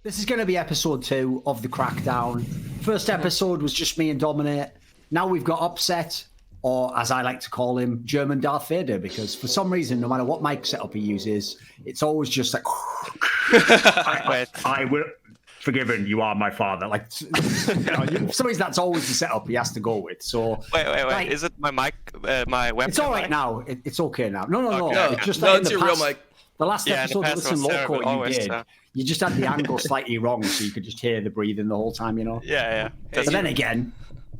This is going to be episode 2 of the Crackdown. First episode was just me and Dominate. Now we've got Upset, or as I like to call him, German Darth Vader, because for some reason, no matter what mic setup he uses, it's always just like, I will, forgiven, you are my father. Like, for some reason, that's always the setup he has to go with. So wait. like, Is it my mic, my webcam? It's all right mic? now. It's okay now. No. Okay. It's just No, like it's in the your past, real mic. The last episode of Listen Loco you did, always, you just had the angle slightly wrong, so you could just hear the breathing the whole time, you know? Yeah. But then again,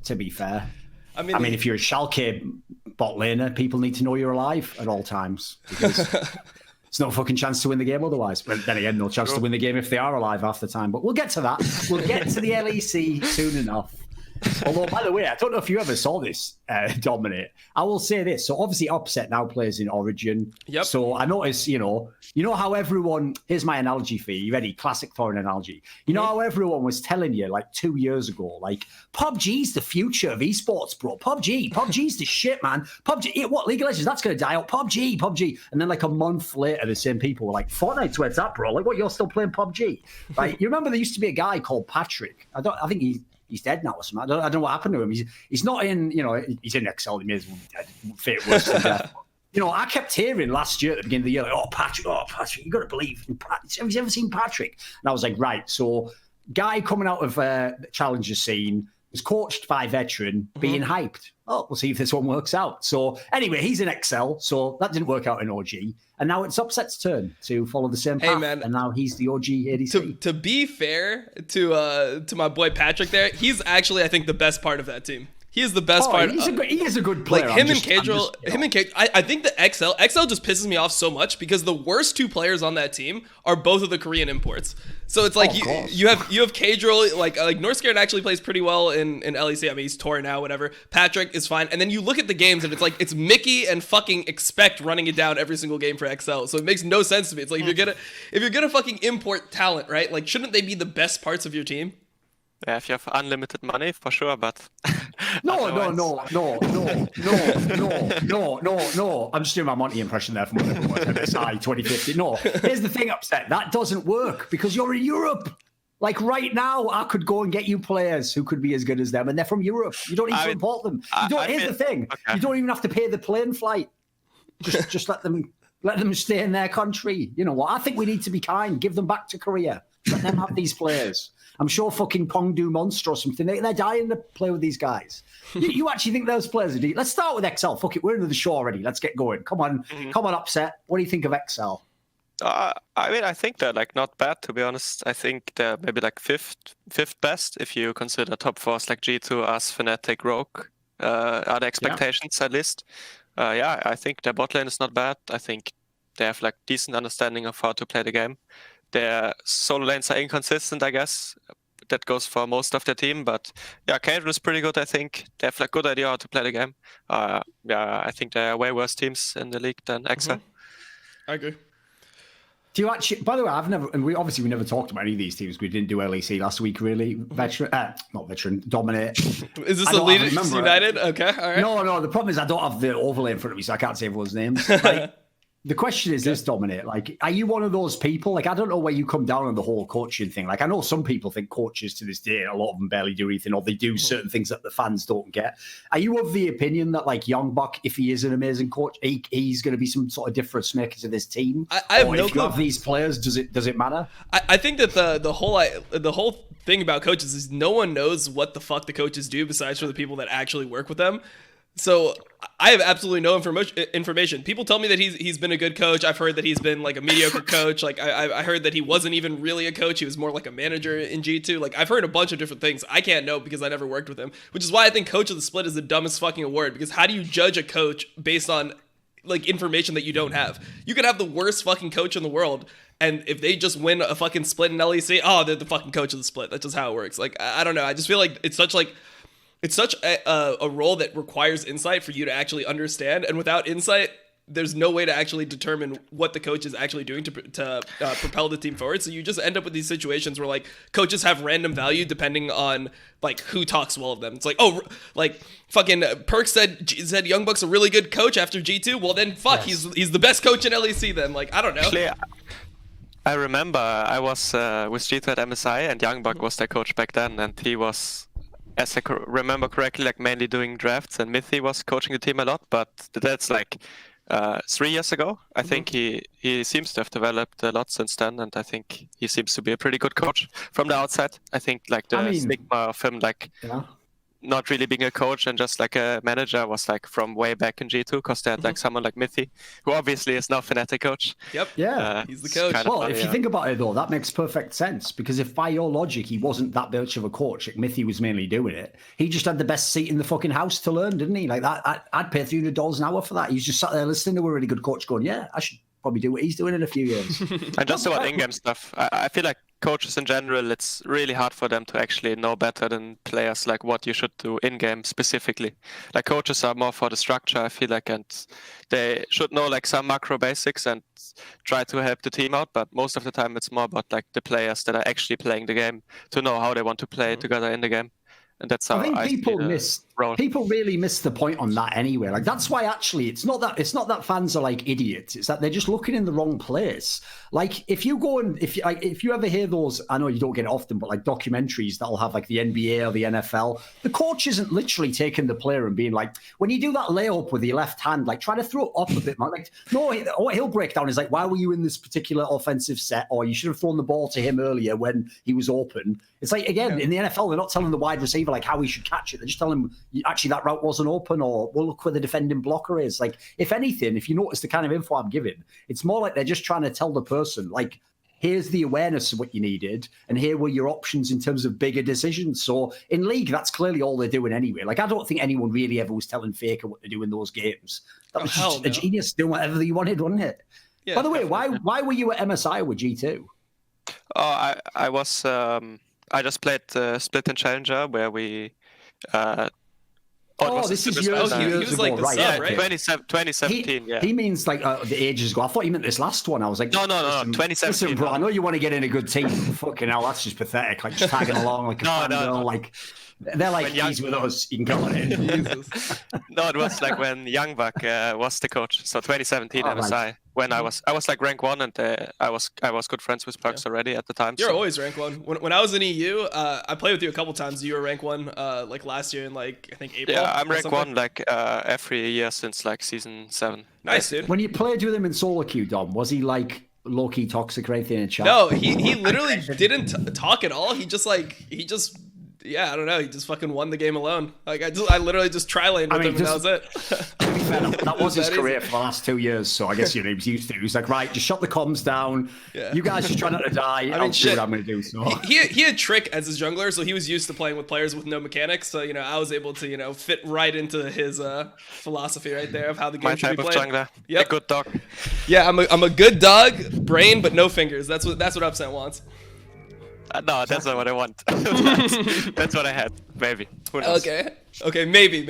to be fair, I mean, if you're a Schalke bot laner, people need to know you're alive at all times, because there's no fucking chance to win the game otherwise. But then again, no chance to win the game if they are alive half the time. But we'll get to that. We'll get to the LEC soon enough. Although, by the way, I don't know if you ever saw this, Dominate. I will say this. So obviously Upset now plays in Origen. Yep. So I notice, you know how everyone, here's my analogy for you. You ready? Classic foreign analogy. You know how everyone was telling you like 2 years ago, like PUBG's the future of esports, bro. PUBG's the shit, man. PUBG, what, League of Legends, that's going to die out. PUBG. And then like a month later, the same people were like, Fortnite's where it's at, bro. Like, what, you're still playing PUBG? Like, you remember there used to be a guy called Patrick. I think he's dead now or something. I don't know what happened to him. He's not in, he's in Excel. He may as well be dead. Fate worse than death. I kept hearing last year at the beginning of the year, like, oh, Patrick, you got to believe in Patrick. Have you ever seen Patrick? And I was like, right. So guy coming out of the Challenger scene was coached by veteran, being hyped. Oh, we'll see if this one works out. So anyway, he's in Excel. So that didn't work out in OG. And now it's Upset's turn to follow the same path. Man. And now he's the OG ADC. To be fair to my boy Patrick there, he's actually, I think, the best part of that team. He is the best part. He is a good player. Like him and Cadril, I think the XL just pisses me off so much because the worst 2 players on that team are both of the Korean imports. So it's like you have Cadril, like Northscared actually plays pretty well in LEC. I mean, he's Tor now, whatever. Patrick is fine. And then you look at the games and it's like it's Mickey and fucking Expect running it down every single game for XL. So it makes no sense to me. It's like if you're gonna fucking import talent, right? Like shouldn't they be the best parts of your team? Yeah, if you have unlimited money, for sure, but... No. I'm just doing my Monty impression there from MSI 2050. No, here's the thing, Upset. That doesn't work because you're in Europe. Like right now, I could go and get you players who could be as good as them, and they're from Europe. You don't need to import them. Here's the thing. Okay. You don't even have to pay the plane flight. Just let them stay in their country. You know what? I think we need to be kind. Give them back to Korea. Let them have these players. I'm sure fucking Pongdu Monster or something. They're dying to play with these guys. You actually think those players are deep? Let's start with XL. Fuck it, we're into the show already. Let's get going. Come on, Upset. What do you think of XL? I mean, I think they're like not bad, to be honest. I think they're maybe like fifth best if you consider top 4s like G2, us, Fnatic, Rogue. Are the expectations at least? I think their bot lane is not bad. I think they have like decent understanding of how to play the game. Their solo lanes are inconsistent, I guess. That goes for most of their team, but yeah, Cadril is pretty good, I think. They have like good idea how to play the game. I think there are way worse teams in the league than XL. I agree. Do you actually, by the way, we never talked about any of these teams. We didn't do LEC last week, really. Not veteran, Dominate. Is this the Leaders United? Okay, all right. No, the problem is I don't have the overlay in front of me, so I can't say everyone's names. Like, the question is this, Dominate. Like, are you one of those people? Like, I don't know where you come down on the whole coaching thing. Like, I know some people think coaches to this day, a lot of them barely do anything, or they do certain things that the fans don't get. Are you of the opinion that, like, Youngbuck, if he is an amazing coach, he's going to be some sort of difference maker to this team? I have no clue. If you have these players, does it matter? I think that the whole thing about coaches is no one knows what the fuck the coaches do besides for the people that actually work with them. So I have absolutely no information. People tell me that he's been a good coach. I've heard that he's been like a mediocre coach. Like I heard that he wasn't even really a coach. He was more like a manager in G2. Like I've heard a bunch of different things. I can't know because I never worked with him, which is why I think Coach of the Split is the dumbest fucking award, because how do you judge a coach based on like information that you don't have? You could have the worst fucking coach in the world, and if they just win a fucking split in LEC, they're the fucking coach of the split. That's just how it works. Like I don't know. I just feel like it's such a role that requires insight for you to actually understand, and without insight, there's no way to actually determine what the coach is actually doing to propel the team forward. So you just end up with these situations where like coaches have random value depending on like who talks well of them. It's like, oh, like fucking Perkz said Youngbuck's a really good coach after G2. Well then, fuck, yes. He's the best coach in LEC then. Like, I don't know. Actually, I remember I was with G2 at MSI, and Youngbuck was their coach back then, and he was, as I remember correctly, like mainly doing drafts, and Mithy was coaching the team a lot. But that's like 3 years ago. I think he seems to have developed a lot since then, and I think he seems to be a pretty good coach from the outside. I think like the stigma of him like not really being a coach and just like a manager was like from way back in G2, because they had like someone like Mithy, who obviously is now Fnatic coach. Yep. Yeah. He's the coach. Well, if you think about it though, that makes perfect sense, because if by your logic he wasn't that much of a coach, like Mithy was mainly doing it, he just had the best seat in the fucking house to learn, didn't he? Like that, I'd pay $300 an hour for that. He's just sat there listening to a really good coach going, yeah, I should probably do what he's doing in a few years. And just about in-game stuff, I feel like coaches in general, it's really hard for them to actually know better than players like what you should do in-game specifically. Like coaches are more for the structure, I feel like, and they should know like some macro basics and try to help the team out, but most of the time it's more about like the players that are actually playing the game to know how they want to play together in the game. And that's how I think people really miss the point on that anyway. Like that's why actually it's not that fans are like idiots. It's that they're just looking in the wrong place. Like if you go and if you ever hear those, I know you don't get it often, but like documentaries that'll have like the NBA or the NFL, the coach isn't literally taking the player and being like, when you do that layup with your left hand, like try to throw it up a bit, man. Like no, what he'll break down is like, why were you in this particular offensive set, or you should have thrown the ball to him earlier when he was open. It's like, again, in the NFL, they're not telling the wide receiver like how he should catch it. They're just telling him, actually, that route wasn't open, or we'll look where the defending blocker is. Like, if anything, if you notice the kind of info I'm giving, it's more like they're just trying to tell the person, like, here's the awareness of what you needed, and here were your options in terms of bigger decisions. So in League, that's clearly all they're doing anyway. Like, I don't think anyone really ever was telling Faker what to do in those games. That was just a genius doing whatever you wanted, wasn't it? Yeah, by the way, why were you at MSI with G2? Oh, I was... I just played Split and Challenger where we... this is years ago, like right? Sub, Yeah, right? 2017, He means like the ages ago. I thought you meant this last one. I was like, No, 2017. Listen, bro, I know you want to get in a good team. Fucking hell, that's just pathetic. Like just tagging along like a fan girl. Like they're like, he's with us. You can come on in. No, it was like when Youngbuck was the coach. So 2017 MSI. Right. When I was like rank 1, and I was good friends with Perkz already at the time. You're always rank 1. When I was in EU, I played with you a couple times. You were rank 1 like last year in like I think April. Yeah, I'm rank 1 like every year since like season 7. Nice, dude. When you played with him in solo queue, Dom, was he like low-key toxic or anything in chat? No, he literally didn't talk at all. He just yeah, I don't know. He just fucking won the game alone. Like I literally just tri-laned with him, and that was it. To be fair, that was his career for the last 2 years, so I guess he was used to it. He was like, right, just shut the comms down. Yeah. You guys just try not to die. I'll do what I'm going to do. So he had Trick as his jungler, so he was used to playing with players with no mechanics. So I was able to fit right into his philosophy right there of how the game should be played. My type of jungler. Yep. A good dog. Yeah, I'm a good dog, brain but no fingers. That's what Upset wants. No, that's not what I want. That's what I had. Maybe. Who knows? Okay, maybe.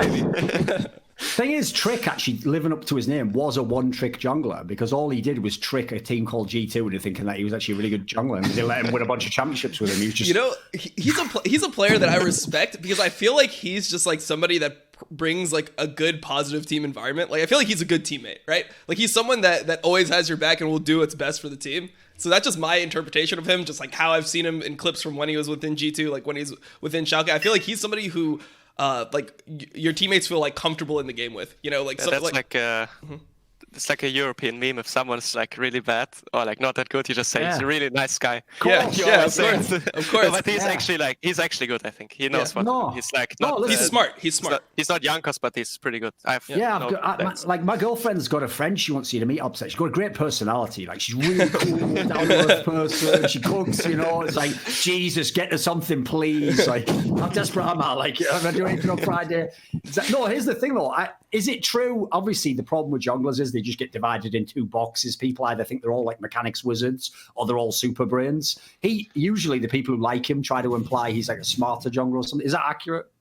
Thing is, Trick actually living up to his name was a one-trick jungler, because all he did was trick a team called G2 into thinking that he was actually a really good jungler, and they let him win a bunch of championships with him. He was just, he's a player that I respect, because I feel like he's just like somebody that brings like a good positive team environment. Like I feel like he's a good teammate, right? Like he's someone that always has your back and will do what's best for the team. So that's just my interpretation of him, just like how I've seen him in clips from when he was within G2, like when he's within Schalke. I feel like he's somebody who like your teammates feel like comfortable in the game with, like that's it's like a European meme. If someone's like really bad or like not that good, you just say he's a really nice guy. Yeah, of course. But he's actually good. I think he knows what he's like. He's smart. He's smart. He's not Jankos, but he's pretty good. My girlfriend's got a friend she wants you to meet Upset. She's got a great personality. Like she's really cool, down to earth person. She cooks. It's like, Jesus, get to something, please. Like I'm desperate. I'm out. Like I'm gonna do anything on Friday. No, here's the thing though. Is it true? Obviously, the problem with junglers is they just get divided in 2 boxes. People either think they're all like mechanics wizards or they're all super brains. Usually the people who like him try to imply he's like a smarter jungler or something. Is that accurate?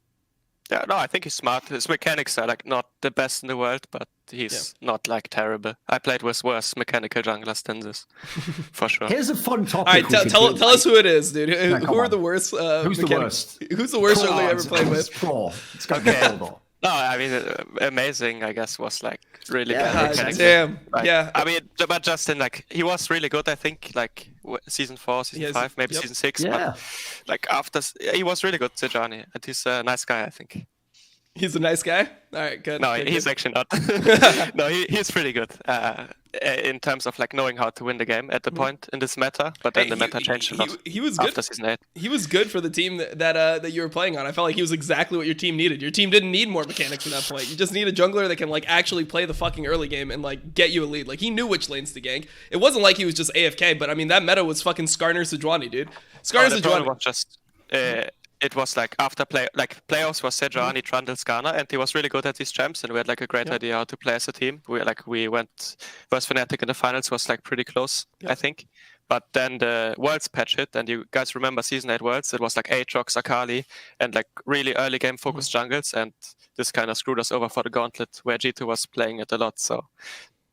Yeah, no, I think he's smart. His mechanics are like not the best in the world, but he's not like terrible. I played with worse mechanical junglers than this, for sure. Here's a fun topic. All right, tell us who it is, dude. Who are the worst? Who's the worst? Who's the worst jungler you ever played with? Pro. It's got to be Pro. No, I mean, amazing, I guess, was like really Yeah, bad. God mechanics. damn. Like, Yeah. I mean, but Justin, like, he was really good, I think, like, season 4, season Yes, 5, maybe yep. season 6. Yeah. But, like, after, he was really good, Sejani. And he's a nice guy, I think. He's a nice guy. All right, good. No, good, he's good. actually not. No, he's pretty good in terms of, like, knowing how to win the game at the point in this meta. But then Hey, the meta changed a lot he was good. after season 8. He was good for the team that you were playing on. I felt like he was exactly what your team needed. Your team didn't need more mechanics at that point. You just need a jungler that can like actually play the fucking early game and like get you a lead. Like he knew which lanes to gank. It wasn't like he was just AFK, but I mean that meta was fucking Skarner Sejuani, dude. Skarner The problem Sejuani. was just it was like after playoffs was Sejuani, Trundle, Skarner, and he was really good at these champs, and we had like a great idea how to play as a team. We went versus Fnatic in the finals, was like pretty close, I think. But then the Worlds patch hit, and you guys remember Season 8 Worlds? It was like Aatrox, Akali, and like really early game focused jungles, and this kind of screwed us over for the Gauntlet, where G2 was playing it a lot. So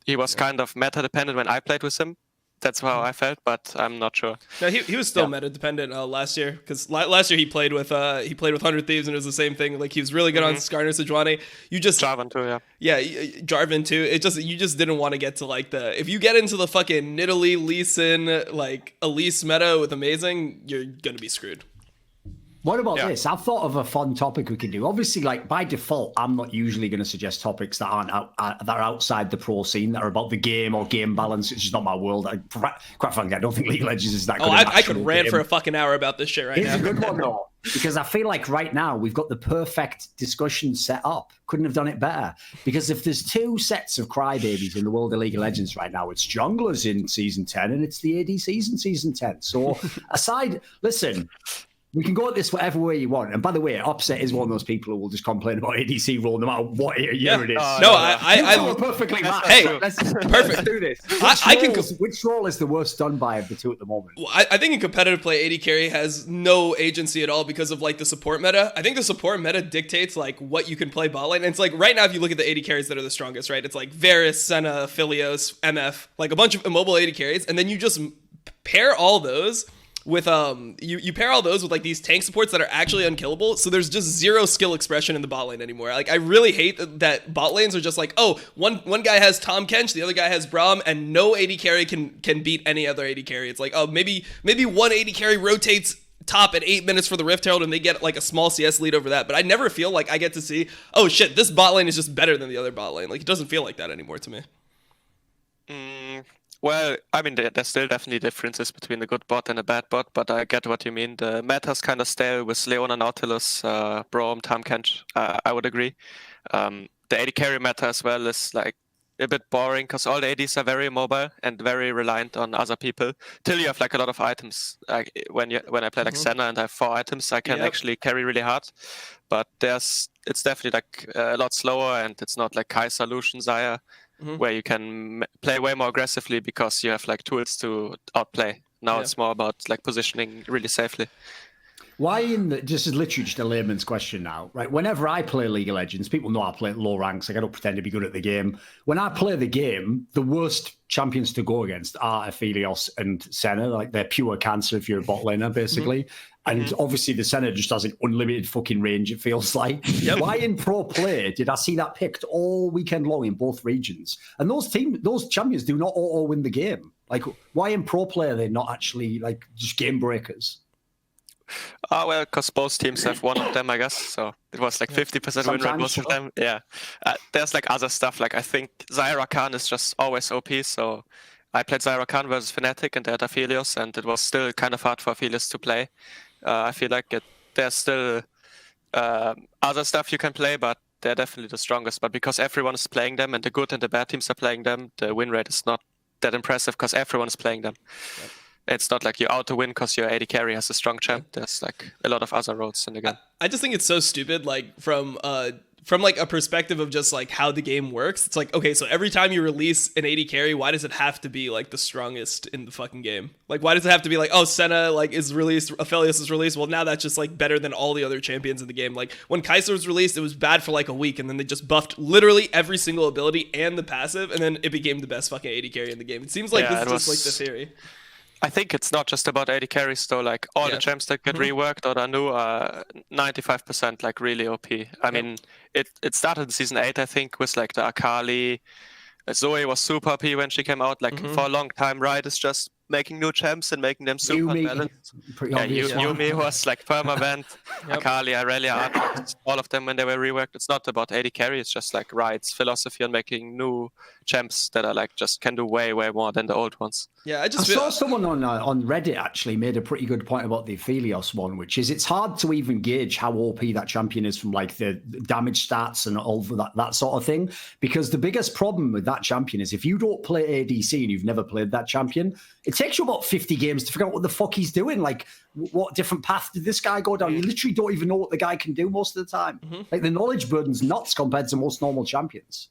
he was kind of meta dependent when I played with him. That's how I felt, but I'm not sure. No, he was still meta dependent last year because last year he played with 100 Thieves and it was the same thing. Like he was really good on Skarner Sejuani. You just Jarvan too, yeah. Yeah, Jarvan too. You just didn't want to get to like if you get into the fucking Nidalee, Lee Sin, like Elise meta with Amazing, you're gonna be screwed. What about this? I've thought of a fun topic we could do. Obviously, like by default, I'm not usually going to suggest topics that aren't that are outside the pro scene, that are about the game or game balance. It's just not my world. Quite frankly, I don't think League of Legends is that good. I could rant for a fucking hour about this shit right now. It's a good one though, because I feel like right now we've got the perfect discussion set up. Couldn't have done it better. Because if there's two sets of crybabies in the world of League of Legends right now, it's junglers in season 10 and it's the ADCs in season 10. So listen. We can go at this whatever way you want. And by the way, Opset is one of those people who will just complain about ADC role no matter what year it is. I perfectly matched. Hey, let's perfect. do this. Which role is the worst done by of the two at the moment? Well, I think in competitive play, AD carry has no agency at all because of like the support meta. I think the support meta dictates like what you can play bot lane. And it's like right now, if you look at the AD carries that are the strongest, right? It's like Varus, Senna, Philios, MF, like a bunch of immobile AD carries, and then you just pair all those with you pair all those with like these tank supports that are actually unkillable, so there's just zero skill expression in the bot lane anymore. Like I really hate that bot lanes are just like, oh, one guy has Tom Kench, the other guy has Braum, and no AD carry can beat any other AD carry. It's like, oh, maybe one AD carry rotates top at 8 minutes for the Rift Herald and they get like a small CS lead over that, but I never feel like I get to see, oh shit, this bot lane is just better than the other bot lane. Like it doesn't feel like that anymore to me. Well, I mean, there's still definitely differences between a good bot and a bad bot, but I get what you mean. The meta's kind of stale with Leona, Nautilus, Braum, Tahm Kench. I would agree. The AD carry meta as well is like a bit boring because all the ADs are very mobile and very reliant on other people. Till you have like a lot of items. Like when I play like Senna and I have 4 items, I can actually carry really hard. But it's definitely like a lot slower, and it's not like Kai'Sa, Lucian, Xayah, where you can play way more aggressively because you have like tools to outplay. Now it's more about like positioning really safely. Why this is literally just a layman's question now, right? Whenever I play League of Legends, people know I play at low ranks. Like I don't pretend to be good at the game. When I play the game, the worst champions to go against are Aphelios and Senna. Like they're pure cancer if you're a bot laner, basically. And obviously the Senna just has an unlimited fucking range, it feels like. Why in pro play did I see that picked all weekend long in both regions? And those champions do not auto win the game. Like why in pro play are they not actually like just game breakers? Well, because both teams have one of them, I guess. So it was like 50% win rate most of them. Yeah. There's like other stuff. Like I think Xayah Rakan is just always OP. So I played Xayah Rakan versus Fnatic and they had Aphelios, and it was still kind of hard for Aphelios to play. I feel like there's still other stuff you can play, but they're definitely the strongest. But because everyone is playing them and the good and the bad teams are playing them, the win rate is not that impressive because everyone is playing them. Yep. It's not like you're out to win because your AD carry has a strong champ. There's like a lot of other roads in the game. I just think it's so stupid, like from like a perspective of just like how the game works. It's like, okay, so every time you release an AD carry, why does it have to be like the strongest in the fucking game? Like, why does it have to be like, oh, Senna like is released, Aphelios is released? Well, now that's just like better than all the other champions in the game. Like when Kai'Sa was released, it was bad for like a week, and then they just buffed literally every single ability and the passive, and then it became the best fucking AD carry in the game. It seems like this is just like the theory. I think it's not just about AD carries though. Like all the champs that get reworked or are new are 95% like really OP. I mean, it started in season 8, I think, with like the Akali. Zoe was super OP when she came out. Like for a long time, Riot is just making new champs and making them super unbalanced. Yumi was like perma-vent. Akali, Irelia, Arthur, all of them when they were reworked. It's not about AD carry. It's just like Riot's philosophy on making new champs that are like just can do way more than the old ones. Yeah, I saw someone on Reddit actually made a pretty good point about the Aphelios one, which is it's hard to even gauge how OP that champion is from like the damage stats and all that sort of thing. Because the biggest problem with that champion is if you don't play ADC and you've never played that champion, it takes you about 50 games to figure out what the fuck he's doing. Like, what different path did this guy go down? You literally don't even know what the guy can do most of the time. Like, the knowledge burden's nuts compared to most normal champions.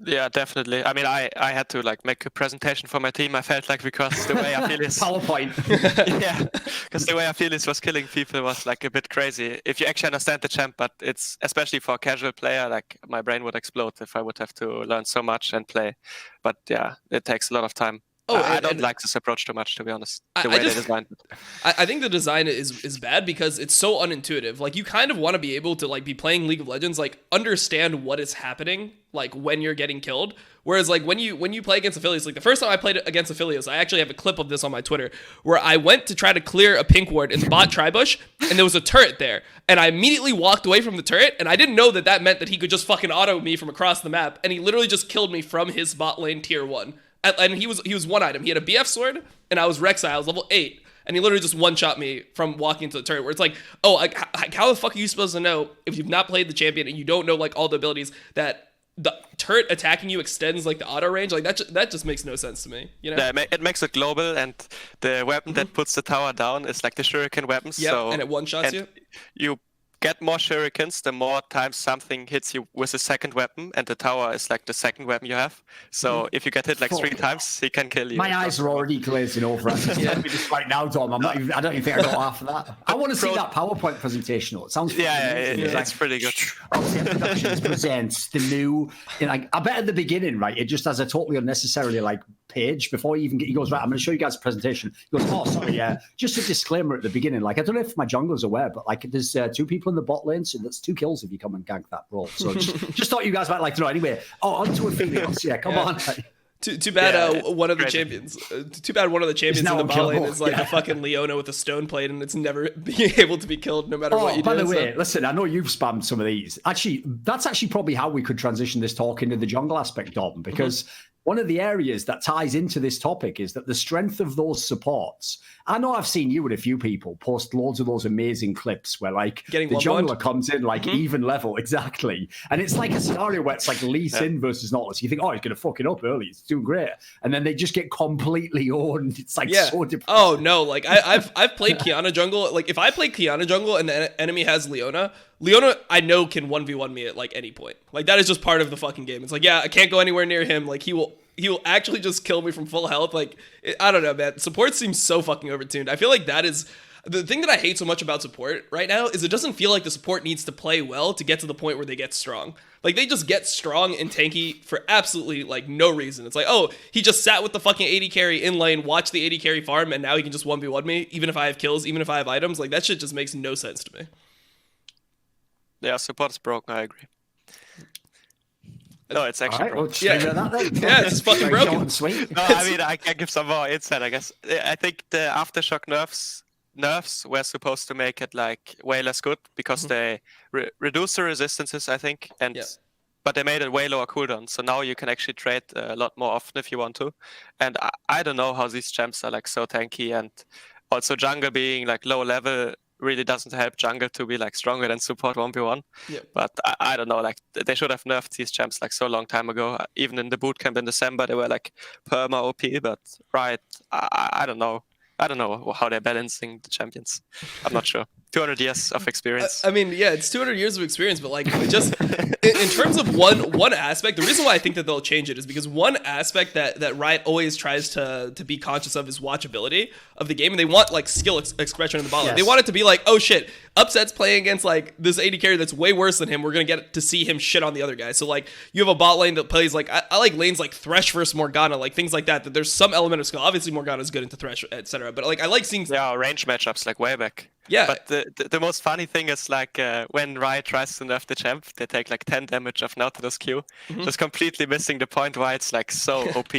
Yeah, definitely. I mean, I had to like make a presentation for my team. I felt like because the way Aphelios PowerPoint. Yeah, because the way Aphelios was killing people was like a bit crazy. If you actually understand the champ, but it's especially for a casual player, like my brain would explode if I would have to learn so much and play. But yeah, it takes a lot of time. I don't like this approach too much, to be honest. The way they designed it. I think the design is bad because it's so unintuitive. Like, you kind of want to be able to like be playing League of Legends, like understand what is happening, like when you're getting killed. Whereas like when you play against Aphelios, like the first time I played against Aphelios, I actually have a clip of this on my Twitter where I went to try to clear a pink ward in the bot tribush, and there was a turret there, and I immediately walked away from the turret, and I didn't know that meant that he could just fucking auto me from across the map, and he literally just killed me from his bot lane tier 1. And he was one item. He had a BF sword, and I was Rek'Sai. I was level 8, and he literally just one-shot me from walking into the turret. Where it's like, oh, like, how the fuck are you supposed to know if you've not played the champion and you don't know like all the abilities that the turret attacking you extends like the auto range? Like that just makes no sense to me. You know? Yeah, it makes it global, and the weapon that puts the tower down is like the shuriken weapon. Yeah, so, and it one-shots you. You get more shurikens the more times something hits you with a second weapon, and the tower is like the second weapon you have. So if you get hit like 3 times, he can kill you. My eyes are already glazing over. Just right now, Dom. I don't even think I got half of that. I want to see that PowerPoint presentation. It sounds it's pretty good. Productions presents the new. Like, I bet at the beginning, right, it just has a totally unnecessarily like page before you even get. He goes, right, I'm going to show you guys a presentation. He goes, oh, sorry, yeah, just a disclaimer at the beginning. Like, I don't know if my jungler's aware, but like, there's 2 people in the bot lane, so that's 2 kills if you come and gank that role. So just thought you guys might like to know. Anyway, on to Aphelios. Yeah, come on. Too bad one of the champions. Too bad one of the champions in the bot lane is like a fucking Leona with a stone plate, and it's never being able to be killed no matter what you do. By the way, listen, I know you've spammed some of these. Actually, that's actually probably how we could transition this talk into the jungle aspect, Dom, because one of the areas that ties into this topic is that the strength of those supports. I know I've seen you and a few people post loads of those amazing clips where like the jungler comes in like even level, exactly. And it's like a scenario where it's like Lee Sin versus Nautilus. You think, oh, he's going to fuck it up early. He's doing great. And then they just get completely owned. It's like so depressing. Oh, no. Like I've played Qiyana jungle. Like if I play Qiyana jungle and the enemy has Leona, I know can 1v1 me at like any point. Like that is just part of the fucking game. It's like, yeah, I can't go anywhere near him. Like he will actually just kill me from full health. Like, I don't know, man. Support seems so fucking overtuned. I feel like that is the thing that I hate so much about support right now is it doesn't feel like the support needs to play well to get to the point where they get strong. Like they just get strong and tanky for absolutely like no reason. It's like, oh, he just sat with the fucking AD carry in lane, watched the AD carry farm, and now he can just 1v1 me, even if I have kills, even if I have items. Like that shit just makes no sense to me. Yeah, support is broken, I agree. No, it's actually broken. It's fucking broken. No, I mean, I can give some more insight, I guess. I think the Aftershock nerfs were supposed to make it like way less good because they reduce the resistances, I think, but they made it way lower cooldown. So now you can actually trade a lot more often if you want to. And I don't know how these champs are like so tanky, and also jungle being like low level really doesn't help jungle to be like stronger than support 1v1. But I don't know, like they should have nerfed these champs like so long time ago. Even in the bootcamp in December, they were like perma OP, but I don't know. I don't know how they're balancing the champions. I'm not sure. 200 years of experience. I mean, yeah, it's 200 years of experience, but like just in terms of one aspect, the reason why I think that they'll change it is because one aspect that Riot always tries to be conscious of is watchability of the game, and they want like skill expression in the bot lane. They want it to be like, oh shit, upsets playing against like this AD carry that's way worse than him, we're gonna get to see him shit on the other guy. So like you have a bot lane that plays like I like lanes like Thresh versus Morgana, like things like that. That there's some element of skill. Obviously Morgana's good into Thresh, etc. But like I like seeing range matchups like way back. Yeah. But the most funny thing is like when Riot tries to nerf the champ, they take like 10 damage of Nautilus Q, just completely missing the point why it's like so OP,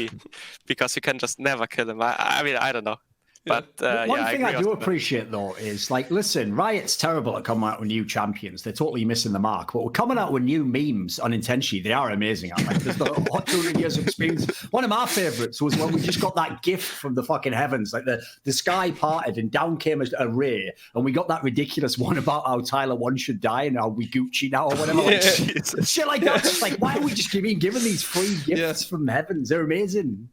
because you can just never kill him. I mean, I don't know. But one thing I do appreciate though is like, listen, Riot's terrible at coming out with new champions. They're totally missing the mark. But we're coming out with new memes unintentionally. They are amazing. Like, there's the 200 years of experience. One of my favorites was when we just got that gift from the fucking heavens, like the sky parted and down came a ray, and we got that ridiculous one about how Tyler 1 should die and how we Gucci now or whatever. Like, shit like that. Just like, why are we just giving these free gifts from the heavens? They're amazing.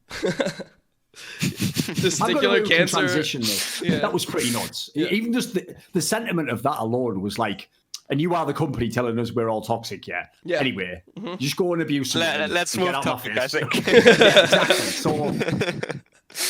Testicular cancer transition though. That was pretty nuts. Even just the sentiment of that alone was like, and you are the company telling us we're all toxic. Anyway, just go and abuse them. Let's move topic, I think. Exactly. So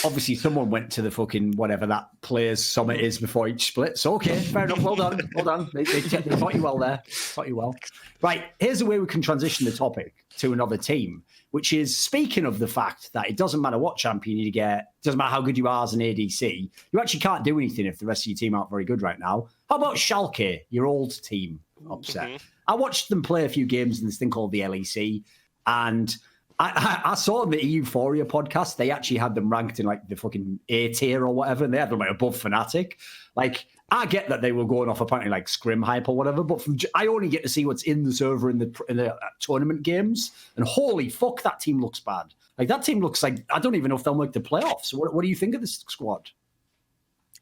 obviously someone went to the fucking whatever that players summit is before each split. So okay, fair enough. Well done. They taught you well there. Taught you well. Right, here's the way we can transition the topic to another team, which is, speaking of the fact that it doesn't matter what champion you get, it doesn't matter how good you are as an ADC, you actually can't do anything if the rest of your team aren't very good right now. How about Schalke, your old team, upset? I watched them play a few games in this thing called the LEC, and I saw in the Euphoria podcast, they actually had them ranked in like the fucking A tier or whatever, and they had them like above Fnatic. Like, I get that they were going off apparently like scrim hype or whatever, but I only get to see what's in the server in the tournament games, and holy fuck, that team looks bad. Like, that team looks like, I don't even know if they'll make the playoffs. What do you think of this squad?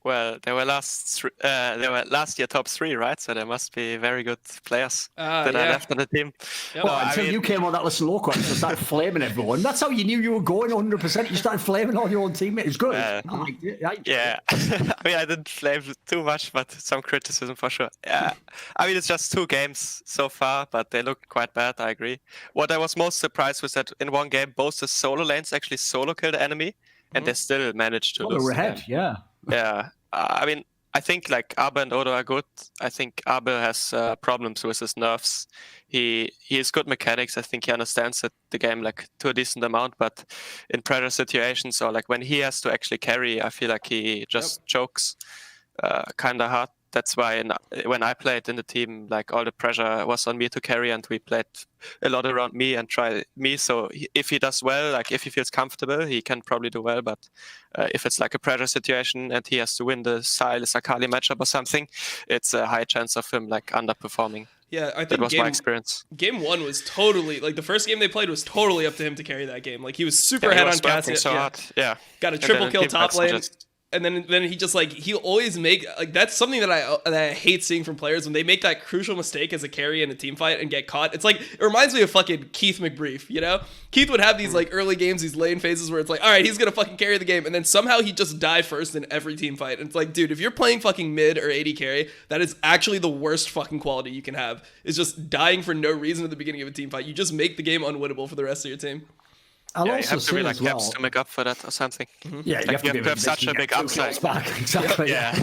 Well, they were last year top 3, right? So they must be very good players that are left on the team. Well, until you came on that listen local and started flaming everyone. That's how you knew you were going 100%. You started flaming all your own teammates. It was good. I mean, I didn't flame too much, but some criticism for sure. Yeah, I mean, it's just 2 games so far, but they look quite bad. I agree. What I was most surprised was that in one game, both the solo lanes actually solo killed the enemy, and they still managed to lose. They were ahead, yeah. Yeah, I mean, I think like Abe and Odo are good. I think Abe has problems with his nerfs. He has good mechanics. I think he understands the game like to a decent amount, but in pressure situations or like when he has to actually carry, I feel like he just chokes kind of hard. That's why when I played in the team, like all the pressure was on me to carry, and we played a lot around me and try me. So if he does well, like if he feels comfortable, he can probably do well. But if it's like a pressure situation and he has to win the Sylas Akali matchup or something, it's a high chance of him like underperforming. Yeah, I think that was my experience. Game 1 was totally like the first game they played was totally up to him to carry that game. Like he was super ahead on Cassia. So hard. Yeah, got a triple kill top lane. And then he just like he'll always make like that's something that I hate seeing from players when they make that crucial mistake as a carry in a team fight and get caught. It's like it reminds me of fucking Keith McBrief, you know? Keith would have these like early games, these lane phases where it's like, all right, he's gonna fucking carry the game, and then somehow he just die first in every team fight. And it's like, dude, if you're playing fucking mid or AD carry, that is actually the worst fucking quality you can have. Is just dying for no reason at the beginning of a team fight. You just make the game unwinnable for the rest of your team. You have to be like caps to make up for that or something. Yeah, like you have to have such a big upside. Exactly. Yeah.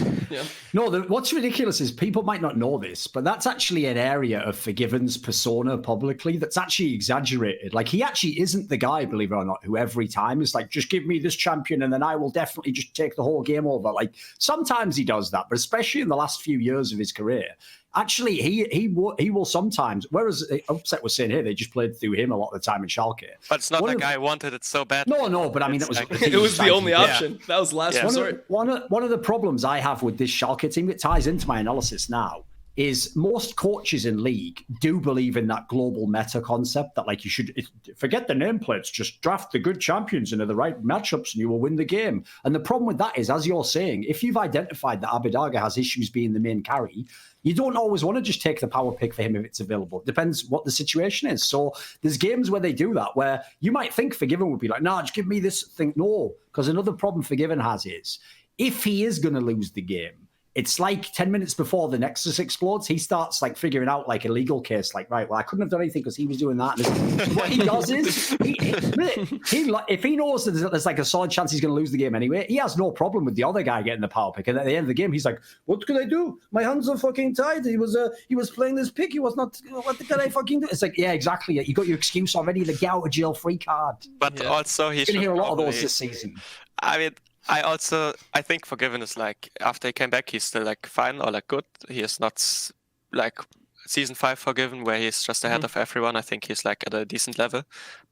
No, what's ridiculous is people might not know this, but that's actually an area of Forgiven's persona publicly that's actually exaggerated. Like, he actually isn't the guy, believe it or not, who every time is like, just give me this champion and then I will definitely just take the whole game over. Like, sometimes he does that, but especially in the last few years of his career, actually, he will sometimes. Whereas Upset was saying here, they just played through him a lot of the time in Schalke. But it's not the guy who wanted it so bad. No, but I mean, it was the only option. That was last resort. One of the problems I have with this Schalke team that ties into my analysis now is most coaches in League do believe in that global meta concept that like you should forget the nameplates, just draft the good champions into the right matchups and you will win the game. And the problem with that is, as you're saying, if you've identified that Abidaga has issues being the main carry, you don't always want to just take the power pick for him if it's available. It depends what the situation is. So there's games where they do that, where you might think Forgiven would be like, nah, just give me this thing. No, because another problem Forgiven has is if he is going to lose the game, it's like 10 minutes before the Nexus explodes, he starts like figuring out like a legal case. Like, right, well, I couldn't have done anything because he was doing that. So what he does is, if he knows that there's like a solid chance he's going to lose the game anyway, he has no problem with the other guy getting the power pick. And at the end of the game, he's like, "What could I do? My hands are fucking tied. He was playing this pick. He was not. What can I fucking do?" It's like, yeah, exactly. You got your excuse already. The get out of jail free card. But also, you're gonna hear a lot of those this season. I mean, I think Forgiven is like, after he came back, he's still like fine or like good. He is not like season 5 Forgiven where he's just ahead of everyone. I think he's like at a decent level,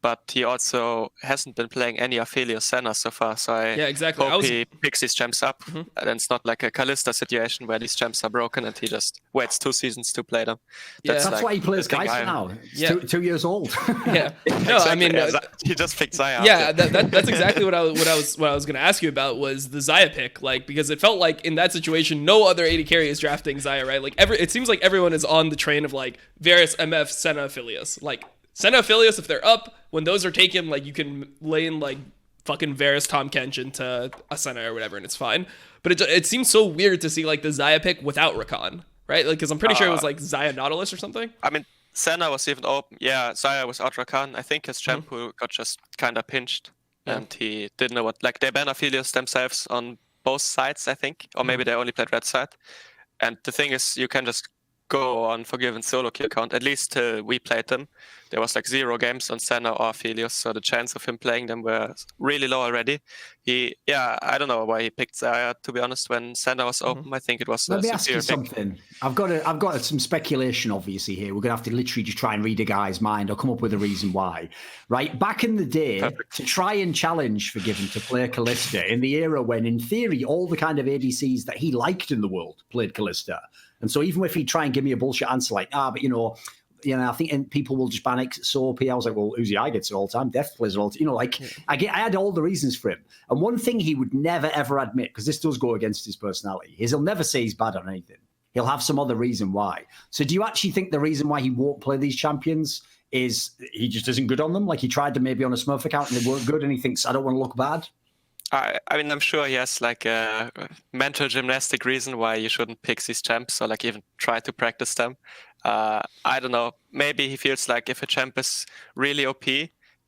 but he also hasn't been playing any Aphelios Senna so far. So I hope he picks these champs up, and it's not like a Kalista situation where these champs are broken and he just waits 2 seasons to play them. That's like why he plays Kai'Sa now. He's 2 years old. Yeah, no, I mean he just picked Xayah. Yeah, that's exactly what I was going to ask you about was the Xayah pick, like, because it felt like in that situation no other AD carry is drafting Xayah, right? Like it seems like everyone is on the train of like Varus, MF, Senna, Aphelios. Like Senna, Aphelios, if they're up, when those are taken, like you can lay in like fucking Varus, Tahm Kench into a Senna or whatever, and it's fine. But it seems so weird to see like the Xayah pick without Rakan, right? Like, because I'm pretty sure it was like Xayah Nautilus or something. I mean, Senna was even open. Yeah, Xayah was out Rakan. I think his champ who got just kind of pinched, and he didn't know what. Like they ban Aphelios themselves on both sides, I think, or maybe they only played red side. And the thing is, you can just go on Forgiven solo queue count. At least we played them, there was like 0 games on Senna or Aphelios, so the chance of him playing them were really low already. I don't know why he picked Xayah, to be honest, when Senna was open. I think it was Let me ask you something. I've got some speculation obviously here. We're gonna have to literally just try and read a guy's mind or come up with a reason why. Right? Back in the day, to try and challenge Forgiven to play Kalista in the era when in theory all the kind of ADCs that he liked in the world played Kalista. And so even if he'd try and give me a bullshit answer like, but I think people will just ban it so OP. I was like, well, Uzi, I gets it all the time. Death plays it all the time. I had all the reasons for him. And one thing he would never, ever admit, because this does go against his personality, is he'll never say he's bad on anything. He'll have some other reason why. So do you actually think the reason why he won't play these champions is he just isn't good on them? Like he tried to maybe on a Smurf account and they weren't good and he thinks, I don't want to look bad? I mean, I'm sure he has like a mental gymnastic reason why you shouldn't pick these champs or like even try to practice them. I don't know. Maybe he feels like if a champ is really OP,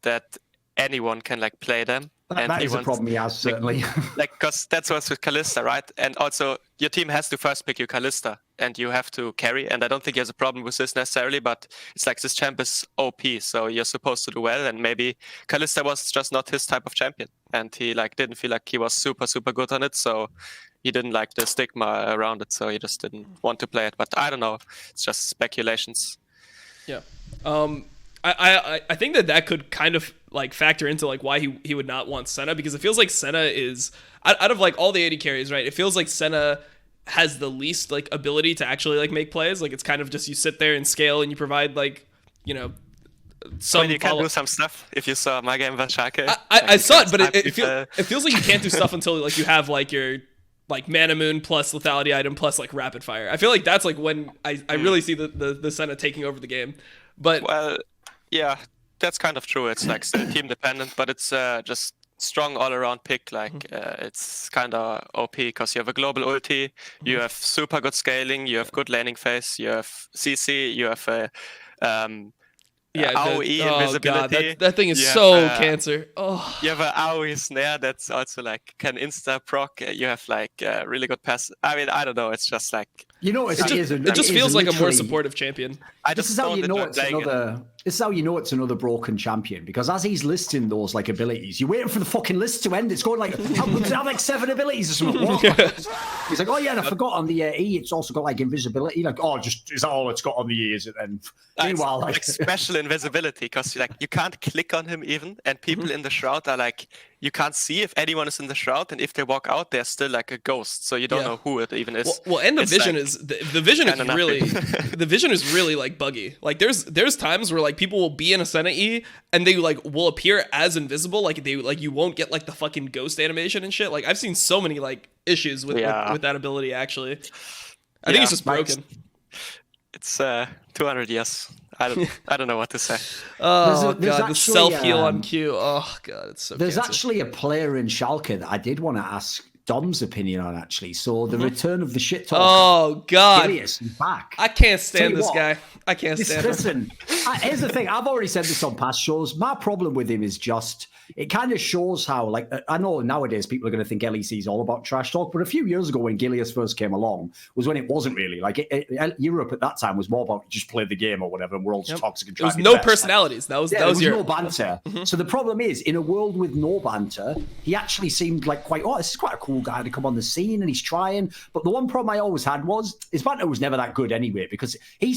that anyone can like play them. That is a problem he has, certainly. Because that's what's with Kalista, right? And also, your team has to first pick you Kalista, and you have to carry. And I don't think he has a problem with this necessarily, but it's like this champ is OP, so you're supposed to do well. And maybe Kalista was just not his type of champion, and he like didn't feel like he was super, super good on it, so he didn't like the stigma around it, so he just didn't want to play it. But I don't know. It's just speculations. Yeah. I think that could kind of like factor into like why he would not want Senna, because it feels like Senna is out of like all the AD carries, right? It feels like Senna has the least like ability to actually like make plays. Like it's kind of just you sit there and scale and you provide like, some. You can do some stuff. If you saw my game versus Schalke, I saw it, but it feels like you can't do stuff until like you have like your like Mana Moon plus lethality item plus like rapid fire. I feel like that's like when I really see the Senna taking over the game. But yeah, that's kind of true. It's like still team dependent, but it's just strong all around pick. Like it's kind of OP because you have a global ulti, you have super good scaling, you have good laning phase, you have CC, you have a AoE invisibility. God, that thing is so cancer. Oh, you have an AoE snare that's also like can insta proc. You have like really good pass. I mean, I don't know. It's just like it just feels like a more supportive champion. This is how you know it's another. This is how you know it's another broken champion, because as he's listing those like abilities, you're waiting for the fucking list to end. It's going like, how good to have like 7 abilities or something. He's like, oh yeah, and I forgot on the E, it's also got like invisibility. Like, oh, is that all it's got on the E? Is it then? Meanwhile, like special invisibility, because like you can't click on him even, and people in the shroud are like, you can't see if anyone is in the shroud, and if they walk out, they're still like a ghost, so you don't know who it even is. Well, and the vision is the vision is really the vision is really like buggy. Like there's times where like people will be in a Senna E and they like will appear as invisible, like they like you won't get like the fucking ghost animation and shit. Like I've seen so many like issues with that ability. Actually, I think it's just broken. It's 200 years. I don't know what to say. Oh god, the self heal on Q. Oh god, it's so. There's actually a player in Schalke that I did want to ask Dom's opinion on, actually. So the return of the shit talker. Oh, God. Gilius is back. I can't stand this guy. I can't stand him. Listen, here's the thing. I've already said this on past shows. My problem with him is just, it kind of shows how, like, I know nowadays people are going to think LEC is all about trash talk, but a few years ago when Gilius first came along was when it wasn't really. Like, Europe at that time was more about just play the game or whatever, and we're all just toxic and There was trying no best. personalities. That was no banter. So the problem is, in a world with no banter, he actually seemed like this is quite a cool guy to come on the scene, and he's trying. But the one problem I always had was his banter was never that good anyway, because he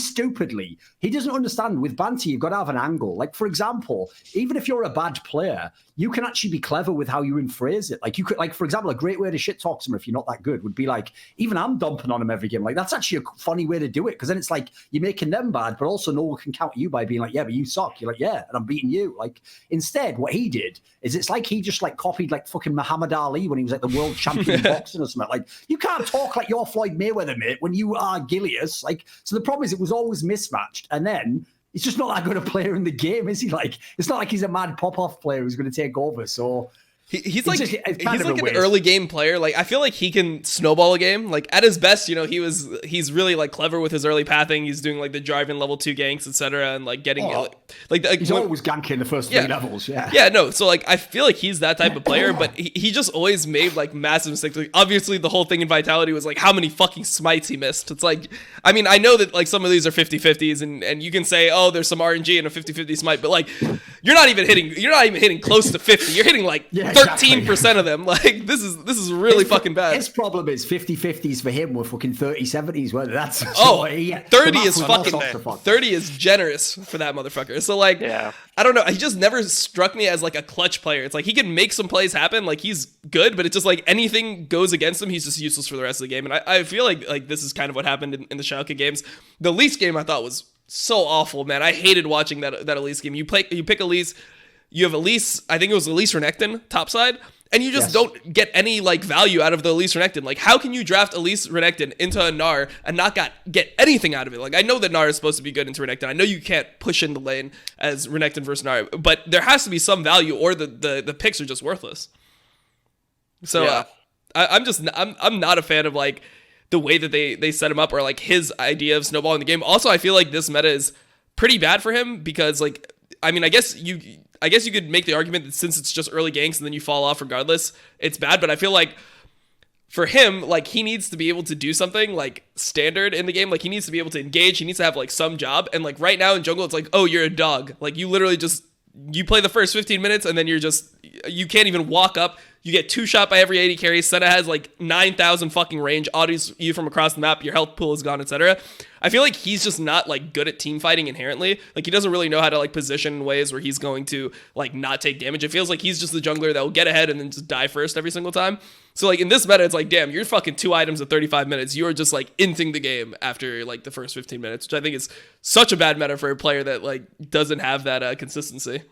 doesn't understand with banter you've got to have an angle. Like, for example, even if you're a bad player, you can actually be clever with how you rephrase it. Like, you could, like, for example, a great way to shit talk someone if you're not that good would be like, even I'm dumping on him every game. Like, that's actually a funny way to do it, because then it's like you're making them bad, but also no one can counter you by being like, yeah, but you suck. You're like, yeah, and I'm beating you. Like, instead, what he did is it's like he just like copied like fucking Muhammad Ali when he was like the world champion in boxing or something. Like, you can't talk like you're Floyd Mayweather, mate, when you are Gilius. Like, so the problem is it was always mismatched, and then he's just not that good a player in the game, is he? Like, it's not like he's a mad pop-off player who's going to take over. So he's like an early game player. Like, I feel like he can snowball a game. Like, at his best, you know, he's really like clever with his early pathing. He's doing like the driving level 2 ganks, etc., and like getting he's always ganking the first 3 levels. Yeah, no. So like, I feel like he's that type of player, but he just always made like massive mistakes. Like, obviously, the whole thing in Vitality was like how many fucking smites he missed. It's like, I mean, I know that like some of these are 50-50s, and you can say, oh, there's some RNG in a 50-50 smite, but like, you're not even hitting close to 50. You're hitting like 13% of them. Like, this is really fucking bad. His problem is 50-50s for him were fucking 30-70s. Whether that's 30 is fucking 30 is generous for that motherfucker. So like, I don't know. He just never struck me as like a clutch player. It's like he can make some plays happen. Like, he's good, but it's just like anything goes against him, he's just useless for the rest of the game. And I feel like this is kind of what happened in the Schalke games. The Elise game I thought was so awful, man. I hated watching that Elise game. You pick Elise. You have Elise, I think it was Elise Renekton, topside, and you just don't get any like value out of the Elise Renekton. Like, how can you draft Elise Renekton into a Gnar and not get anything out of it? Like, I know that Gnar is supposed to be good into Renekton. I know you can't push in the lane as Renekton versus Gnar, but there has to be some value, or the picks are just worthless. So I'm not a fan of like the way that they set him up, or like his idea of snowballing the game. Also, I feel like this meta is pretty bad for him, because like, I mean, I guess you could make the argument that since it's just early ganks and then you fall off regardless, it's bad. But I feel like for him, like, he needs to be able to do something like standard in the game. Like, he needs to be able to engage. He needs to have like some job. And like right now in jungle, it's like, oh, you're a dog. Like, you literally you play the first 15 minutes and then you can't even walk up. You get 2 shot by every 80 carries. Senna has like 9,000 fucking range, autos you from across the map, your health pool is gone, etc. I feel like he's just not like good at team fighting inherently. Like, he doesn't really know how to like position in ways where he's going to like not take damage. It feels like he's just the jungler that will get ahead and then just die first every single time. So like in this meta, it's like, damn, you're fucking 2 items at 35 minutes. You are just like inting the game after like the first 15 minutes, which I think is such a bad meta for a player that like doesn't have that consistency.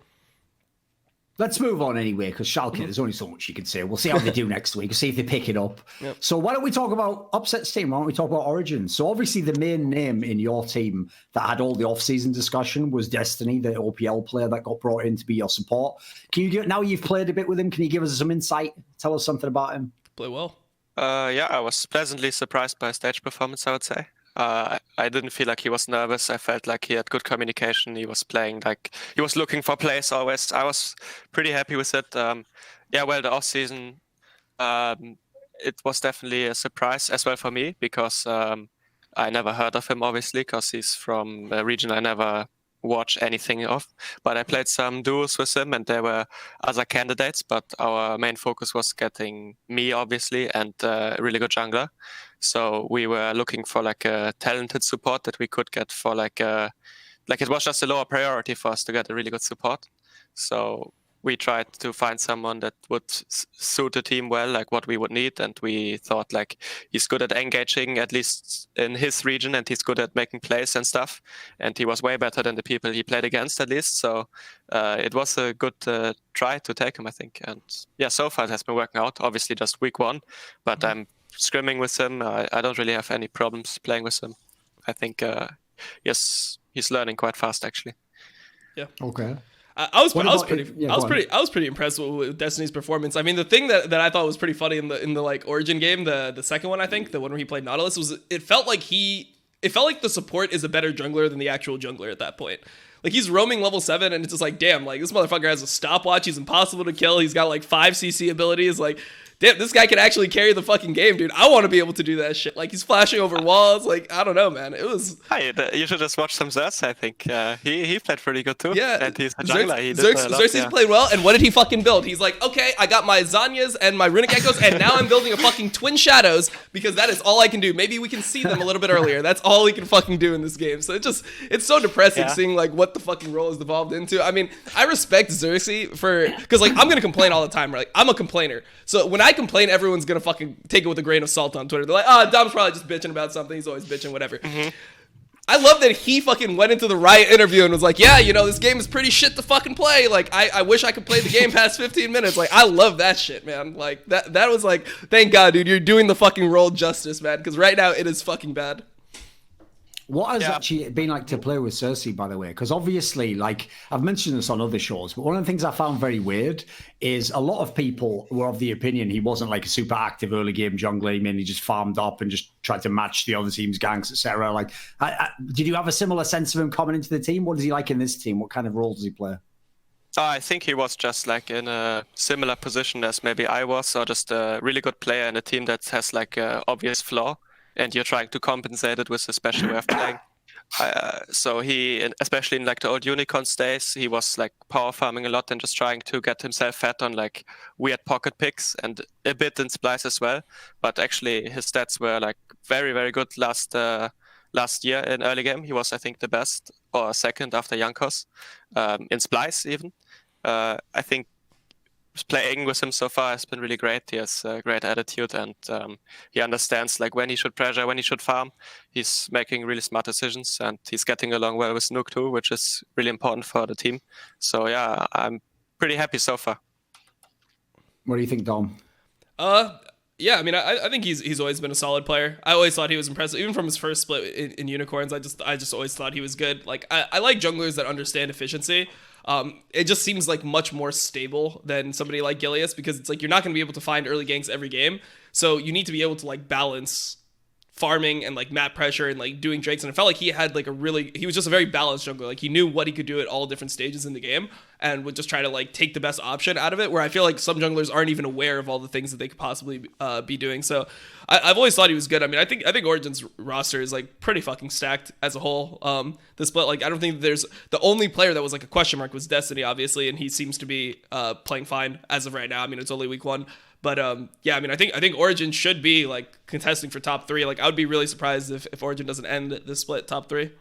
Let's move on anyway, because Schalke, there's only so much you can say. We'll see how they do next week. We'll see if they pick it up. Yep. So why don't we talk about upset team? Why don't we talk about Origen? So obviously the main name in your team that had all the off-season discussion was Destiny, the OPL player that got brought in to be your support. Can you now you've played a bit with him, can you give us some insight? Tell us something about him. Play well. I was pleasantly surprised by his stage performance, I would say. I didn't feel like he was nervous. I felt like he had good communication. He was playing like he was looking for plays always. I was pretty happy with it. The off season, it was definitely a surprise as well for me, because I never heard of him, obviously, because he's from a region I never watch anything of. But I played some duos with him, and there were other candidates, but our main focus was getting me, obviously, and a really good jungler. So we were looking for like a talented support that we could get for like it was just a lower priority for us to get a really good support. So we tried to find someone that would suit the team well, like what we would need. And we thought like he's good at engaging, at least in his region, and he's good at making plays and stuff. And he was way better than the people he played against, at least. So it was a good try to take him, I think. And yeah, so far it has been working out. Obviously just week 1, but I'm scrimming with him. I don't really have any problems playing with him. I think, yes, he's learning quite fast, actually. Yeah. Okay. I was What about- yeah, go on. I was pretty impressed with Destiny's performance. I mean, the thing that I thought was pretty funny in the like Origin game, the second one, I think, the one where he played Nautilus, was it felt like the support is a better jungler than the actual jungler at that point. Like, he's roaming level 7, and it's just like, damn, like, this motherfucker has a stopwatch. He's impossible to kill. He's got like 5 CC abilities. Like, damn, this guy can actually carry the fucking game, dude. I want to be able to do that shit. Like, he's flashing over walls. Like, I don't know, man. It was... Hi, you should just watch some Xerxes, I think. He played pretty good too. Yeah. And he's a jungler. Xerxes played well, and what did he fucking build? He's like, okay, I got my Zanyas and my Runic Echoes, and now I'm building a fucking Twin Shadows, because that is all I can do. Maybe we can see them a little bit earlier. That's all he can fucking do in this game. So it's so depressing seeing, like, what the fucking role has devolved into. I mean, I respect Xerxes because, like, I'm going to complain all the time, right? I'm a complainer. So when I complain, everyone's gonna fucking take it with a grain of salt on Twitter. They're like, Dom's probably just bitching about something. He's always bitching, whatever. I love that he fucking went into the Riot interview and was like, yeah, this game is pretty shit to fucking play. Like, I wish I could play the game past 15 minutes. Like, I love that shit, man. Like, that was like, thank God, dude, you're doing the fucking role justice, man. Because right now, it is fucking bad. What has actually been like to play with Cersei, by the way? Because obviously, like, I've mentioned this on other shows, but one of the things I found very weird is a lot of people were of the opinion he wasn't like a super active early game jungler. He mainly just farmed up and just tried to match the other team's ganks, etc. Like, did you have a similar sense of him coming into the team? What is he like in this team? What kind of role does he play? I think he was just like in a similar position as maybe I was, or just a really good player in a team that has like an obvious flaw, and you're trying to compensate it with a special way of playing. So he, especially in like the old Unicorns days, he was like power farming a lot and just trying to get himself fat on like weird pocket picks and a bit in Splice as well. But actually his stats were like very, very good last year in early game. He was, I think, the best or second after Jankos in Splice even. I think playing with him so far has been really great. He has a great attitude, and he understands like when he should pressure, when he should farm. He's making really smart decisions, and he's getting along well with Nuke too, which is really important for the team. So yeah, I'm pretty happy so far. What do you think, Dom? Yeah, I mean, I think he's always been a solid player. I always thought he was impressive, even from his first split in Unicorns. I just always thought he was good. Like, I like junglers that understand efficiency. It just seems like much more stable than somebody like Gilius, because it's like you're not going to be able to find early ganks every game. So you need to be able to like balance farming and like map pressure and like doing drakes. And it felt like he had like he was just a very balanced jungler. Like, he knew what he could do at all different stages in the game and would just try to like take the best option out of it, where I feel like some junglers aren't even aware of all the things that they could possibly be doing. So I've always thought he was good. I mean, I think Origin's roster is like pretty fucking stacked as a whole. The split, like, I don't think there's the only player that was like a question mark was Destiny, obviously, and he seems to be playing fine as of right now. I mean, it's only week 1. But yeah, I mean, I think Origin should be like contesting for top 3. Like, I would be really surprised if Origin doesn't end this split top 3.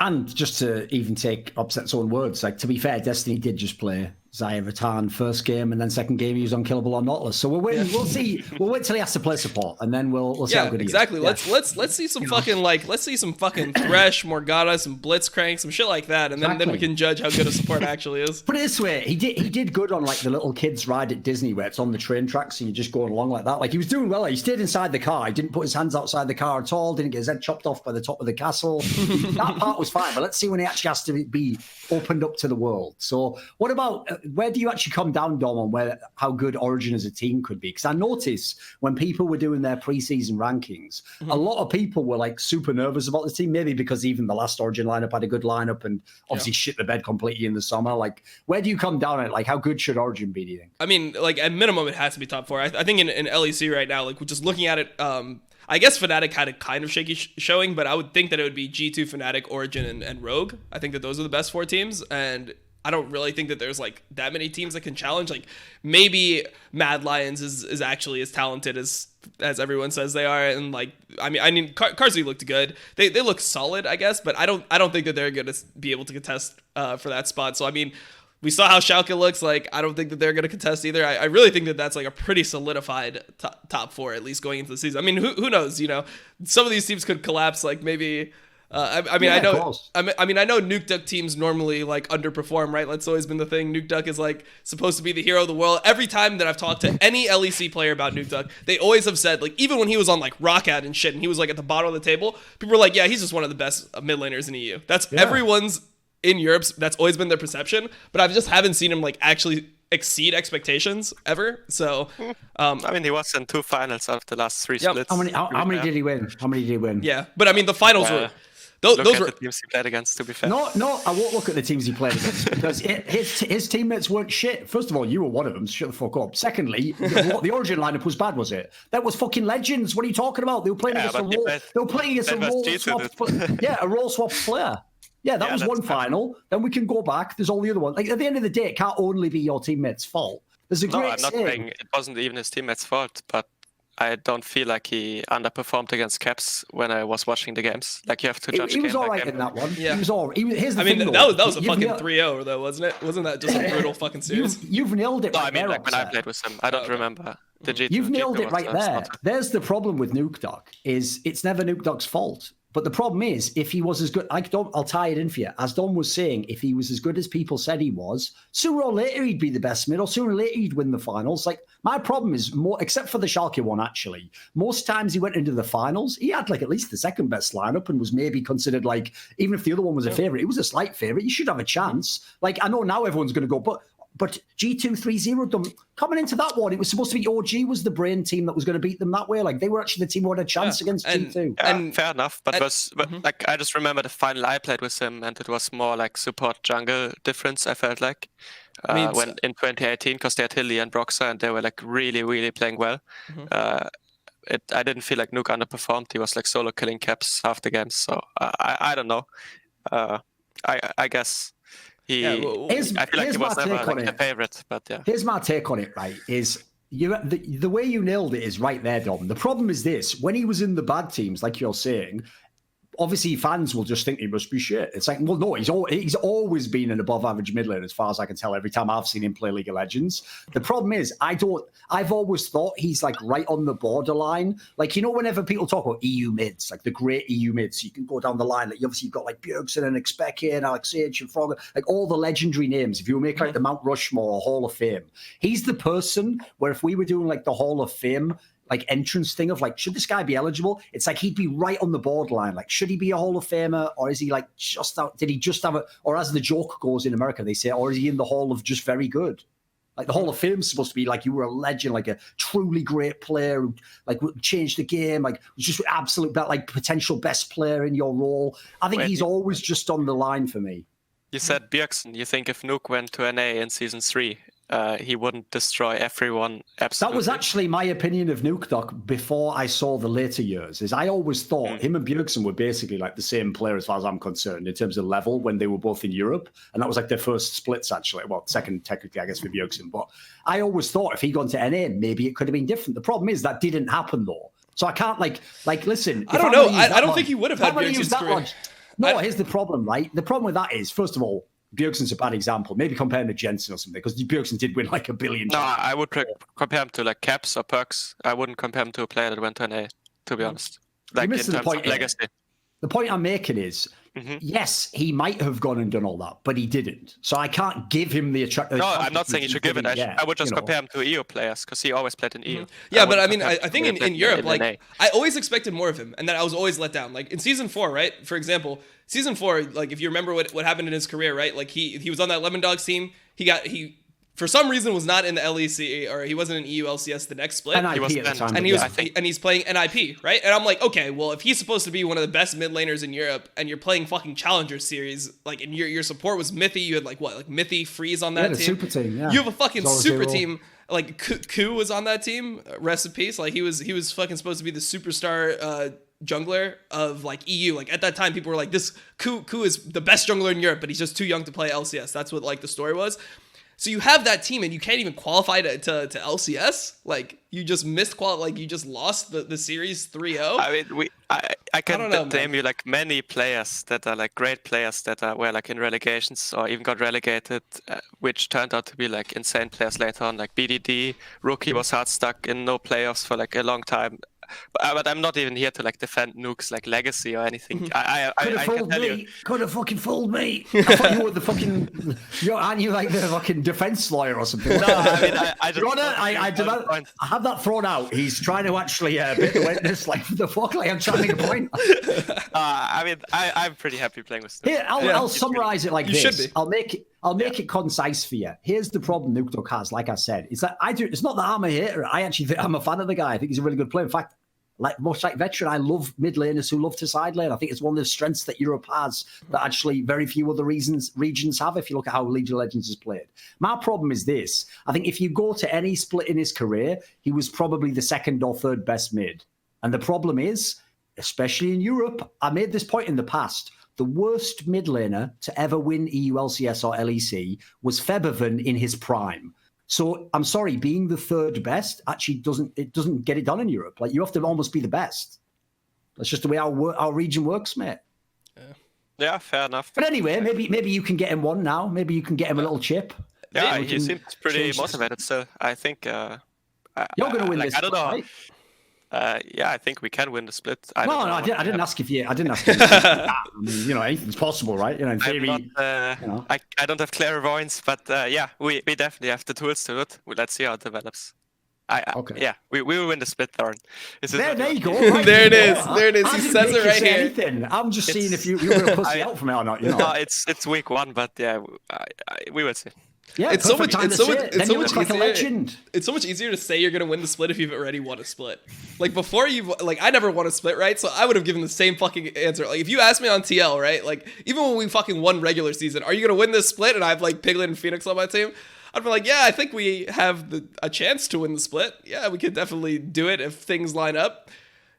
And just to even take Upset's own words, like, to be fair, Destiny did just play Zaya Vatan first game, and then second game he was unkillable on Nautilus. So we're waiting. We'll see. We'll wait till he has to play support, and then we'll see how good he is. Exactly. Let's see some fucking let's see some fucking Thresh, Morgana, some Blitzcrank, some shit like that, and then we can judge how good a support actually is. Put it this way, he did good on like the little kids ride at Disney where it's on the train tracks and you're just going along like that. Like, he was doing well. He stayed inside the car. He didn't put his hands outside the car at all. Didn't get his head chopped off by the top of the castle. That part was fine. But let's see when he actually has to be opened up to the world. So what about where do you actually come down, Dom, on how good Origin as a team could be? Because I noticed when people were doing their preseason rankings, a lot of people were like super nervous about the team, maybe because even the last Origin lineup had a good lineup and obviously shit the bed completely in the summer. Like, where do you come down at? Like, how good should Origin be, do you think? I mean, like, at minimum, it has to be top 4. I think in LEC right now, like, just looking at it, I guess Fnatic had a kind of shaky showing, but I would think that it would be G2, Fnatic, Origin, and Rogue. I think that those are the best 4 teams, and I don't really think that there's like that many teams that can challenge. Like, maybe Mad Lions is actually as talented as everyone says they are, and like I mean kha'zix looked good. They look solid, I guess, but I don't think that they're going to be able to contest for that spot. So I mean, we saw how Schalke looks. Like, I don't think that they're going to contest either. I really think that that's like a pretty solidified top 4, at least going into the season. I mean, who knows? You know, some of these teams could collapse. Like, maybe. I mean, I know Nukeduck teams normally like underperform, right? That's always been the thing. Nukeduck is like supposed to be the hero of the world. Every time that I've talked to any LEC player about Nukeduck, they always have said, like, even when he was on like Rockat and shit, and he was like at the bottom of the table, people were like, yeah, he's just one of the best mid laners in EU. That's everyone's in Europe, that's always been their perception, but I just haven't seen him like actually exceed expectations ever. So, I mean, he was in 2 finals out of the last 3 splits. How many did he win? How many did he win? Yeah, but I mean, the finals were those Look were at the teams he played against, to be fair. No, I won't look at the teams he played against because his teammates weren't shit. First of all, you were one of them. So shut the fuck up. Secondly, the Origin lineup was bad, was it? That was fucking legends. What are you talking about? They were playing against a role swap player. Yeah, that was one final. Then we can go back. There's all the other ones. Like, at the end of the day, it can't only be your teammates' fault. There's a great I'm not saying it wasn't even his teammates' fault, but I don't feel like he underperformed against Caps when I was watching the games. Like, you have to judge. He was game all by right game. in that one. Yeah. He was all right. Here's the I mean, thing, that was a fucking 3-0 though, wasn't it? Wasn't that just a brutal fucking series? You've nailed it. No, right I mean, there, like when I upset. played with him, I don't remember the G2. You've nailed G2 it right was there. There's the problem with Nukeduck is it's never Nukeduck's fault. But the problem is, if he was as good, I'll tie it in for you. As Dom was saying, if he was as good as people said he was, sooner or later he'd be the best mid, or sooner or later he'd win the finals. Like, my problem is more, except for the Schalke one, actually, most times he went into the finals, he had like at least the second best lineup and was maybe considered like, even if the other one was a favorite, it was a slight favorite. You should have a chance. Like, I know now everyone's going to go, but G2 3-0 coming into that one, it was supposed to be OG was the brain team that was going to beat them that way. Like, they were actually the team who had a chance against G2. And fair enough, but like, I just remember the final I played with him, and it was more like support jungle difference. I felt like when in 2018, because they had Hilly and Broxer, and they were like really, really playing well. I didn't feel like Nuke underperformed. He was like solo killing Caps half the games. So I don't know. I guess. I feel like he was never like the favorite, but yeah. Here's my take on it, right, is the way you nailed it is right there, Dom. The problem is this: when he was in the bad teams, like you're saying, obviously fans will just think he must be shit. It's like, well, no, he's always been an above average mid laner as far as I can tell every time I've seen him play League of Legends. The problem is I've always thought he's like right on the borderline. Like, you know, whenever people talk about EU mids, like the great EU mids, you can go down the line. Like, you've got like Bjergsen and Expeke and Alexej and Frog, like all the legendary names. If you make like the Mount Rushmore or Hall of Fame, he's the person where if we were doing like the Hall of Fame like entrance thing of like, should this guy be eligible? It's like he'd be right on the borderline. Like, should he be a Hall of Famer, or is he like just out? Did he just have or as the joke goes in America, they say, or is he in the Hall of just very good? Like, the Hall of Fame is supposed to be like you were a legend, like a truly great player who like changed the game, like was just absolute like potential best player in your role. I think he's always just on the line for me. You said Bjergsen. You think if Nuke went to NA in season 3, he wouldn't destroy everyone absolutely? That was actually my opinion of Nukeduck before I saw the later years. Is I always thought him and Bjergsen were basically like the same player as far as I'm concerned in terms of level when they were both in Europe, and that was like their first splits actually. Well, second technically, I guess, for Bjergsen. But I always thought if he'd gone to NA, maybe it could have been different. The problem is that didn't happen though. So I can't like listen. I don't know. I don't think he would have had Bjergsen's career. No, here's the problem, right? The problem with that is, first of all, Bjergsen's a bad example. Maybe compare him to Jensen or something, because Bjergsen did win like $1 billion. No, I would compare him to like Caps or Perkz. I wouldn't compare him to a player that went to NA, to be honest. Like, in terms of legacy. The point I'm making is, yes, he might have gone and done all that, but he didn't. So I can't give him the attraction. No, I'm not saying you should give it. I would just compare him to EU players, because he always played in EU. Yeah, but I mean, I think in Europe, like, I always expected more of him, and then I was always let down. Like, in Season 4, right, for example, Season 4, like, if you remember what happened in his career, right, like, he was on that Lemon Dogs team, he for some reason was not in the LEC, or he wasn't in EU LCS the next split. NIP he at the time, and he's playing NIP, right? And I'm like, okay, well, if he's supposed to be one of the best mid laners in Europe, and you're playing fucking Challenger Series, like, and your support was Mithy, you had like Mithy, Freeze on that team. Super team, yeah. You have a fucking super team. Like, Ku was on that team. Rest in peace. Like, he was fucking supposed to be the superstar jungler of like EU. Like, at that time, people were like, this Ku is the best jungler in Europe, but he's just too young to play LCS. That's what like the story was. So you have that team, and you can't even qualify to LCS. Like, you just missed like you just lost the series 3-0. I mean, I can name you like many players that are like great players that were like in relegations or even got relegated, which turned out to be like insane players later on. Like BDD, Rookie was hard stuck in no playoffs for like a long time. but I'm not even here to like defend Nuke's like legacy or anything. I Could have can fooled tell me. you. Could have fucking fooled me. I thought you were the fucking. Aren't you like the fucking defense lawyer or something? No, I mean, I just. Your Honor, I have that thrown out. He's trying to actually bit the witness. Like the fuck, like I'm trying to make a point. I mean, I'm pretty happy playing with Nuke. Here, I'll summarize it like You this. should be. I'll make it concise for you. Here's the problem Nukeduck has, like I said, is that it's not that I'm a hater. I actually think I'm a fan of the guy. I think he's a really good player. In fact, much like Veteran, I love mid laners who love to side lane. I think it's one of the strengths that Europe has that actually very few other regions have, if you look at how League of Legends is played. My problem is this. I think if you go to any split in his career, he was probably the second or third best mid. And the problem is, especially in Europe, I made this point in the past, the worst mid laner to ever win EU LCS or LEC was Febervan in his prime. So I'm sorry, being the third best actually doesn't get it done in Europe. Like you have to almost be the best. That's just the way our region works, mate. Yeah, fair enough. But anyway, maybe you can get him one now. Maybe you can get him a little chip. Yeah, he seems pretty motivated still. I think you're going to win this. I don't know. Right? Yeah, I think we can win the split. I didn't ask if you. I didn't ask if I mean, anything's possible, right? In theory. I don't have clairvoyance, but yeah, we definitely have the tools to do it. Let's see how it develops. Okay. Yeah, we will win the split, Thorin. There you go. Right? There it is. There it is. I He didn't says it make you right say here. anything. I'm just seeing if you're going to pussy out from it or not. No, it's week 1, but yeah, we will see. Yeah, It's so much. perfect time It's to so say much. it. It's Then so you much look like a easier. legend. It's so much easier to say you're gonna win the split if you've already won a split. Like before I never won a split, right? So I would have given the same fucking answer. Like if you asked me on TL, right? Like even when we fucking won regular season, are you gonna win this split? And I have like Piglet and Phoenix on my team. I'd be like, yeah, I think we have a chance to win the split. Yeah, we could definitely do it if things line up.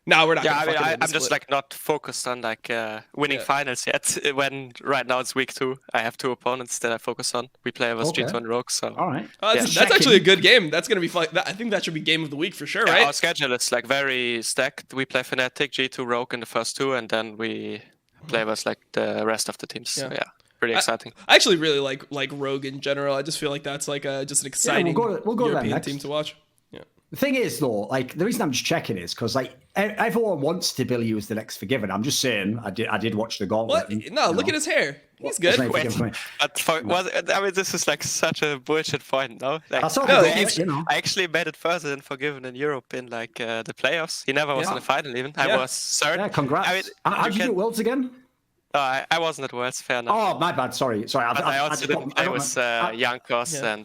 No, we're not. Yeah, gonna I'm just like not focused on like winning finals yet. When right now it's week 2, I have 2 opponents that I focus on. We play with G2 and Rogue, so All right. that's actually a good game. That's gonna be fun. I think that should be game of the week for sure, right? Our schedule is like very stacked. We play Fnatic, G2, Rogue in the first 2, and then we play with like the rest of the teams. So, yeah, pretty exciting. I actually really like Rogue in general. I just feel like that's like just an exciting we'll go to that European next. team to watch. Yeah. The thing is, though, like the reason I'm just checking is because like everyone wants to bill you as the next Forgiven. I'm just saying, I did watch the gauntlet. What? and, No, look at his hair. He's good. I mean, this is like such a bullshit point, no? Like, I saw No, the he's- gauntlet, I actually made it further than Forgiven in Europe in like the playoffs. He never was in the final even. I was third. Yeah, congrats. I mean, How did you do at Worlds again? I wasn't at Worlds, fair enough. Oh, my bad. Sorry. But I also didn't play with Jankos and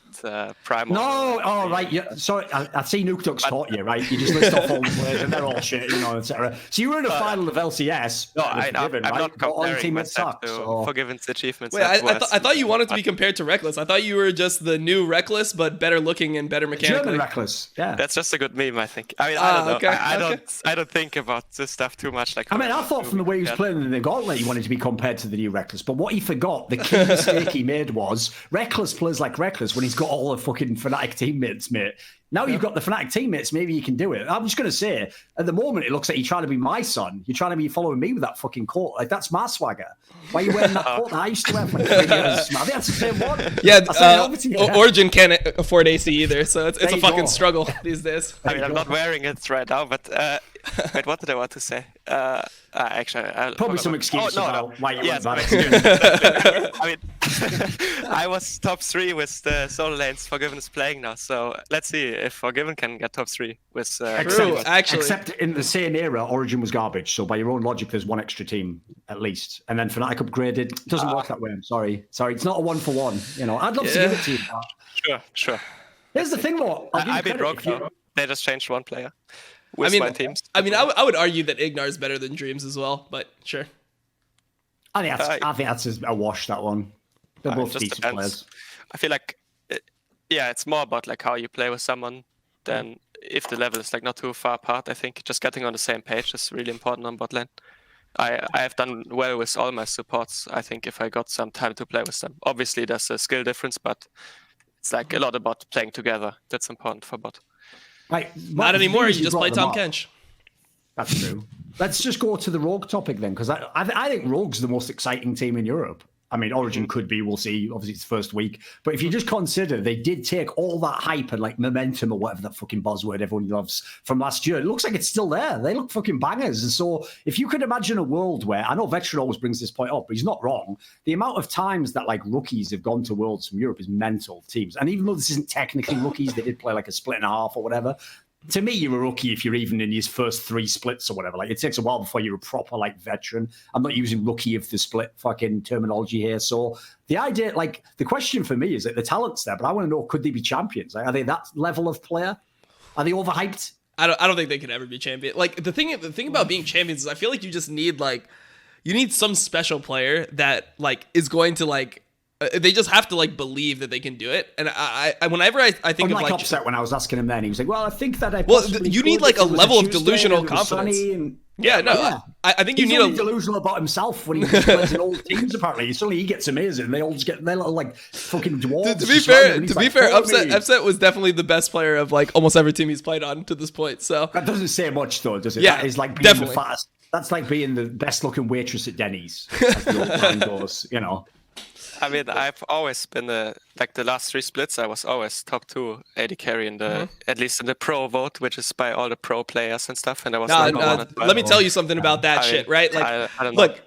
Primo. No, oh right. Yeah, sorry. I see Nukeduck's taught you, right? You just list off all the players and they're all shit, etc. So you were in a final of LCS. No, with I'm Forgiven, not right? But all the comparing teammates myself suck. to So. Forgiven's achievements. Wait, I thought you wanted to be compared to Reckless. I thought you were just the new Reckless, but better looking and better mechanically. German Reckless. Yeah. That's just a good meme, I think. I mean, I don't know. Okay, I don't think about this stuff too much. Like, I mean, I thought from the way he was playing in the gauntlet, he wanted to be compared to the new Reckless. But what he forgot, the key mistake he made was Reckless plays like Reckless when he's got all the fucking Fnatic teammates, mate. Now you've got the Fnatic teammates, maybe you can do it. I'm just going to say, at the moment, it looks like you're trying to be my son. You're trying to be following me with that fucking coat. Like, that's my swagger. Why are you wearing that coat that I used to wear for like 3 years? I think that's the same one. Yeah, Origin can't afford AC either, so it's a fucking struggle these days. I mean, I'm not wearing it right now, but wait, what did I want to say? Actually, Probably some excuse about why you went back. I mean, I was top 3 with the solo lanes Forgiven is playing now, so let's see if Forgiven can get top 3 with. Except in the same era, Origin was garbage. So by your own logic, there's one extra team at least, and then Fnatic upgraded. It doesn't work that way. I'm sorry. It's not a 1-for-1. You know, I'd love to give it to you. Sure. Here's the thing, though. I beat Rogue. They just changed one player. My teams. I mean, I would argue that Ignar is better than Dreams as well, but sure. I think that's a wash, that one. They're both decent players. I feel like, it's more about like how you play with someone than if the level is like not too far apart. I think just getting on the same page is really important on bot lane. I have done well with all my supports, I think, if I got some time to play with them. Obviously, there's a skill difference, but it's like a lot about playing together. That's important for bot. Right, not anymore. You just play Tom Kench. That's true. Let's just go to the Rogue topic then, because I think Rogue's the most exciting team in Europe. I mean, Origen could be, we'll see. Obviously, it's first week. But if you just consider they did take all that hype and like momentum or whatever that fucking buzzword everyone loves from last year, it looks like it's still there. They look fucking bangers. And so if you could imagine a world where, I know Veteran always brings this point up, but he's not wrong. The amount of times that like rookies have gone to Worlds from Europe is mental teams. And even though this isn't technically rookies, they did play like a split and a half or whatever. To me, you're a rookie if you're even in his first 3 splits or whatever. Like, it takes a while before you're a proper, like, veteran. I'm not using rookie of the split fucking terminology here. So the idea, like, the question for me is that the talent's there, but I want to know, could they be champions? Like, are they that level of player? Are they overhyped? I don't think they could ever be champion. Like, the thing about being champions is I feel like you just need, like, you need some special player that, like, is going to, like, they just have to like believe that they can do it. And I whenever I think I'm of like upset when I was asking him then, he was like, well, I think that you need like a level of delusional confidence. I think you need a delusional about himself when he plays in old teams. Apparently, suddenly he gets amazing. They all just get their little like fucking dwarves. To be fair, Upset was definitely the best player of like almost every team he's played on to this point. So that doesn't say much, though, does it? Yeah, that is like being definitely the fattest. That's like being the best looking waitress at Denny's, as the old line goes. You know. I mean, I've always been the last 3 splits. I was always top 2 AD carry in the at least in the pro vote, which is by all the pro players and stuff. And I was let me tell you something about that shit, right? Like, I don't know. Look.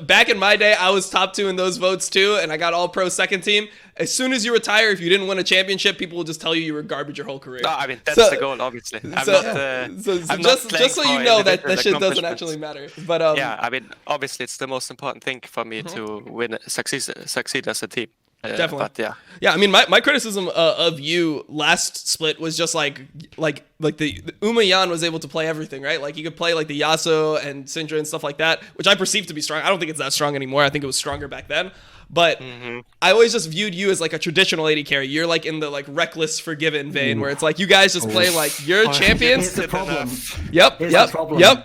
Back in my day, I was top 2 in those votes too, and I got all pro second team. As soon as you retire, if you didn't win a championship, people will just tell you were garbage your whole career. No, I mean that's the goal, obviously. Just so you know that shit doesn't actually matter. But yeah, I mean, obviously it's the most important thing for me to win, succeed as a team. Definitely. But yeah. I mean, my criticism of you last split was just like the Umayan was able to play everything, right? Like, he could play like the Yasuo and Syndra and stuff like that, which I perceive to be strong. I don't think it's that strong anymore. I think it was stronger back then. But I always just viewed you as like a traditional AD carry. You're like in the like reckless forgiven vein where it's like you guys just play like you're champions. Here's the problem. Yep.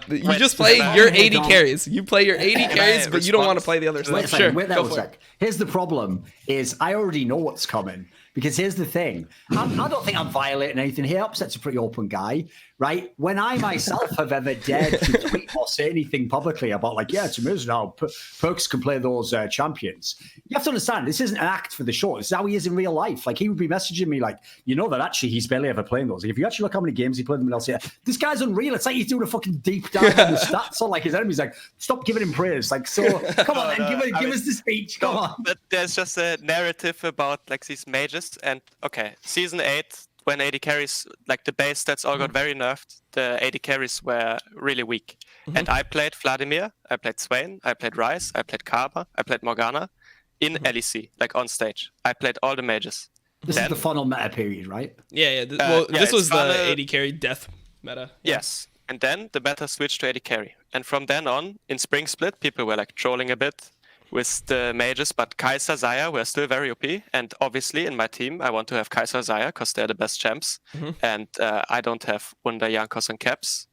You Wait, just play your AD carries. You play your AD carries, but you don't want to play the other stuff. Sure, go for it. Here's the problem: is I already know what's coming. Because here's the thing, I don't think I'm violating anything here. Upset's a pretty open guy, right? When I myself have ever dared to tweet or say anything publicly about like, yeah, it's amazing how Perkz can play those champions. You have to understand, this isn't an act for the show. This is how he is in real life. Like, he would be messaging me like, you know that actually he's barely ever playing those. Like, if you actually look how many games he played them in LCS, this guy's unreal. It's like he's doing a fucking deep dive on the stats on like his enemies. Like, stop giving him praise. Like, so come on, give us the speech. Come on. But there's just a narrative about like these mages. And okay, season 8, when AD carries, like the base stats all got very nerfed, the AD carries were really weak. And I played Vladimir, I played Swain, I played Ryze, I played Kaba, I played Morgana in LEC, like on stage. I played all the mages. This is the funnel meta period, right? Yeah. This was the AD carry death meta. Yes. And then the meta switched to AD carry. And from then on, in Spring Split, people were like trolling a bit with the mages, but Kai'Sa, Xayah were still very OP. And obviously in my team, I want to have Kai'Sa, Xayah because they're the best champs. And I don't have Wunder, Jankos, and Caps.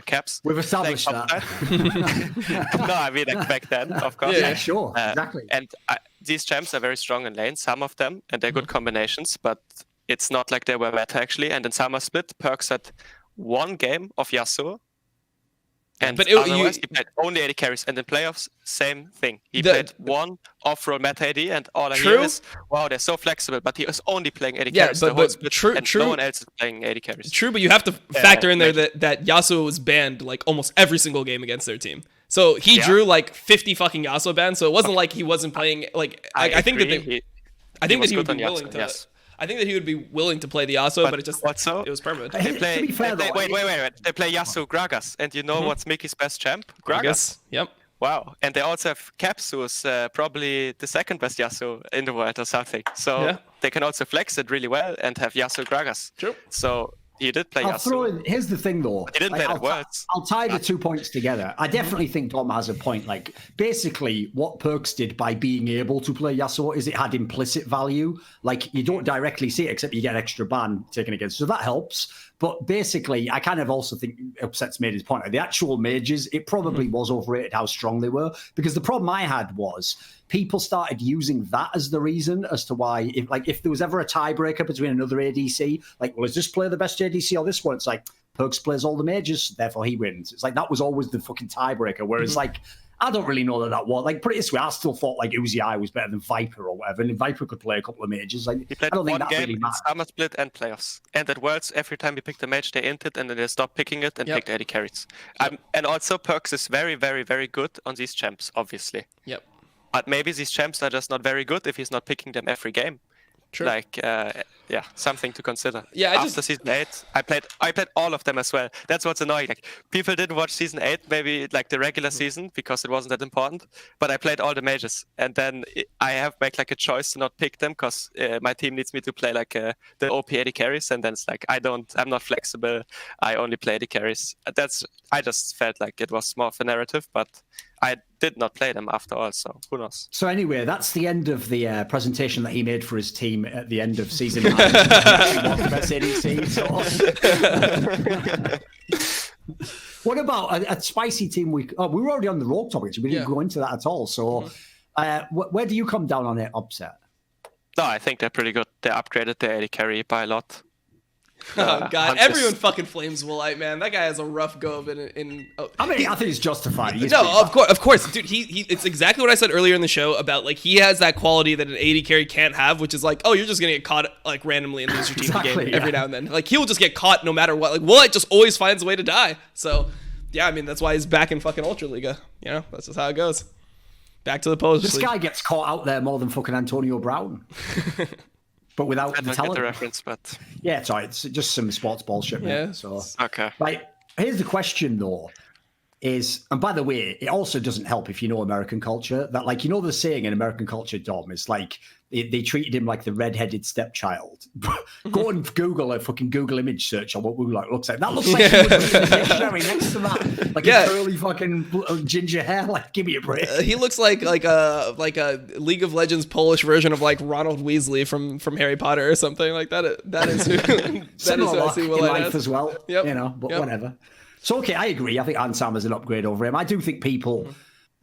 Caps. We've established that. No, I mean like back then, of course. Yeah, sure, exactly. And these champs are very strong in lane, some of them, and they're good combinations, but it's not like they were meta actually. And in Summer Split, Perkz had 1 game of Yasuo. And he played only AD carries, and in playoffs, same thing. He played 1 off-roll meta AD, and all I hear is, wow, they're so flexible, but he was only playing AD carries the whole split, and no one else is playing AD carries. True, but you have to factor in there that Yasuo was banned like almost every single game against their team. So he drew like 50 fucking Yasuo bans, so it wasn't like he wasn't playing, like, I think that he would be willing to... Yes. I think that he would be willing to play the Yasuo, but it was permanent. Wait. They play Yasuo Gragas, and you know what's Mickey's best champ? Gragas. Yep. Wow. And they also have Caps, who's probably the second best Yasuo in the world or something. So they can also flex it really well and have Yasuo Gragas. True. So he did play Yasuo. Here's the thing, though. He didn't play the words. I'll tie the 2 points together. I definitely think Dom has a point. Like, basically, what Perkz did by being able to play Yasuo is it had implicit value. Like, you don't directly see it, except you get extra ban taken against. So that helps. But basically, I kind of also think Upset's made his point. Like, the actual mages, it probably was overrated how strong they were. Because the problem I had was people started using that as the reason as to why, if there was ever a tiebreaker between another ADC, like, well, is this player the best ADC or this one? It's like, Perkz plays all the mages, therefore he wins. It's like, that was always the fucking tiebreaker. Whereas, like, I don't really know that was like, put it this way, I still thought like Uzi was better than Viper or whatever, and Viper could play a couple of majors. Like, He played I don't think one that game really in matters. Summer Split and playoffs. And at Worlds, every time he picked a match, they inted and then they stopped picking it and picked AD carries. And also Perkz is very, very, very good on these champs, obviously. Yep. But maybe these champs are just not very good if he's not picking them every game. True. Like, something to consider. Yeah, After season 8, I played all of them as well. That's what's annoying. Like, people didn't watch season 8, maybe like the regular season, because it wasn't that important. But I played all the majors, and then I have make like a choice to not pick them because my team needs me to play like the OP 80 carries, and then it's like I'm not flexible. I only play the carries. I just felt like it was more of a narrative, but I did not play them after all, so who knows? So anyway, that's the end of the presentation that he made for his team at the end of season 9. Best ADC, so. What about a spicy team? We were already on the rogue topic, so we didn't go into that at all. So where do you come down on it, Upset? No, I think they're pretty good. They upgraded the AD carry by a lot. Oh God! Everyone fucking flames Woolite, man. That guy has a rough go of it. I think it's justified. Of course, dude. It's exactly what I said earlier in the show about like he has that quality that an AD carry can't have, which is like, oh, you're just gonna get caught like randomly and lose your team game every now and then. Like he'll just get caught no matter what. Like Woolite just always finds a way to die. So yeah, I mean that's why he's back in fucking Ultra Liga. You know, that's just how it goes. Back to the post. This guy gets caught out there more than fucking Antonio Brown. But without the talent. Get the reference, but yeah, it's alright. It's just some sports bullshit, man. Yeah. So okay. Right. Here's the question though. Is, and by the way, it also doesn't help if you know American culture that, like, you know, the saying in American culture, Dom, is like they treated him like the red-headed stepchild. Go and Google a fucking Google image search on what Woolite looks like. That looks like he would be in the dictionary next to that, like a curly fucking ginger hair. Like, give me a break. He looks like a League of Legends Polish version of like Ronald Weasley from Harry Potter or something like that. That is who, that is who I see Woolite life as well. Yep. You know, but whatever. So, okay, I agree. I think Ansam is an upgrade over him. I do think people,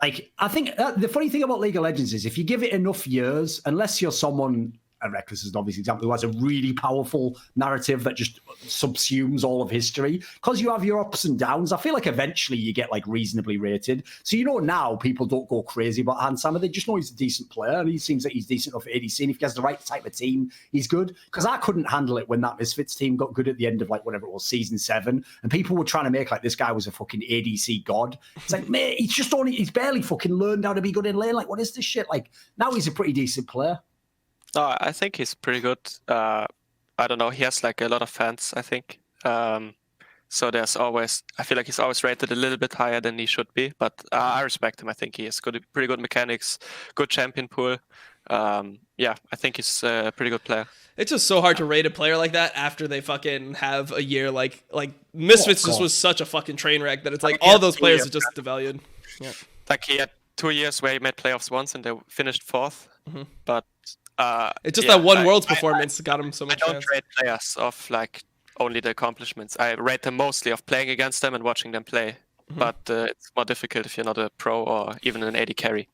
like, I think the funny thing about League of Legends is if you give it enough years, unless you're someone, and Reckless is an obvious example, who has a really powerful narrative that just subsumes all of history, because you have your ups and downs, I feel like eventually you get, like, reasonably rated. So, you know, now people don't go crazy about Ansam. They just know he's a decent player, and he seems like he's decent enough for ADC, and if he has the right type of team, he's good. Because I couldn't handle it when that Misfits team got good at the end of, like, whatever it was, season 7, and people were trying to make, like, this guy was a fucking ADC god. It's like, mate, he's barely fucking learned how to be good in lane. Like, what is this shit? Like, now he's a pretty decent player. No, I think he's pretty good. I don't know. He has like a lot of fans, I think. So I feel like he's always rated a little bit higher than he should be. But I respect him. I think he has pretty good mechanics, good champion pool. I think he's a pretty good player. It's just so hard to rate a player like that after they fucking have a year like Misfits just was such a fucking train wreck that it's like all those players are just devalued. Yeah. Like he had 2 years where he made playoffs once and they finished 4th. Mm-hmm. But it's just that one Worlds performance got him so much. I don't rate players off like only the accomplishments. I rate them mostly of playing against them and watching them play. Mm-hmm. But it's more difficult if you're not a pro or even an AD carry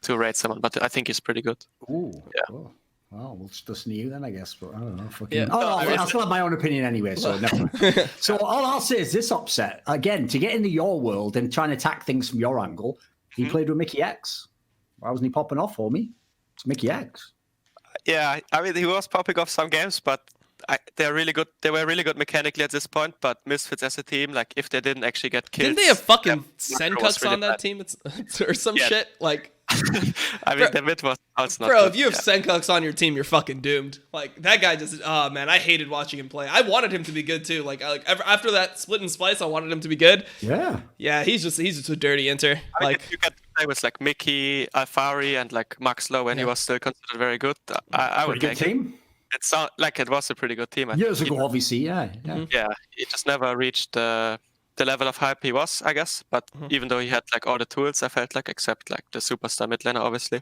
to rate someone. But I think he's pretty good. Ooh, yeah. Cool. Well, we'll just listen to you then, I guess. But I don't know. I still have my own opinion anyway, so never mind. So all I'll say is this Upset, again, to get into your world and try and attack things from your angle, he played with Mickey X. Why wasn't he popping off for me? It's Mickey X. Yeah, I mean, he was popping off some games, but they're really good. They were really good mechanically at this point, but Misfits as a team, like, if they didn't actually get kills... Didn't they have fucking Senkucks on that team? Or some shit? Like... I mean, the mid was not bro, good. If you have Senkucks on your team, you're fucking doomed. Like, that guy just... Oh, man, I hated watching him play. I wanted him to be good, too. Like after that split and splice, I wanted him to be good. Yeah. Yeah, he's just a dirty enter. I mean, if you get to play with, like, Mickey, Alfari, and, like, Max Low, when he was still considered very good, I would take team. It sounded like it was a pretty good team. Years ago, obviously, yeah. Yeah, he just never reached the level of hype he was, I guess. But even though he had like all the tools, I felt like, except like the superstar mid laner, obviously.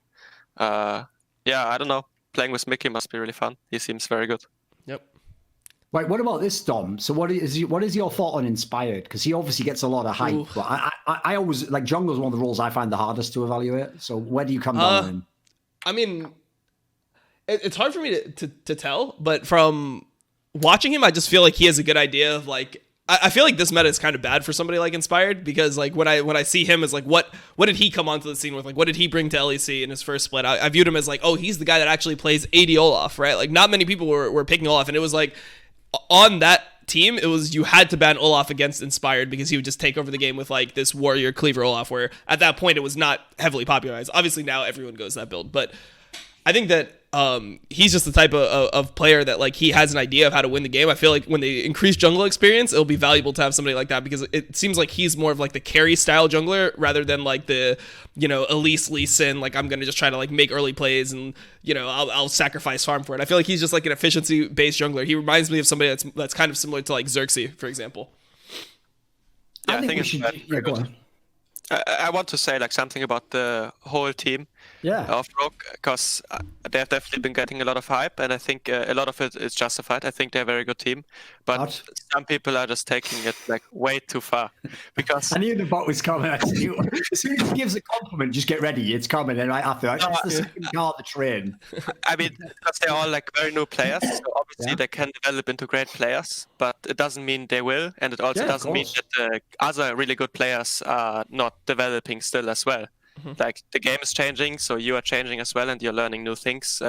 I don't know. Playing with Mickey must be really fun. He seems very good. Yep. Right, what about this, Dom? So what is your thought on Inspired? Because he obviously gets a lot of hype. Ooh. But I always, like, jungle is one of the roles I find the hardest to evaluate. So where do you come down on him? I mean, it's hard for me to tell, but from watching him, I just feel like he has a good idea of like I feel like this meta is kind of bad for somebody like Inspired, because like when I see him as like what did he come onto the scene with, like what did he bring to LEC in his first split? I viewed him as like, oh, he's the guy that actually plays AD Olaf, right? Like not many people were picking Olaf, and it was like on that team, it was you had to ban Olaf against Inspired because he would just take over the game with like this warrior cleaver Olaf, where at that point it was not heavily popularized. Obviously now everyone goes that build, but I think that he's just the type of player that like he has an idea of how to win the game. I feel like when they increase jungle experience, it'll be valuable to have somebody like that, because it seems like he's more of like the carry style jungler rather than like the, you know, Elise Lee Sin, like I'm gonna just try to like make early plays and, you know, I'll sacrifice farm for it. I feel like he's just like an efficiency based jungler. He reminds me of somebody that's kind of similar to like Xerxes, for example. Yeah, I think we should. Yeah, go on. I want to say like something about the whole team of Rogue, because they've definitely been getting a lot of hype, and I think a lot of it is justified. I think they're a very good team, but some people are just taking it like way too far. Because I knew the bot was coming. As soon as he gives a compliment, just get ready. It's coming, and right after that's just the second car of the train. I mean, because they're all like very new players, so obviously they can develop into great players, but it doesn't mean they will, and it also doesn't mean that the other really good players are not developing still as well. Like the game is changing, so you are changing as well, and you're learning new things.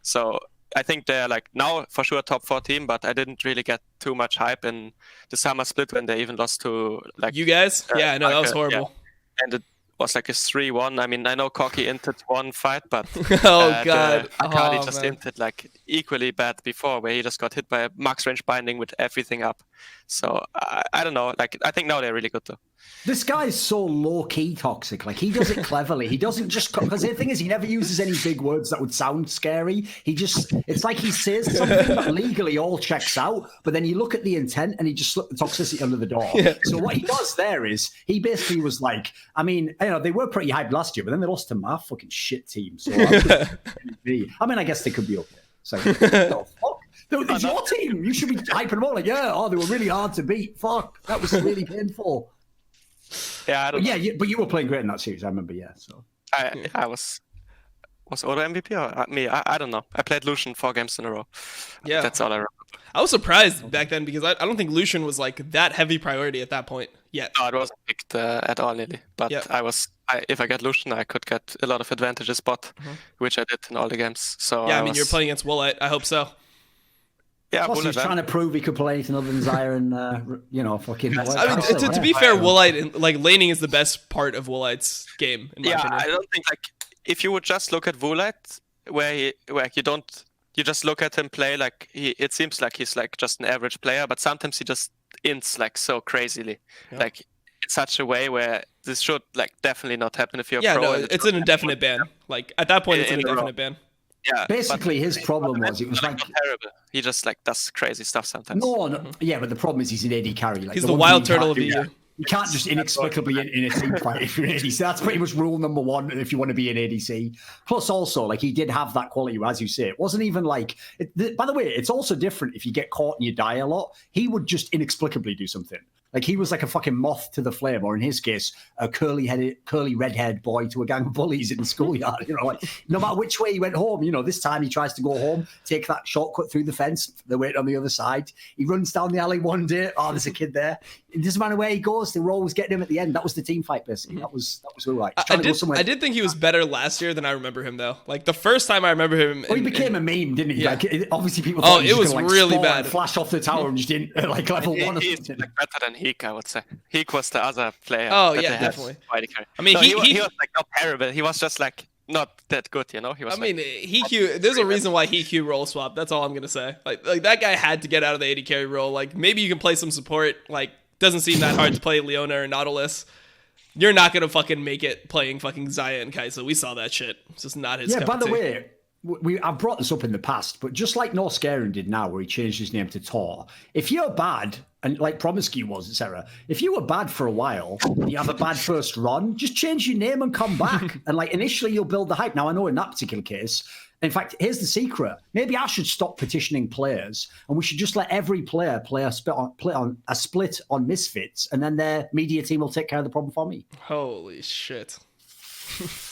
So I think they're like now for sure top 4 team, but I didn't really get too much hype in the summer split when they even lost to like you guys. Yeah, no, that was horrible. Yeah. And it was like a 3-1. I mean, I know Corki inted one fight, but God, Akali just inted like equally bad before, where he just got hit by a max range binding with everything up. So I don't know. Like I think now they're really good though. This guy's so low-key toxic. Like, he does it cleverly. He doesn't just... Because the thing is, he never uses any big words that would sound scary. He just... It's like he says something that legally all checks out, but then you look at the intent and he just slipped the toxicity under the door. Yeah. So what he does there is, he basically was like... I mean, you know, they were pretty hyped last year, but then they lost to my fucking shit team. So I mean, I guess they could be okay. So, no, fuck. It's your team. You should be hyping them all. Like, yeah, they were really hard to beat. Fuck. That was really painful. Yeah, but you were playing great in that series. I remember. Yeah, so I was Odo MVP or me? I don't know. I played Lucian 4 games in a row. Yeah, that's all I remember. I was surprised back then because I don't think Lucian was like that heavy priority at that point yet. No, it wasn't picked at all, really. But if I get Lucian, I could get a lot of advantages bot, which I did in all the games. So yeah, I mean, you're playing against Woolite. I hope so. Yeah, plus, he was trying to prove he could play anything other than Zaya and, you know, fucking... I mean, to be fair, Woolite, like, laning is the best part of Woolite's game, in my opinion. I don't think, like, if you would just look at Woolite, where you just look at him play, like, it seems like he's, like, just an average player, but sometimes he just ints, like, so crazily. Yeah. Like, in such a way where this should, like, definitely not happen if you're a pro. Yeah, no, it's an indefinite ban. Like, at that point, it's an indefinite ban. Yeah, basically his problem was it was like terrible. He just like does crazy stuff sometimes. No, yeah, but the problem is he's an AD carry. Like, he's the wild turtle of EU. You can't just inexplicably in a team fight if you're an ADC. That's pretty much rule number 1 if you want to be an ADC. Plus, also, like, he did have that quality, as you say. It wasn't even like... by the way, it's also different if you get caught and you die a lot. He would just inexplicably do something. Like, he was like a fucking moth to the flame, or in his case, a curly red-haired boy to a gang of bullies in the schoolyard. You know, like, no matter which way he went home, you know, this time he tries to go home, take that shortcut through the fence, they're waiting on the other side. He runs down the alley one day, there's a kid there. It doesn't matter where he goes, they were always getting him at the end. That was the team fight, basically. That was all right. I did think he was better last year than I remember him, though. Like, the first time I remember him... Well, he became a meme, didn't he? Yeah. Like, obviously people thought it was really bad. Flash off the tower and just didn't, like, level 1 or something. Like, better than Heek, I would say. Heek was the other player. Oh, yeah, definitely. I mean, he was like not terrible. He was just like not that good, you know? He was there's a reason why HeQ role swap. That's all I'm going to say. Like that guy had to get out of the AD carry role. Like, maybe you can play some support. Like, doesn't seem that hard to play Leona or Nautilus. You're not going to fucking make it playing fucking Xayah and Kai'Sa. We saw that shit. It's just not his cup by of the tea. way, I've brought this up in the past, but just like Norscarin did now, where he changed his name to Tor, if you're bad, and like Promiscu was, etc., if you were bad for a while, you have a bad first run, just change your name and come back. And like initially you'll build the hype. Now I know in that particular case, in fact, here's the secret. Maybe I should stop petitioning players and we should just let every player play a split on Misfits, and then their media team will take care of the problem for me. Holy shit.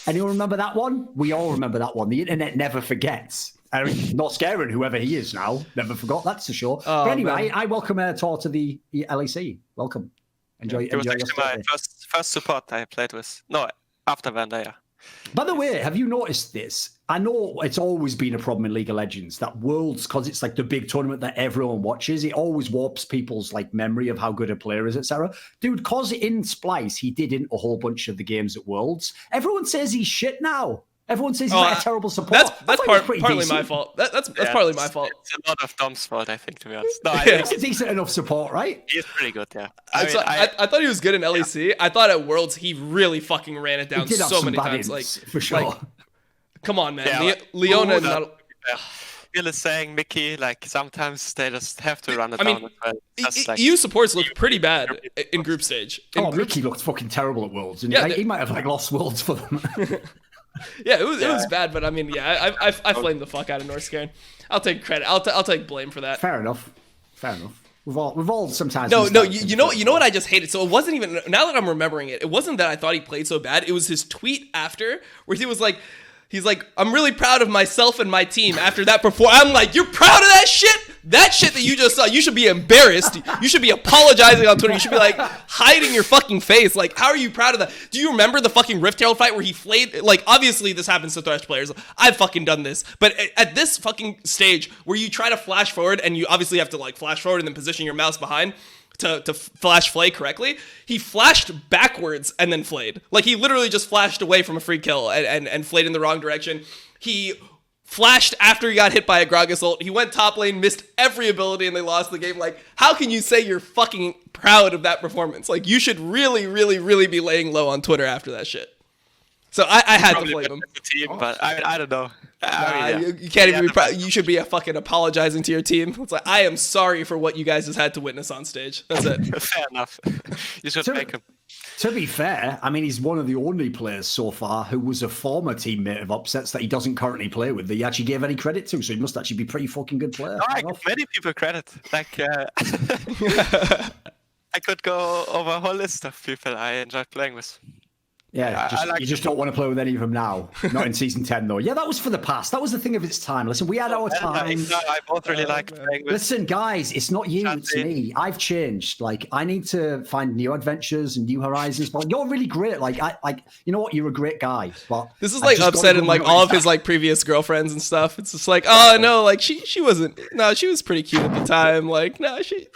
Anyone remember that one? We all remember that one. The internet never forgets. Not scaring whoever he is now. Never forgot, that's for sure. Oh, but anyway, man. I welcome Tor to the LEC. Welcome. Enjoy. It was Enjoy actually your my stay. first support I played with. No, after Van Daya. By the way, have you noticed this? I know it's always been a problem in League of Legends that Worlds, because it's like the big tournament that everyone watches, it always warps people's like memory of how good a player is, etc. Dude, because in Splice he did in a whole bunch of the games at Worlds, everyone says he's shit now. Everyone says he's like a terrible support. That's partly my fault. That's partly my fault. It's a lot of Dom's fault, I think, to be honest. No, I It's think a decent enough support, right? he's pretty good, yeah. I thought he was good in LEC. I thought at Worlds he really fucking ran it down He did have so some many bad times. hints, Like, for sure. like, come on, man. Yeah, Leona. Gil is saying, Mickey, like sometimes they just have to run it I down mean, as well. Just, like, EU supports looked pretty bad in group stage. Mickey looked fucking terrible at Worlds, and Yeah, he might have like lost Worlds for them. Yeah, it was bad, but I mean, yeah, I flamed the fuck out of Northscairn. I'll take credit. I'll take blame for that. Fair enough. We've all sometimes. No, you know what I just hated. So it wasn't even, now that I'm remembering it, it wasn't that I thought he played so bad. It was his tweet after where he was like, he's like, I'm really proud of myself and my team after that performance. I'm like, you're proud of that shit? That shit that you just saw, you should be embarrassed. You should be apologizing on Twitter. You should be like hiding your fucking face. Like, how are you proud of that? Do you remember the fucking Rift Herald fight where he flayed? Like, obviously this happens to Thresh players. I've fucking done this. But at this fucking stage where you try to flash forward and you obviously have to like flash forward and then position your mouse behind to flash flay correctly, he flashed backwards and then flayed. Like, he literally just flashed away from a free kill and flayed in the wrong direction. He flashed after he got hit by a Gragas ult. He went top lane, missed every ability, and they lost the game. Like, how can you say you're fucking proud of that performance? Like, you should really, really, really be laying low on Twitter after that shit. So I had to blame him. the team, but I don't know. You can't even be proud. You should be fucking apologizing to your team. It's like, I am sorry for what you guys has had to witness on stage. That's it. Fair enough. You should make him. To be fair, I mean, he's one of the only players so far who was a former teammate of Upsets that he doesn't currently play with that he actually gave any credit to, so he must actually be a pretty fucking good player. No, I give many people credit. Like, I could go over a whole list of people I enjoyed playing with. Yeah, you just don't want to play with any of them now. Not in Season 10, though. Yeah, that was for the past. That was the thing of its time. Listen, we had our time. I both really like playing with. Listen, guys, it's not you, it's me. I've changed. Like, I need to find new adventures and new horizons. But you're really great. Like, you know what? You're a great guy. But this is like upsetting like all of his like previous girlfriends and stuff. It's just like, oh no, like she wasn't. No, she was pretty cute at the time. Like, no, she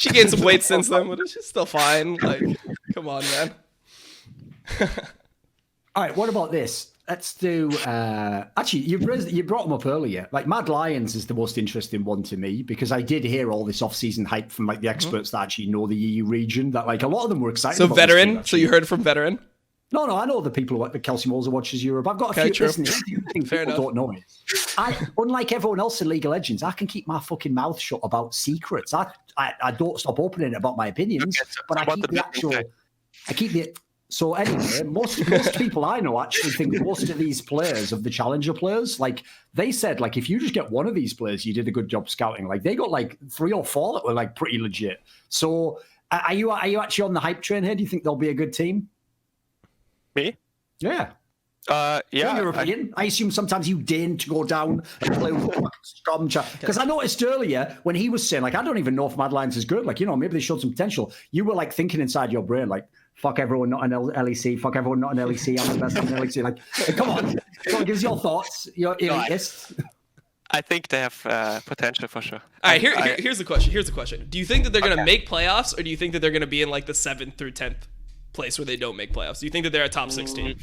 gained some weight since then, but she's still fine. Like, come on, man. All right, what about this? Let's do. Actually, you brought them up earlier. Like, Mad Lions is the most interesting one to me because I did hear all this off-season hype from like the experts that actually know the EU region. That like a lot of them were excited. So about veteran. This so you heard from veteran. No, I know the people like the Kelsey Moser watches Europe. I've got a few. Listen, things Fair people enough. don't know is, unlike everyone else in League of Legends, I can keep my fucking mouth shut about secrets. I don't stop opening it about my opinions, but I keep the actual. I keep the. So anyway, most people I know actually think most of these players of the challenger players, like they said, like if you just get one of these players, you did a good job scouting. Like they got like 3 or 4 that were like pretty legit. So are you actually on the hype train here? Do you think they'll be a good team? Me? Yeah. Yeah. European. I assume sometimes you deign to go down and play with scum chat. Because I noticed earlier when he was saying, like, I don't even know if Mad Lions is good. Like, you know, maybe they showed some potential. You were like thinking inside your brain, like, fuck everyone not an LEC. Fuck everyone not an LEC. I'm the best in LEC. Like, come on. Give us your thoughts. Your elitist. I think they have potential for sure. All right, here's the question. Do you think that they're going to make playoffs, or do you think that they're going to be in like the 7th through 10th place where they don't make playoffs? Do you think that they're a top 16?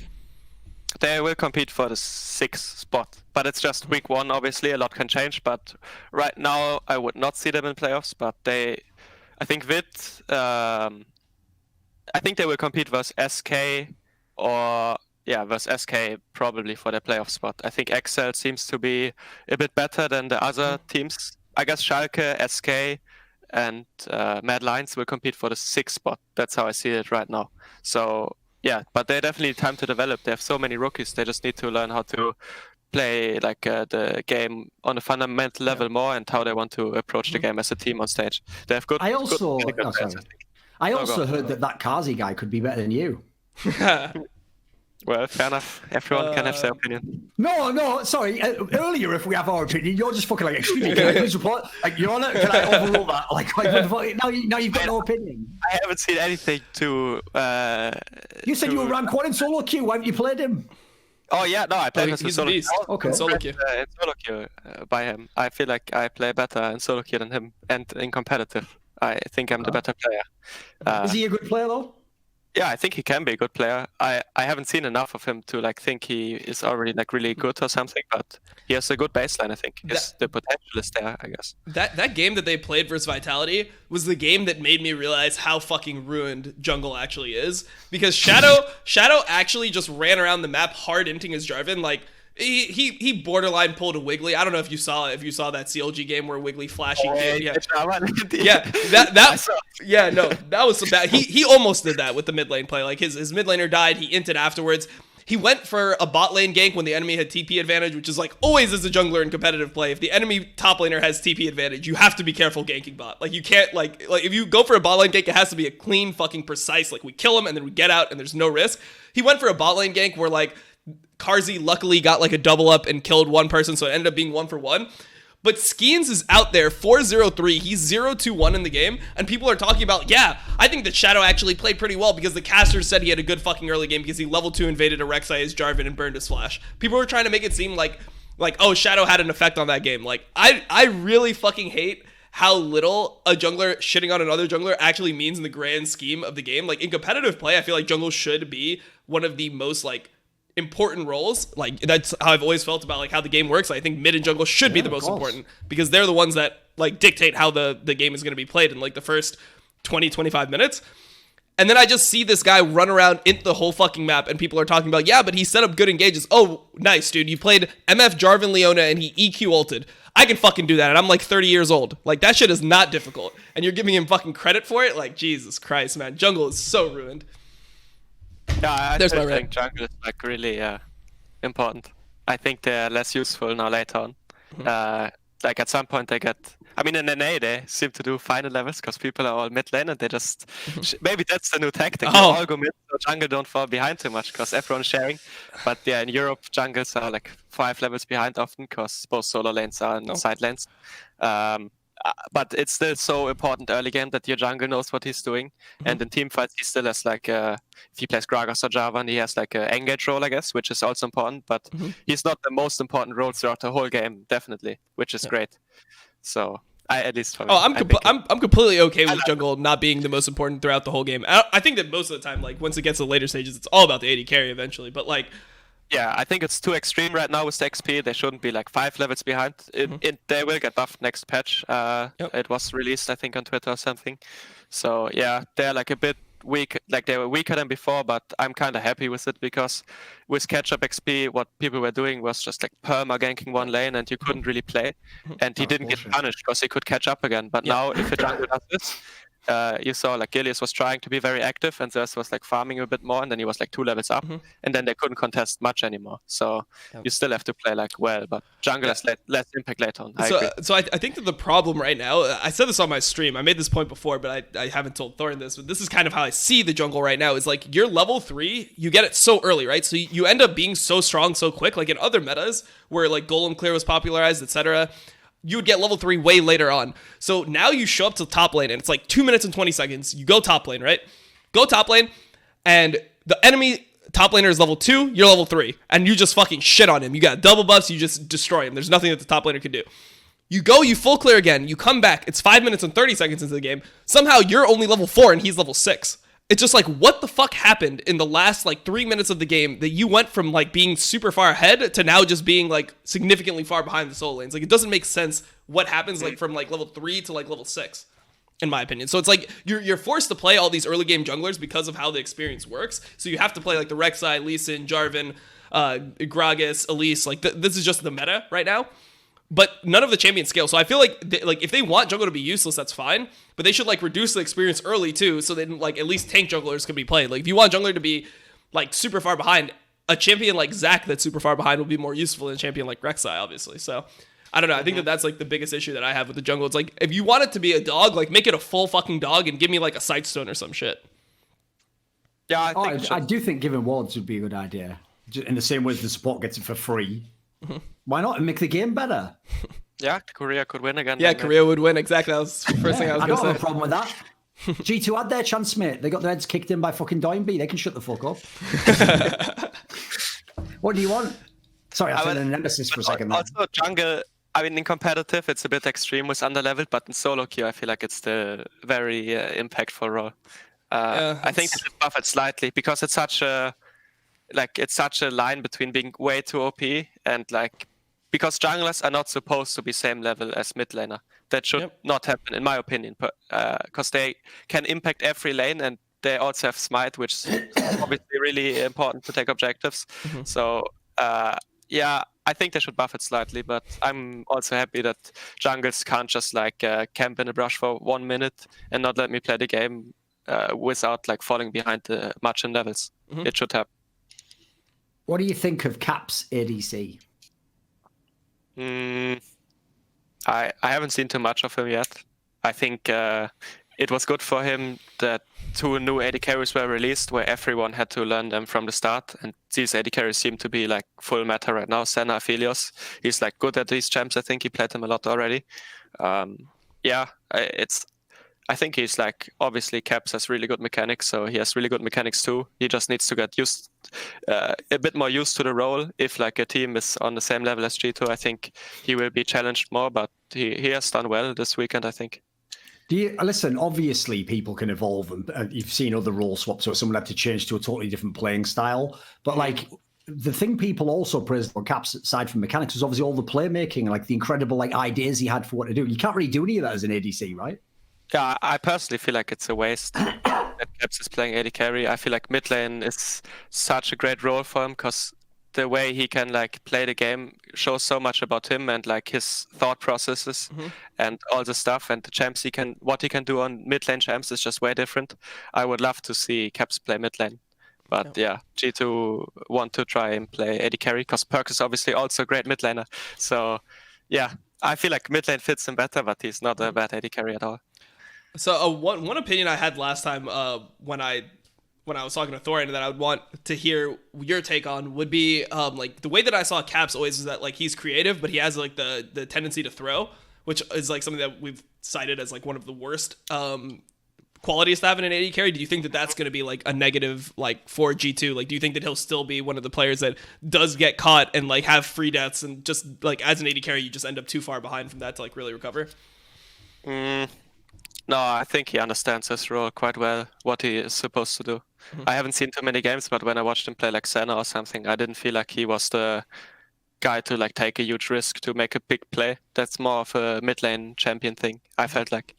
They will compete for the 6th spot, but it's just week 1. Obviously, a lot can change. But right now, I would not see them in playoffs. But I think I think they will compete versus SK versus SK probably for their playoff spot. I think Excel seems to be a bit better than the other teams. I guess Schalke, SK, and Mad Lions will compete for the 6th spot. That's how I see it right now. So yeah, but they definitely need time to develop. They have so many rookies. They just need to learn how to play like the game on a fundamental level more, and how they want to approach the game as a team on stage. They have good. I also players, heard that kha'zix guy could be better than you. Well, fair enough. Everyone can have their opinion. No, sorry. Earlier, if we have our opinion, you're just fucking like, excuse me, can I please report? Like, Your Honor, can I overrule that? Like what the fuck? Now you've got no opinion. I haven't seen anything to. You said you were rank 1 in solo queue. Why haven't you played him? Oh yeah, no, I played him in He's a solo queue. beast. Okay. In solo queue. In solo queue by him. I feel like I play better in solo queue than him, and in competitive, I think I'm the better player. Is he a good player though? Yeah, I think he can be a good player. I haven't seen enough of him to like think he is already like really good or something, but he has a good baseline. I think the potential is there. I guess That game that they played versus Vitality was the game that made me realize how fucking ruined jungle actually is. Because Shadow actually just ran around the map hard inting his Jarvan. Like he borderline pulled a Wiggly. I don't know if you saw that CLG game where Wiggly flashing did. That was so bad. He almost did that with the mid lane play. Like his mid laner died. He inted afterwards. He went for a bot lane gank when the enemy had TP advantage, which is like always as a jungler in competitive play. If the enemy top laner has TP advantage, you have to be careful ganking bot. Like you can't like if you go for a bot lane gank, it has to be a clean, fucking precise. Like we kill him and then we get out and there's no risk. He went for a bot lane gank where like kha'zix luckily got like a double up and killed one person, so it ended up being 1-for-1. But Skeens is out there 4-0-3. He's 0-2-1 in the game, and people are talking about, yeah, I think that Shadow actually played pretty well because the casters said he had a good fucking early game because he level 2 invaded a Rek'Sai as Jarvan and burned his flash. People were trying to make it seem like oh, Shadow had an effect on that game. Like I really fucking hate how little a jungler shitting on another jungler actually means in the grand scheme of the game. Like in competitive play, I feel like jungle should be one of the most like important roles. Like that's how I've always felt about like how the game works. I think mid and jungle should be the most important because they're the ones that like dictate how the game is going to be played in like the first 20-25 minutes. And then I just see this guy run around into the whole fucking map and people are talking about, yeah, but he set up good engages. Oh, nice, dude. You played MF Jarvan Leona and he EQ ulted. I can fucking do that and I'm like 30 years old. Like that shit is not difficult. And you're giving him fucking credit for it? Like Jesus Christ, man. Jungle is so ruined. Yeah, I think jungle is like really important. I think they're less useful now later on. Like at some point they get. I mean, in NA they seem to do final levels because people are all mid lane and they just. Maybe that's the new tactic. They all go mid, so jungle don't fall behind too much because everyone's sharing. But yeah, in Europe jungles are like 5 levels behind often because both solo lanes are in side lanes. But it's still so important early game that your jungle knows what he's doing. And in team fights, he still has like, if he plays Gragas or Jarvan, he has like an engage role, I guess, which is also important. But he's not the most important role throughout the whole game, definitely, which is great. So, at least for me. I'm completely okay with jungle not being the most important throughout the whole game. I think that most of the time, like once it gets to later stages, it's all about the AD carry eventually. But like, yeah, I think it's too extreme right now with the XP. They shouldn't be like 5 levels behind. They will get buffed next patch. It was released, I think, on Twitter or something. So yeah, they're like a bit weak. Like they were weaker than before, but I'm kind of happy with it because with catch-up XP, what people were doing was just like perma ganking one lane and you couldn't really play. And he didn't get punished because he could catch up again. But now if a jungle does this, you saw like Gilius was trying to be very active and Zeus was like farming a bit more and then he was like 2 levels up and then they couldn't contest much anymore. So you still have to play like well, but jungle has less impact later on. So I think that the problem right now, I said this on my stream, I made this point before, but I haven't told Thorin this, but this is kind of how I see the jungle right now is like you're level 3, you get it so early, right? So you end up being so strong so quick, like in other metas where like Golem Clear was popularized, etc. You would get level 3 way later on. So now you show up to top lane and it's like 2 minutes and 20 seconds. You go top lane, right? Go top lane and the enemy top laner is level 2, you're level 3. And you just fucking shit on him. You got double buffs, you just destroy him. There's nothing that the top laner can do. You go, you full clear again, you come back, it's 5 minutes and 30 seconds into the game. Somehow you're only level 4 and he's level 6. It's just like, what the fuck happened in the last like 3 minutes of the game that you went from like being super far ahead to now just being like significantly far behind the solo lanes? Like it doesn't make sense what happens like from like level 3 to like level 6, in my opinion. So it's like you're forced to play all these early game junglers because of how the experience works. So you have to play like the Rek'Sai, Lee Sin, Jarvan, Gragas, Elise. Like this is just the meta right now. But none of the champions scale. So I feel like if they want jungle to be useless, that's fine. But they should like reduce the experience early too, so then like at least tank junglers can be played. Like if you want jungler to be like super far behind, a champion like Zac that's super far behind will be more useful than a champion like Rek'Sai, obviously. So I don't know. I think that's like the biggest issue that I have with the jungle. It's like if you want it to be a dog, like make it a full fucking dog and give me like a Sightstone or some shit. Yeah, I think I do think giving wards would be a good idea. In the same way as the support gets it for free. Why not? And make the game better. Yeah, Korea could win again. Yeah, Korea would win. Exactly. That was the first thing I was I going don't to have say. a problem with that. G2 had their chance, mate. They got their heads kicked in by fucking Doinby. They can shut the fuck up. What do you want? Sorry, I felt an nemesis for a second there. Also, jungle, I mean, in competitive, it's a bit extreme with underleveled, but in solo queue, I feel like it's the very impactful role. I think they should buff it slightly because it's such a line between being way too OP and like, because junglers are not supposed to be same level as mid laner. That should not happen, in my opinion, because they can impact every lane and they also have smite, which is obviously really important to take objectives. So, yeah, I think they should buff it slightly, but I'm also happy that jungles can't just like camp in a brush for 1 minute and not let me play the game without like falling behind much in levels. It should happen. What do you think of Cap's ADC? I haven't seen too much of him yet. I think it was good for him that 2 new AD carries were released where everyone had to learn them from the start. And these AD carries seem to be like full meta right now. Senna, Aphelios, he's like good at these champs. I think he played them a lot already. I think he's like, obviously Caps has really good mechanics, so he has really good mechanics too. He just needs to get a bit more used to the role. If like a team is on the same level as G2, I think he will be challenged more, but he has done well this weekend, I think. Do you listen? Obviously, people can evolve, and you've seen other role swaps, so someone had to change to a totally different playing style. But like the thing people also praised on Caps, aside from mechanics, was obviously all the playmaking, like the incredible like ideas he had for what to do. You can't really do any of that as an ADC, right? Yeah, I personally feel like it's a waste that Caps is playing AD carry. I feel like mid lane is such a great role for him because the way he can like play the game shows so much about him and like his thought processes and all the stuff, and the champs what he can do on mid lane champs is just way different. I would love to see Caps play mid lane. But yeah, G2 want to try and play AD carry because Perkz is obviously also a great mid laner. So yeah, I feel like mid lane fits him better, but he's not a bad AD carry at all. So one opinion I had last time when I was talking to Thorin that I would want to hear your take on would be like the way that I saw Caps always is that like he's creative, but he has like the tendency to throw, which is like something that we've cited as like one of the worst qualities to have in an AD carry. Do you think that that's going to be like a negative like for G2? Like, do you think that he'll still be one of the players that does get caught and like have free deaths and just like as an AD carry you just end up too far behind from that to like really recover? No, I think he understands his role quite well, what he is supposed to do. I haven't seen too many games, but when I watched him play like Senna or something, I didn't feel like he was the guy to like take a huge risk to make a big play. That's more of a mid lane champion thing. I felt like,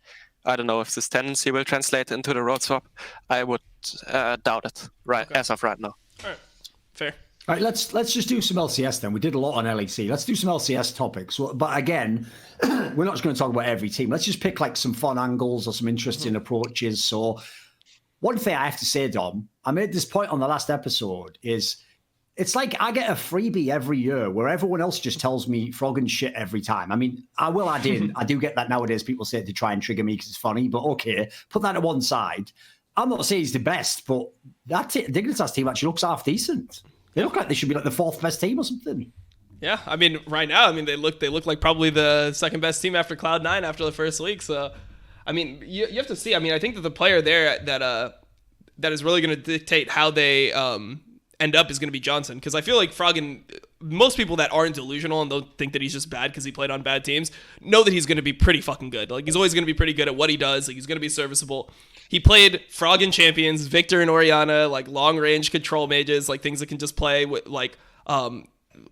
I don't know if this tendency will translate into the road swap. I would doubt it as of right now. All right, fair. All right, let's just do some LCS then. We did a lot on LEC. Let's do some LCS topics. But again, we're not just going to talk about every team. Let's just pick like some fun angles or some interesting approaches. So one thing I have to say, Dom, I made this point on the last episode, is it's like I get a freebie every year where everyone else just tells me frog and shit every time. I mean, I will add in, I do get that nowadays. People say it to try and trigger me because it's funny, but okay, put that to one side. I'm not saying he's the best, but that Dignitas team actually looks half decent. They look like they should be like the 4th best team or something. Yeah, I mean, right now, I mean, they look like probably the 2nd best team after Cloud9 after the first week. So, I mean, you have to see. I mean, I think that the player there that is really going to dictate how they end up is going to be Johnson, because I feel like Froggen, most people that aren't delusional and don't think that he's just bad because he played on bad teams know that he's going to be pretty fucking good. Like, he's always going to be pretty good at what he does. Like, he's going to be serviceable. He played Froggen champions, Victor and Oriana, like long range control mages, like things that can just play with like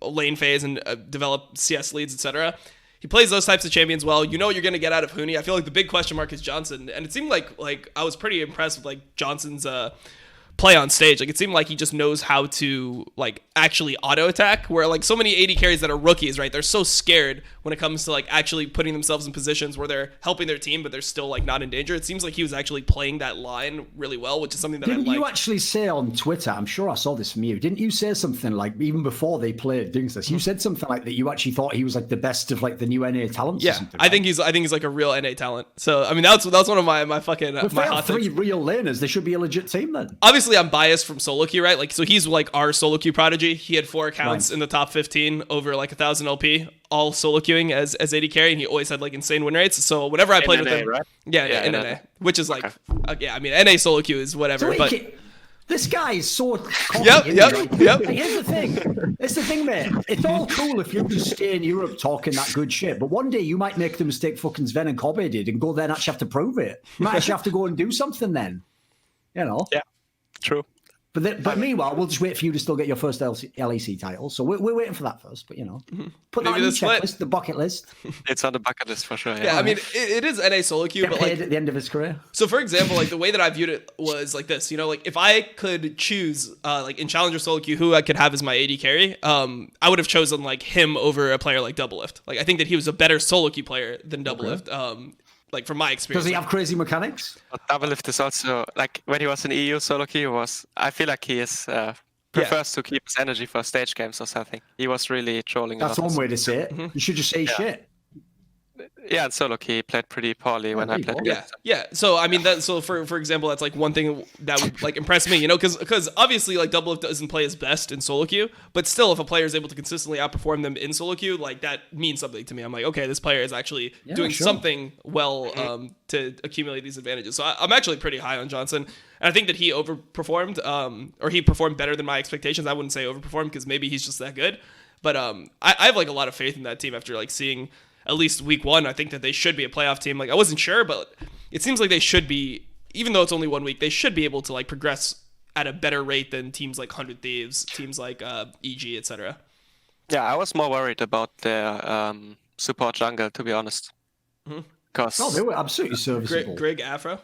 lane phase and develop CS leads, etc. He plays those types of champions well. You know what you're going to get out of Huni. I feel like the big question mark is Johnson, and it seemed like I was pretty impressed with like Johnson's play on stage. Like, it seemed like he just knows how to like actually auto attack, where like so many AD carries that are rookies, right, they're so scared when it comes to like actually putting themselves in positions where they're helping their team but they're still like not in danger. It seems like he was actually playing that line really well, which is something that didn't I like. You actually say on Twitter, I'm sure I saw this from you, didn't you say something like, even before they played doing this, you said something like that you actually thought he was like the best of like the new NA talents? Yeah, or something, right? I think he's like a real NA talent. So I mean, that's one of my fucking if my they hot have 3 takes. real laners, they should be a legit team then. Obviously obviously I'm biased from solo queue, right? Like, so he's like our solo queue prodigy. He had 4 accounts in the top 15 over like 1,000 LP, all solo queuing as AD carry, and he always had like insane win rates. So whenever I played with him, right? yeah, NA, which is like, yeah, I mean, NA solo queue is whatever, but. This guy is so Yep. Here's the thing. It's the thing, mate. It's all cool if you just stay in Europe talking that good shit. But one day you might make the mistake fucking Sven and Kobe did and go there and actually have to prove it. You might actually have to go and do something then. You know? Yeah, true. But meanwhile, we'll just wait for you to still get your first LEC title. So we're waiting for that first. But, you know, put that on the checklist, the bucket list. It's on the bucket list for sure. Yeah, I mean, it is NA solo queue, but like at the end of his career. So, for example, like the way that I viewed it was like this. You know, like if I could choose, like in Challenger solo queue, who I could have as my AD carry, I would have chosen like him over a player like Doublelift. Like I think that he was a better solo queue player than Doublelift. Like from my experience. Does he have crazy mechanics? But Doublelift is also like when he was in EU solo queue I feel like he is prefers to keep his energy for stage games or something. He was really trolling. That's one way to say it. You should just say shit. Yeah, and solo queue he played pretty poorly when I played. Yeah. So I mean, that. So for example, that's like one thing that would like impress me, you know, because obviously like Doublelift doesn't play his best in solo queue, but still, if a player is able to consistently outperform them in solo queue, like that means something to me. I'm like, okay, this player is actually doing something well to accumulate these advantages. So I'm actually pretty high on Johnson, and I think that he overperformed, or he performed better than my expectations. I wouldn't say overperformed because maybe he's just that good, but I have like a lot of faith in that team after like seeing. At least week 1, I think that they should be a playoff team. Like I wasn't sure, but it seems like they should be, even though it's only 1 week, they should be able to like progress at a better rate than teams like 100 Thieves, teams like EG, etc. Yeah, I was more worried about their support jungle, to be honest. Because they were absolutely serviceable. Greg Afro.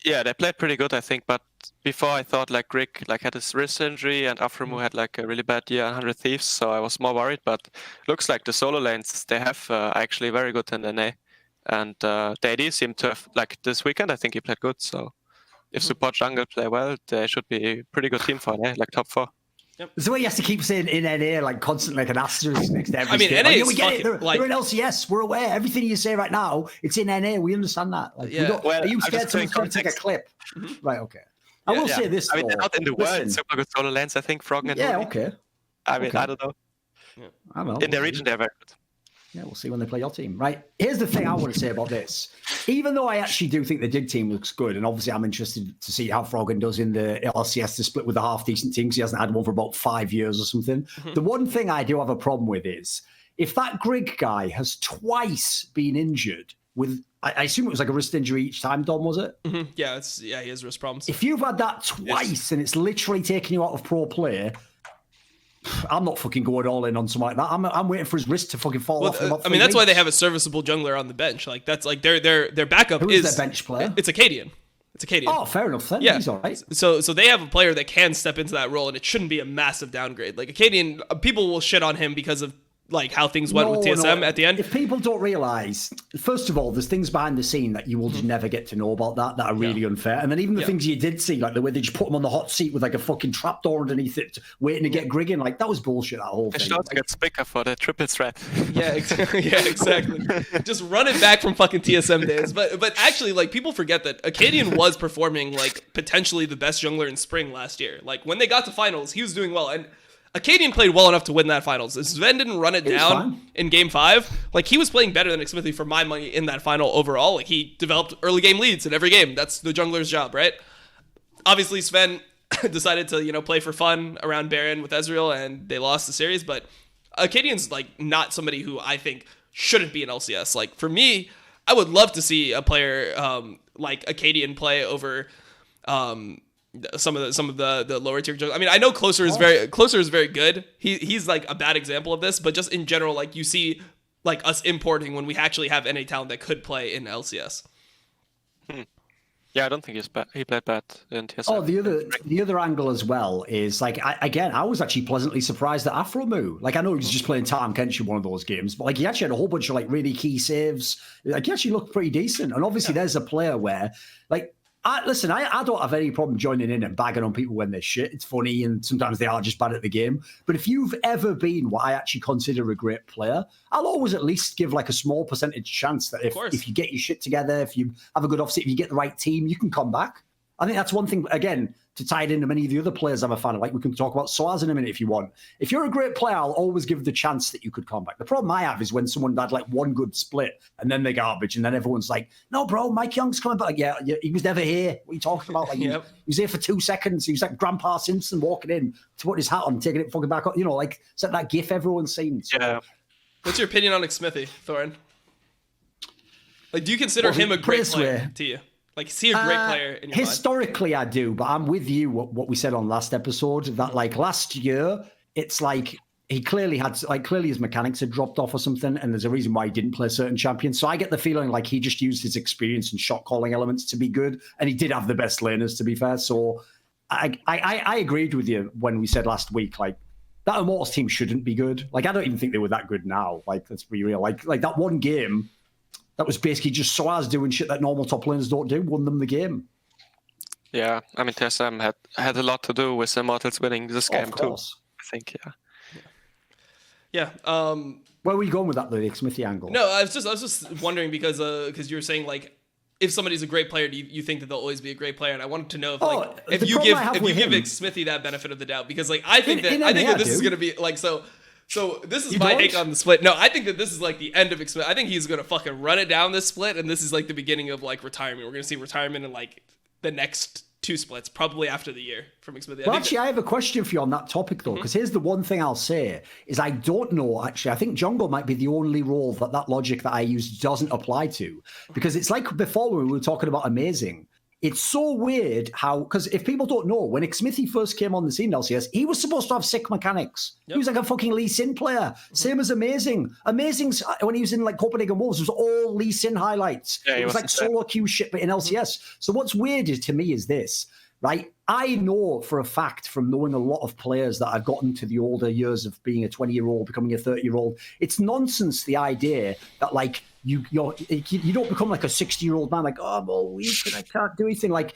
Yeah, they played pretty good, I think. But before I thought like Greg like had his wrist injury and Afromu had like a really bad year on 100 Thieves, so I was more worried. But looks like the solo lanes they have are actually very good in NA, and the AD seemed to have like this weekend. I think he played good. So if support jungle play well, they should be a pretty good team for NA, like top 4. Yep. It's the way he has to keep saying in NA, like constantly, like an asterisk next to every I mean, state. NA like, is we get it. They're like... in LCS. We're aware. Everything you say right now, it's in NA. We understand that. Like, are you scared someone's going to take a clip? Right, okay. I will say this, I mean, they're not in the world super good solo lanes, I think, Frog and Ruby. Okay. I mean, I don't know. I don't know. In their region, they're very good. Yeah, we'll see when they play your team. Right. Here's the thing I want to say about this. Even though I actually do think the Dig team looks good, and obviously I'm interested to see how Froggen does in the LCS to split with a half-decent team, because he hasn't had one for about 5 years or something. The one thing I do have a problem with is, if that Grig guy has twice been injured with, I assume it was like a wrist injury each time, Dom, was it? Yeah, he has wrist problems. If you've had that twice and it's literally taking you out of pro play, I'm not fucking going all in on something like that. I'm waiting for his wrist to fucking fall off. I mean, that's why they have a serviceable jungler on the bench. Like that's like their backup Who is their bench player? It's Acadian. It's Acadian. Oh, fair enough then. Yeah, he's all right. So they have a player that can step into that role, and it shouldn't be a massive downgrade. Like Acadian, people will shit on him because of like how things went with TSM at the end. If people don't realize, first of all, there's things behind the scene that you will just never get to know about that are really unfair. And then even the things you did see, like the way they just put him on the hot seat with like a fucking trapdoor underneath it, waiting to get Griggen, like that was bullshit, that whole thing. They should get Spicker for the triple threat. Yeah, exactly. Just run it back from fucking TSM days. But actually, like people forget that Acadian was performing like potentially the best jungler in spring last year. Like when they got to finals, he was doing well. And Acadian played well enough to win that finals. Sven didn't run it down in game 5. Like he was playing better than Xmithy for my money in that final overall. Like he developed early game leads in every game. That's the jungler's job, right? Obviously Sven decided to, play for fun around Baron with Ezreal and they lost the series, but Acadian's like not somebody who I think shouldn't be in LCS. Like for me, I would love to see a player like Acadian play over some of the lower tier junglers. I mean, I know Closer is very good. He's like a bad example of this, but just in general, like you see like us importing when we actually have NA talent that could play in LCS. Yeah, I don't think he played bad in TSM. Oh, the other angle as well is like I was actually pleasantly surprised at Afromu. Like I know he was just playing Tahm Kench in one of those games, but like he actually had a whole bunch of like really key saves. Like he actually looked pretty decent. And obviously there's a player where like I don't have any problem joining in and bagging on people when they're shit. It's funny, and sometimes they are just bad at the game. But if you've ever been what I actually consider a great player, I'll always at least give like a small percentage chance that if you get your shit together, if you have a good offset, if you get the right team, you can come back. I think that's one thing. Again, to tie it into many of the other players I'm a fan of. Like we can talk about Soaz in a minute if you want. If you're a great player, I'll always give the chance that you could come back. The problem I have is when someone had like one good split and then they're garbage, and then everyone's like, "No, bro, Mike Young's coming back." Like, yeah, he was never here. What are you talking about? Like he was here for 2 seconds. He was like Grandpa Simpson walking in to put his hat on, taking it fucking back up. You know, like it's like that GIF everyone's seen. So. Yeah. What's your opinion on Smithy, Thorin? Like, do you consider him a great player to you? Like, is he a great player in your historically, mind? I do, but I'm with you. What we said on last episode that like last year, it's like he clearly his mechanics had dropped off or something, and there's a reason why he didn't play certain champions. So I get the feeling like he just used his experience and shot calling elements to be good, and he did have the best laners to be fair. So I agreed with you when we said last week like that Immortals team shouldn't be good. Like I don't even think they were that good now. Like let's be real. Like that one game. That was basically just Soaz doing shit that normal top laners don't do, won them the game. Yeah, I mean, TSM had a lot to do with Immortals winning this game too. I think, yeah. Where were you going with that, the Smithy angle? No, I was just wondering because you were saying like if somebody's a great player, do you think that they'll always be a great player? And I wanted to know if you give Smithy that benefit of the doubt, because like I think that this is gonna be like so. So this is my take on the split. No, I think that this is like the end of Xmith. I think he's gonna fucking run it down this split, and this is like the beginning of like retirement. We're gonna see retirement in like the next 2 splits, probably after the year from Xmith. Well, actually, I have a question for you on that topic though, because here's the one thing I'll say is I don't know. Actually, I think jungle might be the only role that logic that I use doesn't apply to, because it's like before when we were talking about amazing. It's so weird how, because if people don't know, when Smithy first came on the scene in LCS, he was supposed to have sick mechanics. Yep. He was like a fucking Lee Sin player. Same as Amazing. Amazing's, when he was in like Copenhagen Wolves, it was all Lee Sin highlights. Yeah, it was like solo queue shit, but in LCS. So what's weird to me is this, right? I know for a fact from knowing a lot of players that I've gotten to the older years of being a 20-year-old, becoming a 30-year-old. It's nonsense, the idea that like, you don't become like a 60-year-old man, like, oh, I'm all weak and I can't do anything. Like,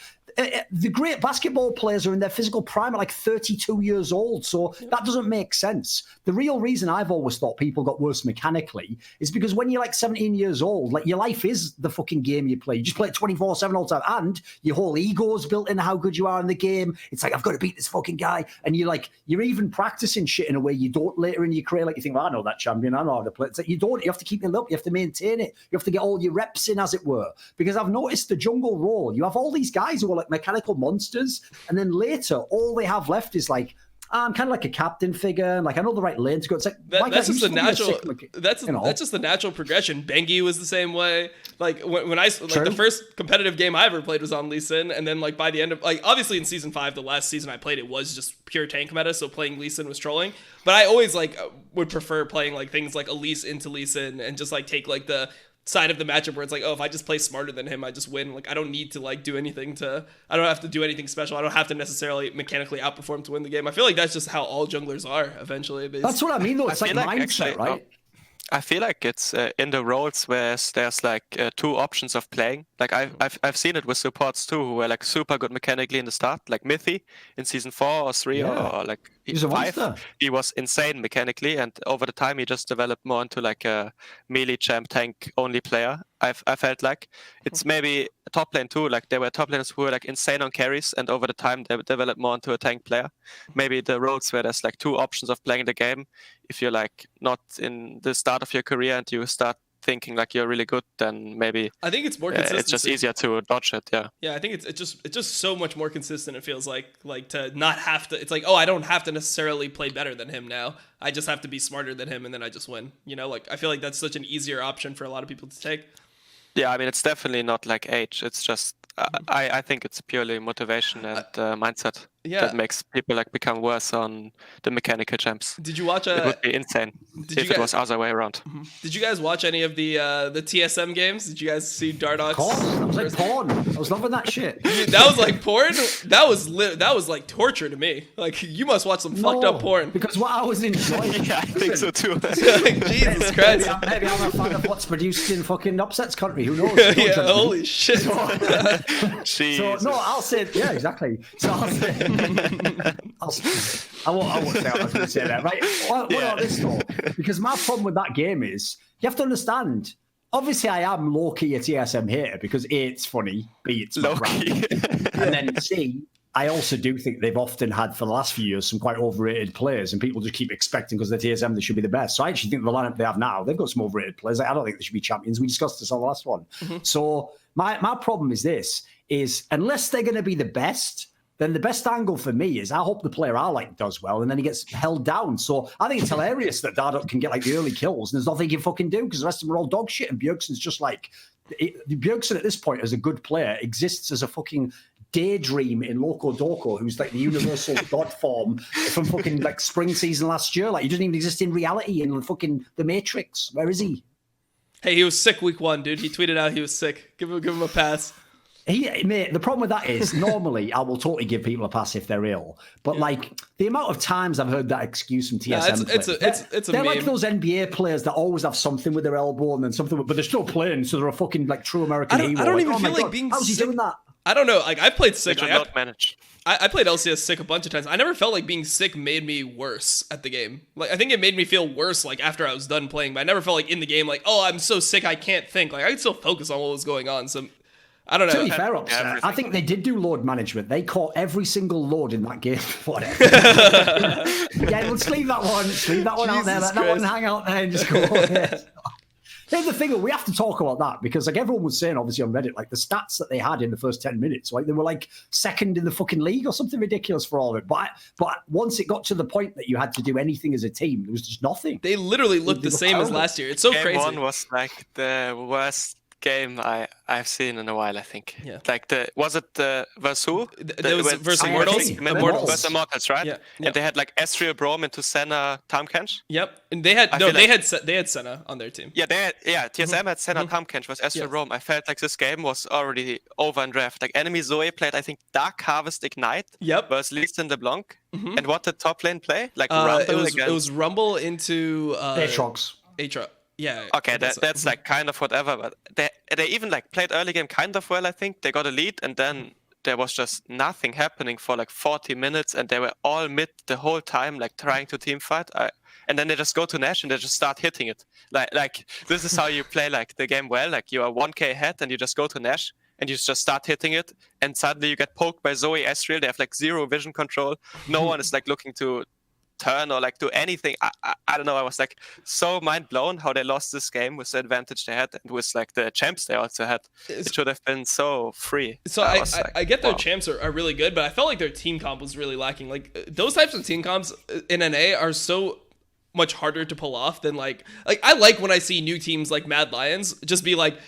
the great basketball players are in their physical prime at like 32 years old. So that doesn't make sense. The real reason I've always thought people got worse mechanically is because when you're like 17 years old, like your life is the fucking game you play. You just play it 24/7 all the time. And your whole ego is built into how good you are in the game. It's like, I've got to beat this fucking guy. And you're even practicing shit in a way you don't later in your career. Like you think, well, I know that champion. I know how to play. It's like you don't. You have to keep it up. You have to maintain it. You have to get all your reps in, as it were. Because I've noticed the jungle role. You have all these guys who are like mechanical monsters, and then later all they have left is like, I'm kind of like a captain figure, and like I know the right lane to go. It's like that's just the natural. That's just the natural progression. Bengi was the same way. Like when I the first competitive game I ever played was on Lee Sin, and then like by the end of like obviously in season 5, the last season I played, it was just pure tank meta, so playing Lee Sin was trolling. But I always like would prefer playing like things like Elise into Lee Sin and just like take like the side of the matchup where it's like, oh, if I just play smarter than him, I just win. Like I don't need to like do anything I don't have to do anything special. I don't have to necessarily mechanically outperform to win the game. I feel like that's just how all junglers are eventually. That's what I mean though. It's like mindset, actually, right? I feel like it's in the roles where there's like 2 options of playing. Like I've seen it with supports too, who were like super good mechanically in the start, like Mithy in season 4 or 3 or like he's a 5. Monster. He was insane mechanically, and over the time he just developed more into like a melee champ tank only player. I felt like it's maybe a top lane too. Like there were top laners who were like insane on carries, and over the time they developed more into a tank player. Maybe the roles where there's like 2 options of playing the game. If you're like not in the start of your career and you start thinking like you're really good, then maybe I think it's more consistent. It's just easier to dodge it. Yeah, I think it's just so much more consistent. It feels like to not have to. It's like, oh, I don't have to necessarily play better than him now. I just have to be smarter than him, and then I just win. You know, like I feel like that's such an easier option for a lot of people to take. Yeah, I mean, it's definitely not like age. It's just I think it's purely motivation and mindset that makes people like become worse on the mechanical champs. Did you watch? It would be insane if it was other way around. Did you guys watch any of the TSM games? Did you guys see Dardox? I was like porn. I was loving that shit. That was like porn. That was like torture to me. Like you must watch some fucked up porn. Because what I was enjoying. Yeah, I think so too. Like, Jesus Christ. Maybe I'm a fan of what's produced in fucking Upsets country. Who knows? Yeah, holy shit. So no, I'll say yeah, exactly. So I'll say I won't say I was going to say that, right? What about this though? Because my problem with that game is you have to understand. Obviously, I am low-key a TSM hater because A, it's funny, B, it's my brand. And then C, I also do think they've often had, for the last few years, some quite overrated players, and people just keep expecting because they're TSM they should be the best. So I actually think the lineup they have now, they've got some overrated players. I don't think they should be champions. We discussed this on the last one. So my problem is this, is unless they're going to be the best, then the best angle for me is I hope the player I like does well, and then he gets held down. So I think it's hilarious that Dardoch can get like the early kills, and there's nothing he can fucking do because the rest of them are all dog shit, and Bjergsen's just like... Bjergsen at this point as a good player exists as a fucking daydream in Loco Doco, who's like the universal god form from fucking like spring season last year. Like he doesn't even exist in reality in fucking the Matrix. Where is he? Hey, he was sick week 1, dude. He tweeted out he was sick. Give him a pass. Mate, the problem with that is normally I will totally give people a pass if they're ill, but like the amount of times I've heard that excuse from TSM, they're like those NBA players that always have something with their elbow and then something, but they're still playing, so they're a fucking like true American hero. I don't even feel like being how's he sick. doing that? I don't know. Like I played sick. Like, not managed. I played LCS sick a bunch of times. I never felt like being sick made me worse at the game. Like I think it made me feel worse like after I was done playing, but I never felt like in the game like, oh, I'm so sick I can't think. Like I could still focus on what was going on. So I don't know. To be fair, I think they did do load management. They caught every single load in that game. Whatever. Yeah, let's leave that one. Leave that one out there. Let that one hang out there and just go. Here's the thing, we have to talk about that because like everyone was saying, obviously on Reddit, like the stats that they had in the first 10 minutes, like they were like second in the fucking league or something ridiculous for all of it. But once it got to the point that you had to do anything as a team, there was just nothing. They literally looked the same as last year. It's so crazy. Game 1 was like the worst game I've seen in a while, I think. Yeah. Like was it the Versu? It was versus Immortals. Versus Immortals, right? Yeah. And they had like S3 Brom into Senna Tamkench. Yep. And they had Senna on their team. Yeah, TSM had Senna Tamkench was S3 Brom. I felt like this game was already over in draft. Like enemy Zoe played, I think, Dark Harvest Ignite. Yep. Versus Lee Sin LeBlanc. And what did top lane play? Like Rumble again. It was Rumble into Aatrox. Aatrox. Yeah. Okay, that's like kind of whatever, but they even like played early game kind of well, I think. They got a lead and then there was just nothing happening for like 40 minutes and they were all mid the whole time, like trying to team fight. And then they just go to Nash and they just start hitting it. Like this is how you play like the game well. Like you are 1k ahead and you just go to Nash and you just start hitting it and suddenly you get poked by Zoe Ezreal. They have like zero vision control. No one is like looking to turn or like do anything. I don't know. I was like so mind blown how they lost this game with the advantage they had and with like the champs they also had. It should have been so free. So I get their champs are really good, but I felt like their team comp was really lacking. Like those types of team comps in NA are so much harder to pull off than like I like when I see new teams like Mad Lions just be like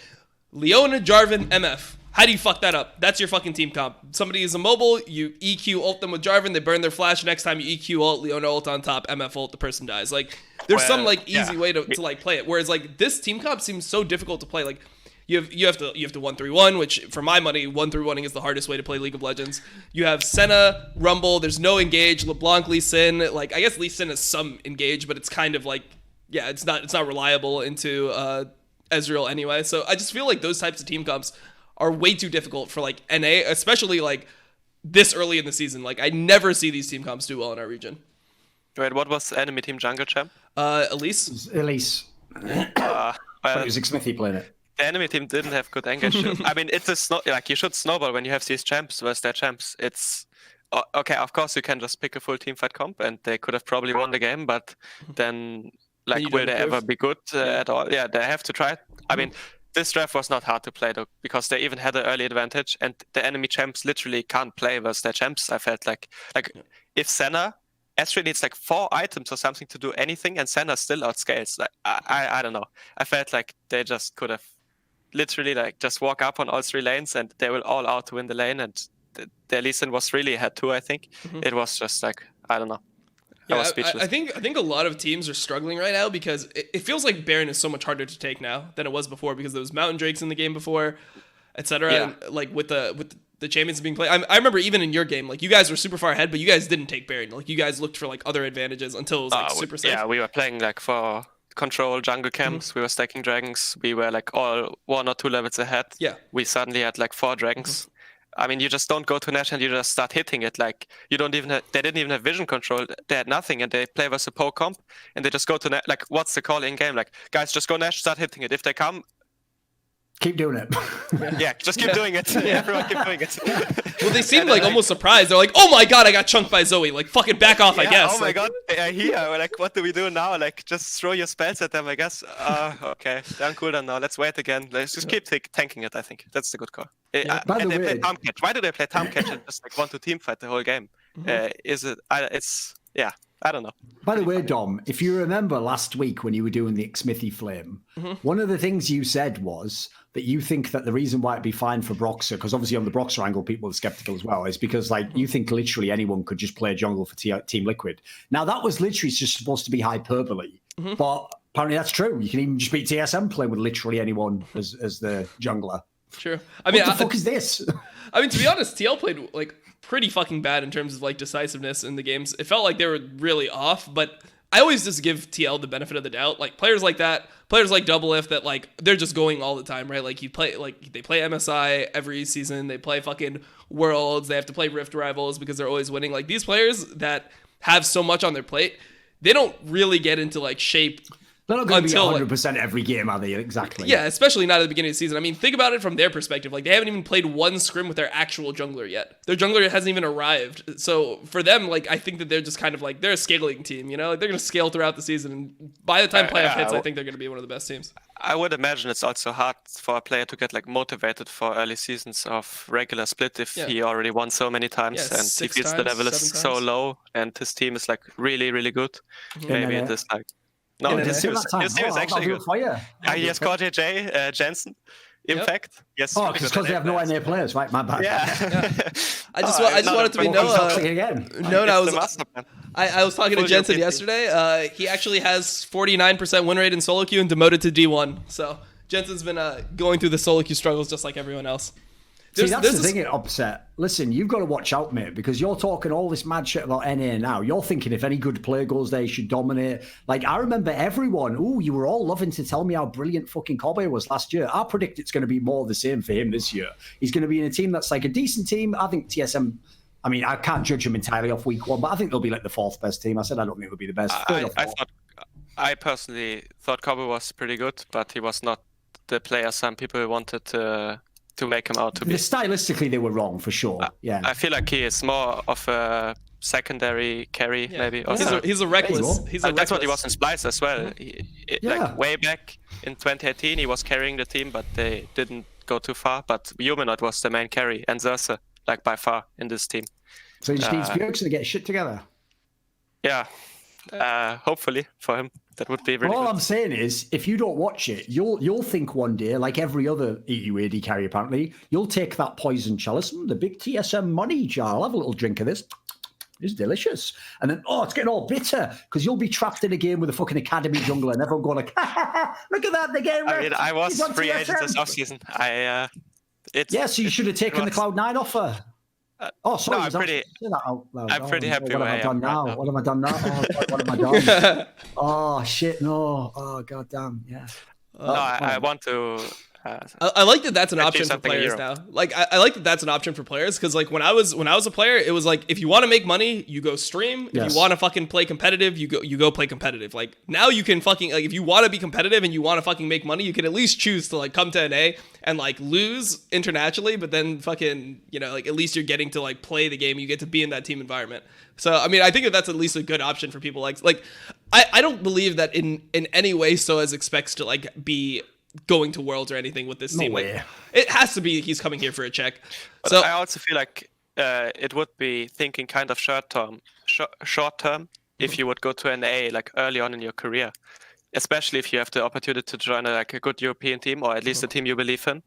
Leona, Jarvan, MF. How do you fuck that up? That's your fucking team comp. Somebody is immobile, you EQ ult them with Jarvan, they burn their flash. Next time you EQ ult, Leona ult on top, MF ult, the person dies. Like, there's some like easy way to like play it. Whereas like this team comp seems so difficult to play. Like you have to 1-3-1, which for my money, 1-3-1ing is the hardest way to play League of Legends. You have Senna, Rumble, there's no engage, LeBlanc, Lee Sin. Like I guess Lee Sin has some engage, but it's kind of like it's not reliable into Ezreal anyway. So I just feel like those types of team comps are way too difficult for like NA, especially like this early in the season. Like I never see these team comps do well in our region. Wait, what was enemy team jungle champ? Elise. Well, it was Smithy playing it. The enemy team didn't have good engage. I mean, it's like you should snowball when you have these champs versus their champs. It's okay. Of course, you can just pick a full team fight comp, and they could have probably won the game. But then, like, will they ever be good at all? Yeah, they have to try it. I mean. This draft was not hard to play though, because they even had an early advantage, and the enemy champs literally can't play versus their champs. I felt like if Senna, Ezreal needs like 4 items or something to do anything, and Senna still outscales. Like I don't know. I felt like they just could have literally like just walk up on all 3 lanes, and they will all out to win the lane. And their Lee Sin was really ahead too. I think it was just like I don't know. Yeah, I think a lot of teams are struggling right now because it feels like Baron is so much harder to take now than it was before because there was Mountain Drakes in the game before, etc. Yeah. And like with the champions being played, I remember even in your game, like you guys were super far ahead, but you guys didn't take Baron. Like you guys looked for like other advantages until it was like super safe. Yeah, we were playing like for control jungle camps. We were stacking dragons. We were like all 1 or 2 levels ahead. Yeah, we suddenly had like 4 dragons. I mean, you just don't go to Nash and you just start hitting it. Like you don't even they didn't even have vision control. They had nothing, and they play versus a poke comp, and they just go to Nash. Like, what's the call in game? Like, guys, just go Nash, start hitting it. If they come, Keep doing it. Yeah, just keep doing it. Everyone keep doing it. Well, they seemed like almost surprised. They're like, "Oh my god, I got chunked by Zoe! Like, fucking back off, I guess." Oh my god, they are here. We're like, what do we do now? Like, just throw your spells at them, I guess. Okay, they're on cooldown now. Let's wait again. Let's just keep tanking it. I think that's the good call. And they play Tom Catch. Why do they play Tom Catch and just like want to team fight the whole game? Is it? I don't know. By the way, Dom, if you remember last week when you were doing the Smithy Flame, one of the things you said was that you think that the reason why it'd be fine for Broxer, because obviously on the Broxer angle, people are skeptical as well, is because like you think literally anyone could just play jungle for Team Liquid. Now that was literally just supposed to be hyperbole, but apparently that's true. You can even just beat TSM playing with literally anyone as the jungler. True. I mean, what the fuck is this? I mean, to be honest, TL played like pretty fucking bad in terms of like decisiveness in the games. It felt like they were really off, but I always just give TL the benefit of the doubt. Like players like that, players like Doublelift that like they're just going all the time, right? Like they play MSI every season, they play fucking Worlds, they have to play Rift Rivals because they're always winning. Like these players that have so much on their plate, they don't really get into like shape. They're not going to be 100% every game, are they? Exactly. Yeah, especially not at the beginning of the season. I mean, think about it from their perspective. Like, they haven't even played one scrim with their actual jungler yet. Their jungler hasn't even arrived. So, for them, like, I think that they're just kind of like, they're a scaling team, you know? Like, they're going to scale throughout the season. And by the time playoff hits, I think they're going to be one of the best teams. I would imagine it's also hard for a player to get, like, motivated for early seasons of regular split if he already won so many times and he feels the level is so low and his team is, like, really, really good. Maybe it is, like... No, his team is actually good. He has caught AJ, Jensen. In fact, yes. Oh, it's because they have no NA players, right? My bad. Yeah. I just wanted to be known. I was talking to Jensen yesterday. He actually has 49% win rate in solo queue and demoted to D1. So Jensen's been going through the solo queue struggles just like everyone else. See, that's the thing at Upset. Listen, you've got to watch out, mate, because you're talking all this mad shit about NA now. You're thinking if any good player goes there, he should dominate. Like, I remember everyone, you were all loving to tell me how brilliant fucking Kobe was last year. I predict it's going to be more of the same for him this year. He's going to be in a team that's like a decent team. I think TSM, I mean, I can't judge him entirely off week one, but I think they'll be like the fourth best team. I said I don't think they'll be the best. I personally thought Kobe was pretty good, but he was not the player some people wanted to make him out to be. Stylistically, they were wrong for sure. I feel like he is more of a secondary carry, maybe. He's a reckless. That's what he was in Splice as well. Like way back in 2018, he was carrying the team, but they didn't go too far. But Humanoid was the main carry, and Zerse, like by far in this team. So he just needs Perkz to get his shit together. Yeah, hopefully for him. That would be really all good. I'm saying is, if you don't watch it, you'll think one day, like every other EU AD carry apparently, you'll take that poison chalice, the big TSM money jar, I'll have a little drink of this. It's delicious. And then, it's getting all bitter, because you'll be trapped in a game with a fucking academy jungler and everyone going like, look at that, the game. I mean, I was free agent this offseason. So you should have taken the Cloud9 offer. Sorry. No, I'm pretty happy. What have I done now? What have I done now? What have I done? Oh, shit, no. Oh, goddamn, yeah. I want to... I like that that's an option for players now. Like I like that that's an option for players because like when I was a player, it was like if you want to make money, you go stream. If you want to fucking play competitive, you go play competitive. Like now you can fucking like if you want to be competitive and you want to fucking make money, you can at least choose to like come to NA and like lose internationally, but then fucking like at least you're getting to like play the game. You get to be in that team environment. So I mean I think that's at least a good option for people. Like I don't believe that in any way Soaz expects to like be going to Worlds or anything with this team. Like, it has to be he's coming here for a check. But so I also feel like it would be thinking kind of short term if you would go to NA like early on in your career, especially if you have the opportunity to join a good European team or at least a team you believe in.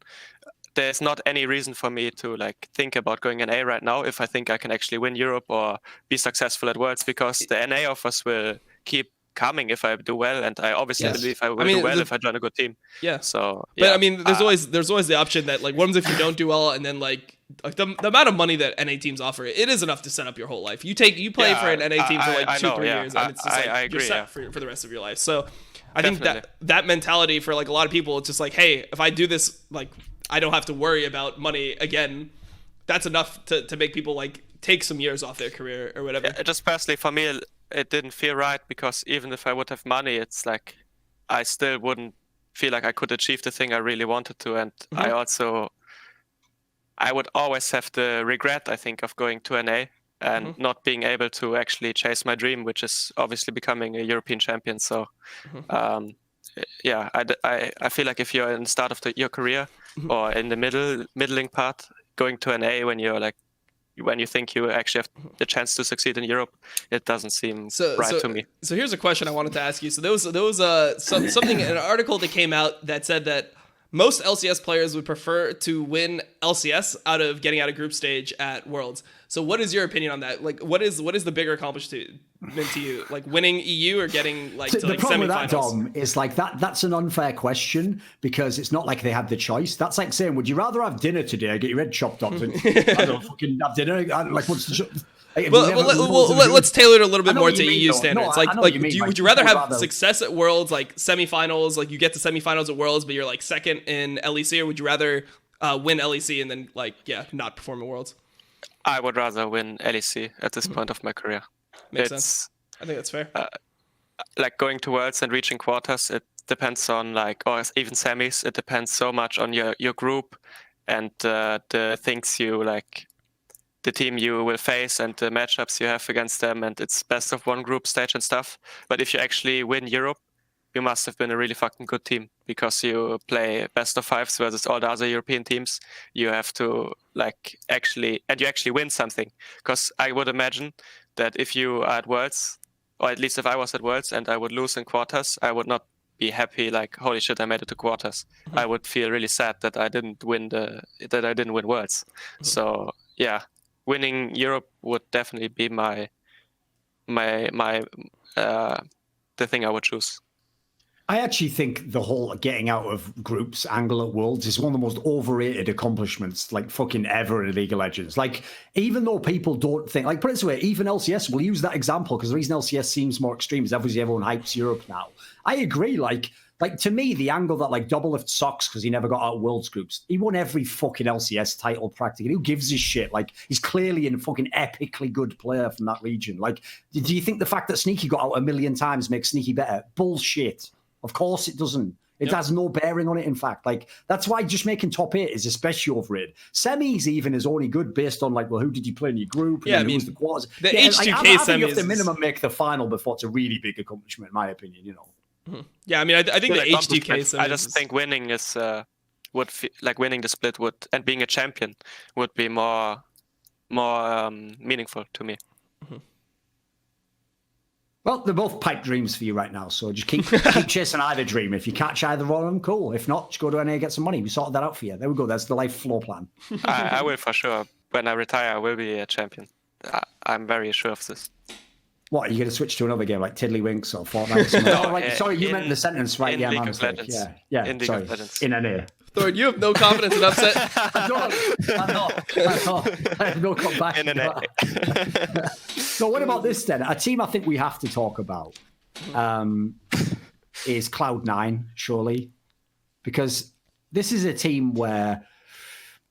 There's not any reason for me to like think about going NA right now if I think I can actually win Europe or be successful at Worlds, because the NA offers will keep coming if I do well, and I obviously believe I will do well if I join a good team. Yeah. So, but I mean, there's always the option that like, what if you don't do well, and then like the amount of money that NA teams offer, it is enough to set up your whole life. You play for an NA team for like 2-3 years, and it's just like you're set for the rest of your life. So, I think that mentality for like a lot of people, it's just like, hey, if I do this, like I don't have to worry about money again. That's enough to make people like take some years off their career or whatever. Yeah, just personally for me, it didn't feel right, because even if I would have money, it's like I still wouldn't feel like I could achieve the thing I really wanted to, and I would always have the regret, I think, of going to NA and not being able to actually chase my dream, which is obviously becoming a European champion. So, I feel like if you're in the start of your career or in the middling part, going to NA when you think you actually have the chance to succeed in Europe, it doesn't seem right to me. So here's a question I wanted to ask you. So there was something in an article that came out that said that most LCS players would prefer to win LCS out of getting out of group stage at Worlds. So what is your opinion on that? Like, what is the bigger accomplishment to you? Like winning EU or getting like to the like problem with semifinals? that, Dom, is like that's an unfair question because it's not like they had the choice. That's like saying, would you rather have dinner today or get your head chopped off? I don't fucking have dinner. Like, what's the let's tailor it a little bit more to EU though. standards. No, would you rather have success at Worlds, like semifinals, like you get to semifinals at Worlds, but you're like second in LEC, or would you rather win LEC and then not perform at Worlds? I would rather win LEC at this point of my career. Makes sense. I think that's fair. Like going to Worlds and reaching quarters, it depends on or even semis. It depends so much on your group and the things you like. The team you will face and the matchups you have against them, and it's best of one group stage and stuff. But if you actually win Europe, you must have been a really fucking good team because you play best of fives versus all the other European teams. You have to actually win something. Because I would imagine that if you are at Worlds, or at least if I was at Worlds and I would lose in quarters, I would not be happy like, holy shit, I made it to quarters. I would feel really sad that I didn't win Worlds. So yeah. Winning Europe would definitely be the thing I would choose. I actually think the whole getting out of groups angle at Worlds is one of the most overrated accomplishments like fucking ever in League of Legends. Like, even though people don't think, like, put it this way, even LCS, we'll use that example because the reason LCS seems more extreme is obviously everyone hypes Europe now. I agree, like to me, the angle that like Doublelift sucks because he never got out of Worlds groups. He won every fucking LCS title practically. Who gives a shit? Like, he's clearly a fucking epically good player from that region. Like, do you think the fact that Sneaky got out a million times makes Sneaky better? Bullshit. Of course it doesn't. It has no bearing on it, in fact. Like, that's why just making top 8 is especially overrated. Semis even is only good based on, like, well, who did you play in your group? Yeah, I mean, who's the quarters? The H2K I semis. think you have to minimum make the final before it's a really big accomplishment, in my opinion, you know. Yeah, I mean, I think the H2K semis. I just think winning is winning the split and being a champion would be more meaningful to me. Well, they're both pipe dreams for you right now, so just keep chasing either dream. If you catch either one of them, cool. If not, just go to NA and get some money. We sorted that out for you. There we go. That's the life floor plan. I will for sure. When I retire, I will be a champion. I'm very sure of this. What, are you going to switch to another game like Tiddlywinks or Fortnite? Sorry, you meant the sentence, right? Yeah, my mistake. Yeah, in sorry. League of Legends. In NA. Thorn, you have no confidence in upset. I'm not. I have no comeback. In NA. So what about this then? A team I think we have to talk about is Cloud9, surely. Because this is a team where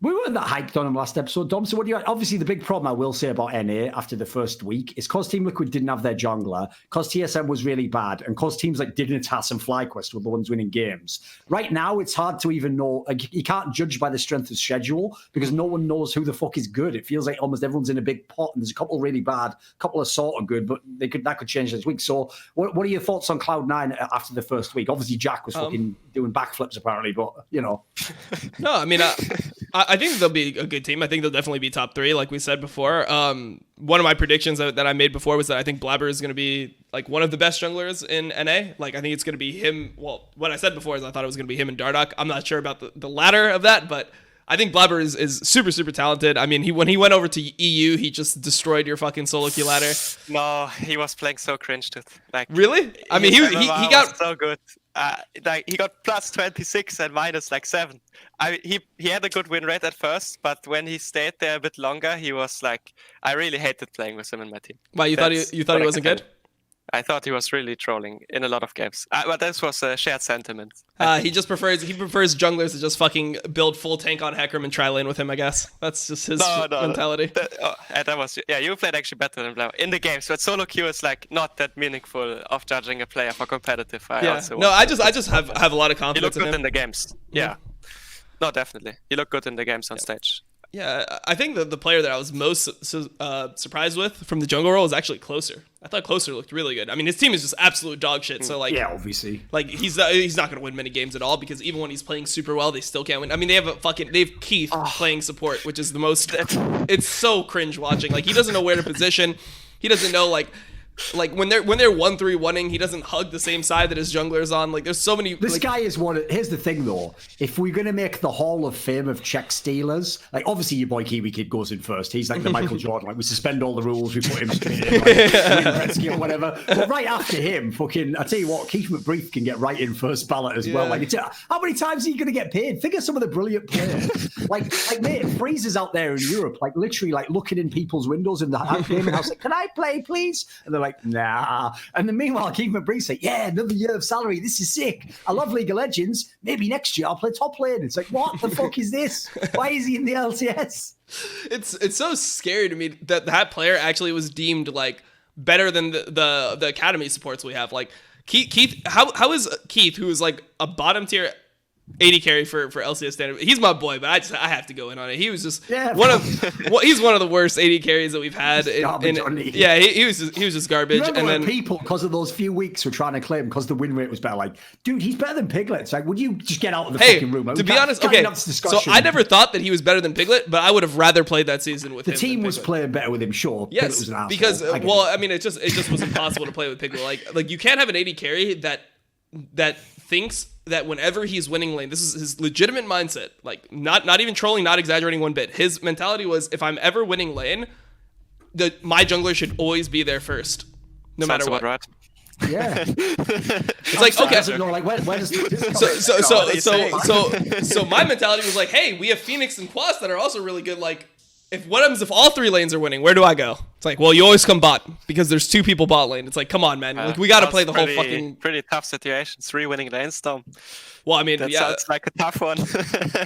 we weren't that hyped on them last episode, Dom. So what do you... Obviously, the big problem I will say about NA after the first week is because Team Liquid didn't have their jungler, because TSM was really bad, and because teams like Dignitas and FlyQuest were the ones winning games. Right now, it's hard to even know... Like, you can't judge by the strength of schedule because no one knows who the fuck is good. It feels like almost everyone's in a big pot, and there's a couple really bad, a couple of sort of good, but that could change this week. So what are your thoughts on Cloud9 after the first week? Obviously, Jack was fucking doing backflips, apparently, but, you know. No, I mean... I think they'll be a good team. I think they'll definitely be top 3, like we said before. One of my predictions that I made before was that I think Blabber is going to be like one of the best junglers in NA. Like, I think it's going to be him. Well, what I said before is I thought it was going to be him and Dardoch. I'm not sure about the latter of that, but I think Blabber is super, super talented. I mean, when he went over to EU, he just destroyed your fucking solo queue ladder. No, he was playing so cringe, dude. Like, really? I mean, he got so good. He got plus 26 and minus 7. He had a good win rate at first, but when he stayed there a bit longer, he was like, I really hated playing with him in my team. Wow, you thought he wasn't good? I thought he was really trolling in a lot of games. But this was a shared sentiment. He prefers junglers to just fucking build full tank on Hecarim and try lane with him, I guess. That's just his mentality. That was, you played actually better than Blau in the games, but solo queue is like not that meaningful of judging a player for competitive. I just have a lot of confidence in him. You look good in the games. Yeah. No, definitely. You look good in the games on stage. Yeah, I think the player that I was most surprised with from the jungle role is actually Closer. I thought Closer looked really good. I mean, his team is just absolute dog shit. So like, obviously, like he's not going to win many games at all because even when he's playing super well, they still can't win. I mean, they have Keith playing support, which is the most. It's so cringe watching. Like he doesn't know where to position. He doesn't know like when they're 1-3-1ing, he doesn't hug the same side that his jungler's on. Like there's so many. This guy is one. Here's the thing though: if we're gonna make the Hall of Fame of check stealers, like obviously your boy Kiwi Kid goes in first. He's like the Michael Jordan. Like we suspend all the rules, we put him straight in, like, Gretzky or whatever. But right after him, fucking, I tell you what, Keith McBreath can get right in first ballot as well. Like how many times are you gonna get paid? Think of some of the brilliant players. like mate, Freezer's out there in Europe, like literally like looking in people's windows in the gaming house, like, can I play, please? And they're like, nah. And then meanwhile, Keith McBree's like, yeah, another year of salary. This is sick. I love League of Legends. Maybe next year I'll play top lane. It's like, what the fuck is this? Why is he in the LCS? It's so scary to me that player actually was deemed like better than the academy supports we have. Like Keith, how is Keith, who is like a bottom tier AD carry for LCS standard? He's my boy, but I have to go in on it. He was just he's one of the worst AD carries that we've had. He was just garbage. Remember and then people, because of those few weeks, were trying to claim because the win rate was better. Like, dude, he's better than Piglet. It's like, would you just get out of the fucking room? To be honest, okay. So I never thought that he was better than Piglet, but I would have rather played that season with him. The team was playing better with him, sure. Yes, was an because I mean, it just was impossible to play with Piglet. Like you can't have an AD carry that thinks that whenever he's winning lane, this is his legitimate mindset. Like not even trolling, not exaggerating one bit. His mentality was, if I'm ever winning lane, my jungler should always be there first, no matter what. Right. Yeah. It's like, okay. Where does So my mentality was like, hey, we have Phoenix and Quas that are also really good. Like, if all three lanes are winning, where do I go? It's like, well, you always come bot because there's two people bot lane. It's like, come on, man. Like we got to play the whole fucking. Pretty tough situation. 3 winning lanes, though. Well, I mean, that sounds like a tough one.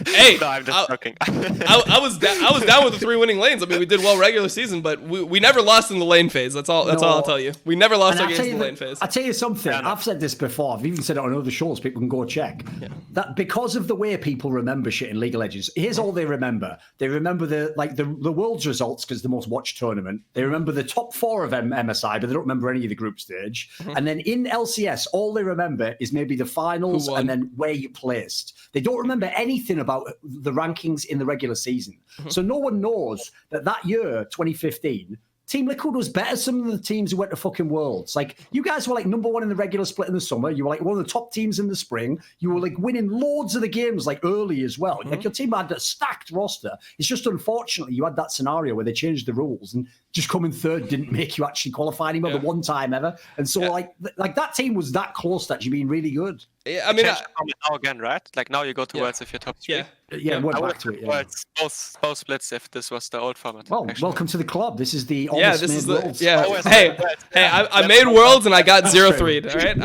Hey, no, I'm just joking. I was down with the 3 winning lanes. I mean, we did well regular season, but we never lost in the lane phase. That's all I'll tell you. We never lost our games in the lane phase. I'll tell you something. I've said this before. I've even said it on other shows. People can go check. Yeah. That because of the way people remember shit in League of Legends, here's all they remember. They remember the world's results because the most watched tournament. They remember the top 4 of MSI, but they don't remember any of the group stage. Mm-hmm. And then in LCS, all they remember is maybe the finals and then where you placed. They don't remember anything about the rankings in the regular season. Mm-hmm. So no one knows that year, 2015, Team Liquid was better some of the teams who went to fucking Worlds. Like, you guys were like number 1 in the regular split in the summer. You were like one of the top teams in the spring. You were like winning loads of the games like early as well. Mm-hmm. Like your team had a stacked roster. It's just unfortunately you had that scenario where they changed the rules and just coming third didn't make you actually qualify anymore the one time ever. And so like that team was that close to actually being really good. Yeah, I mean, now again, right? Like now you go to Worlds if you're top 3. Yeah, we're back to it. Yeah. Both splits if this was the old format. Well, welcome to the club. This is the this is the Worlds. Hey, I made Worlds and I got 0-3. All right,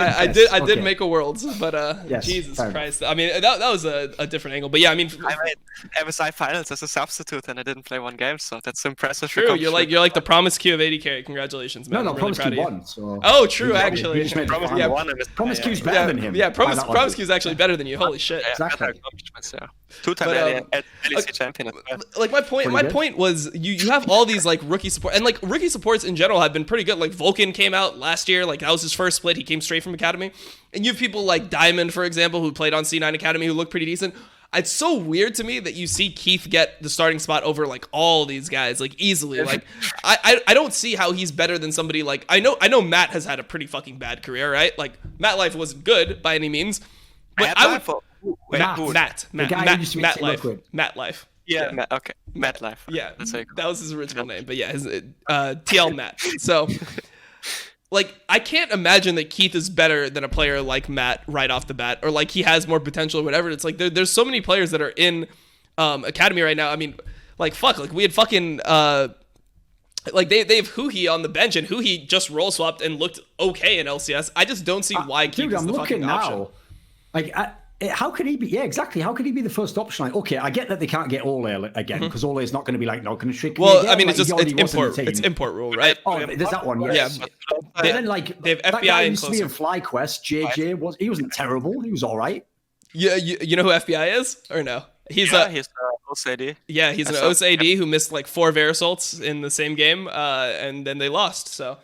I did make a Worlds, but yes, Jesus Christ, I mean that was a different angle. But yeah, I mean, I made MSI finals as a substitute and I didn't play one game, so that's impressive. True, you're like the promise Q of 80 carry. Congratulations, man. No, Promise Q won. So. Oh, true, actually. Promise Q's better than him. Yeah, Promise Q's actually better than you. Holy shit. Exactly. 2-time LEC champion. Like my point was you have all these like rookie support, and like rookie supports in general have been pretty good. Like Vulcan came out last year, like that was his first split. He came straight from Academy, and you have people like Diamond, for example, who played on C9 Academy, who looked pretty decent. It's so weird to me that you see Keith get the starting spot over like all these guys like easily. Like I don't see how he's better than somebody like I know Matt has had a pretty fucking bad career, right? Like Matt Life wasn't good by any means, but Matt Life. Yeah, Matt Life. Yeah, that was his original name, but yeah, his TL Matt. So. Like, I can't imagine that Keith is better than a player like Matt right off the bat, or like he has more potential or whatever. It's like there's so many players that are in Academy right now. I mean, like fuck, like we had fucking like they have Huhi on the bench, and Huhi just role swapped and looked okay in LCS. I just don't see why Keith is the fucking option. Like, how could he be? Yeah, exactly. How could he be the first option? Like, okay, I get that they can't get Ole again because Ole is not going to be like, not going to trick me again. I mean, like, it's import. It's import rule, right? Oh, there's that one. Yes. Yeah. And then like they have that FBI guy in used to be in FlyQuest. JJ wasn't terrible. He was all right. Yeah, you know who FBI is or no? He's OSAD. Yeah, he's an OSAD who missed like 4 Verisalts in the same game, and then they lost. So,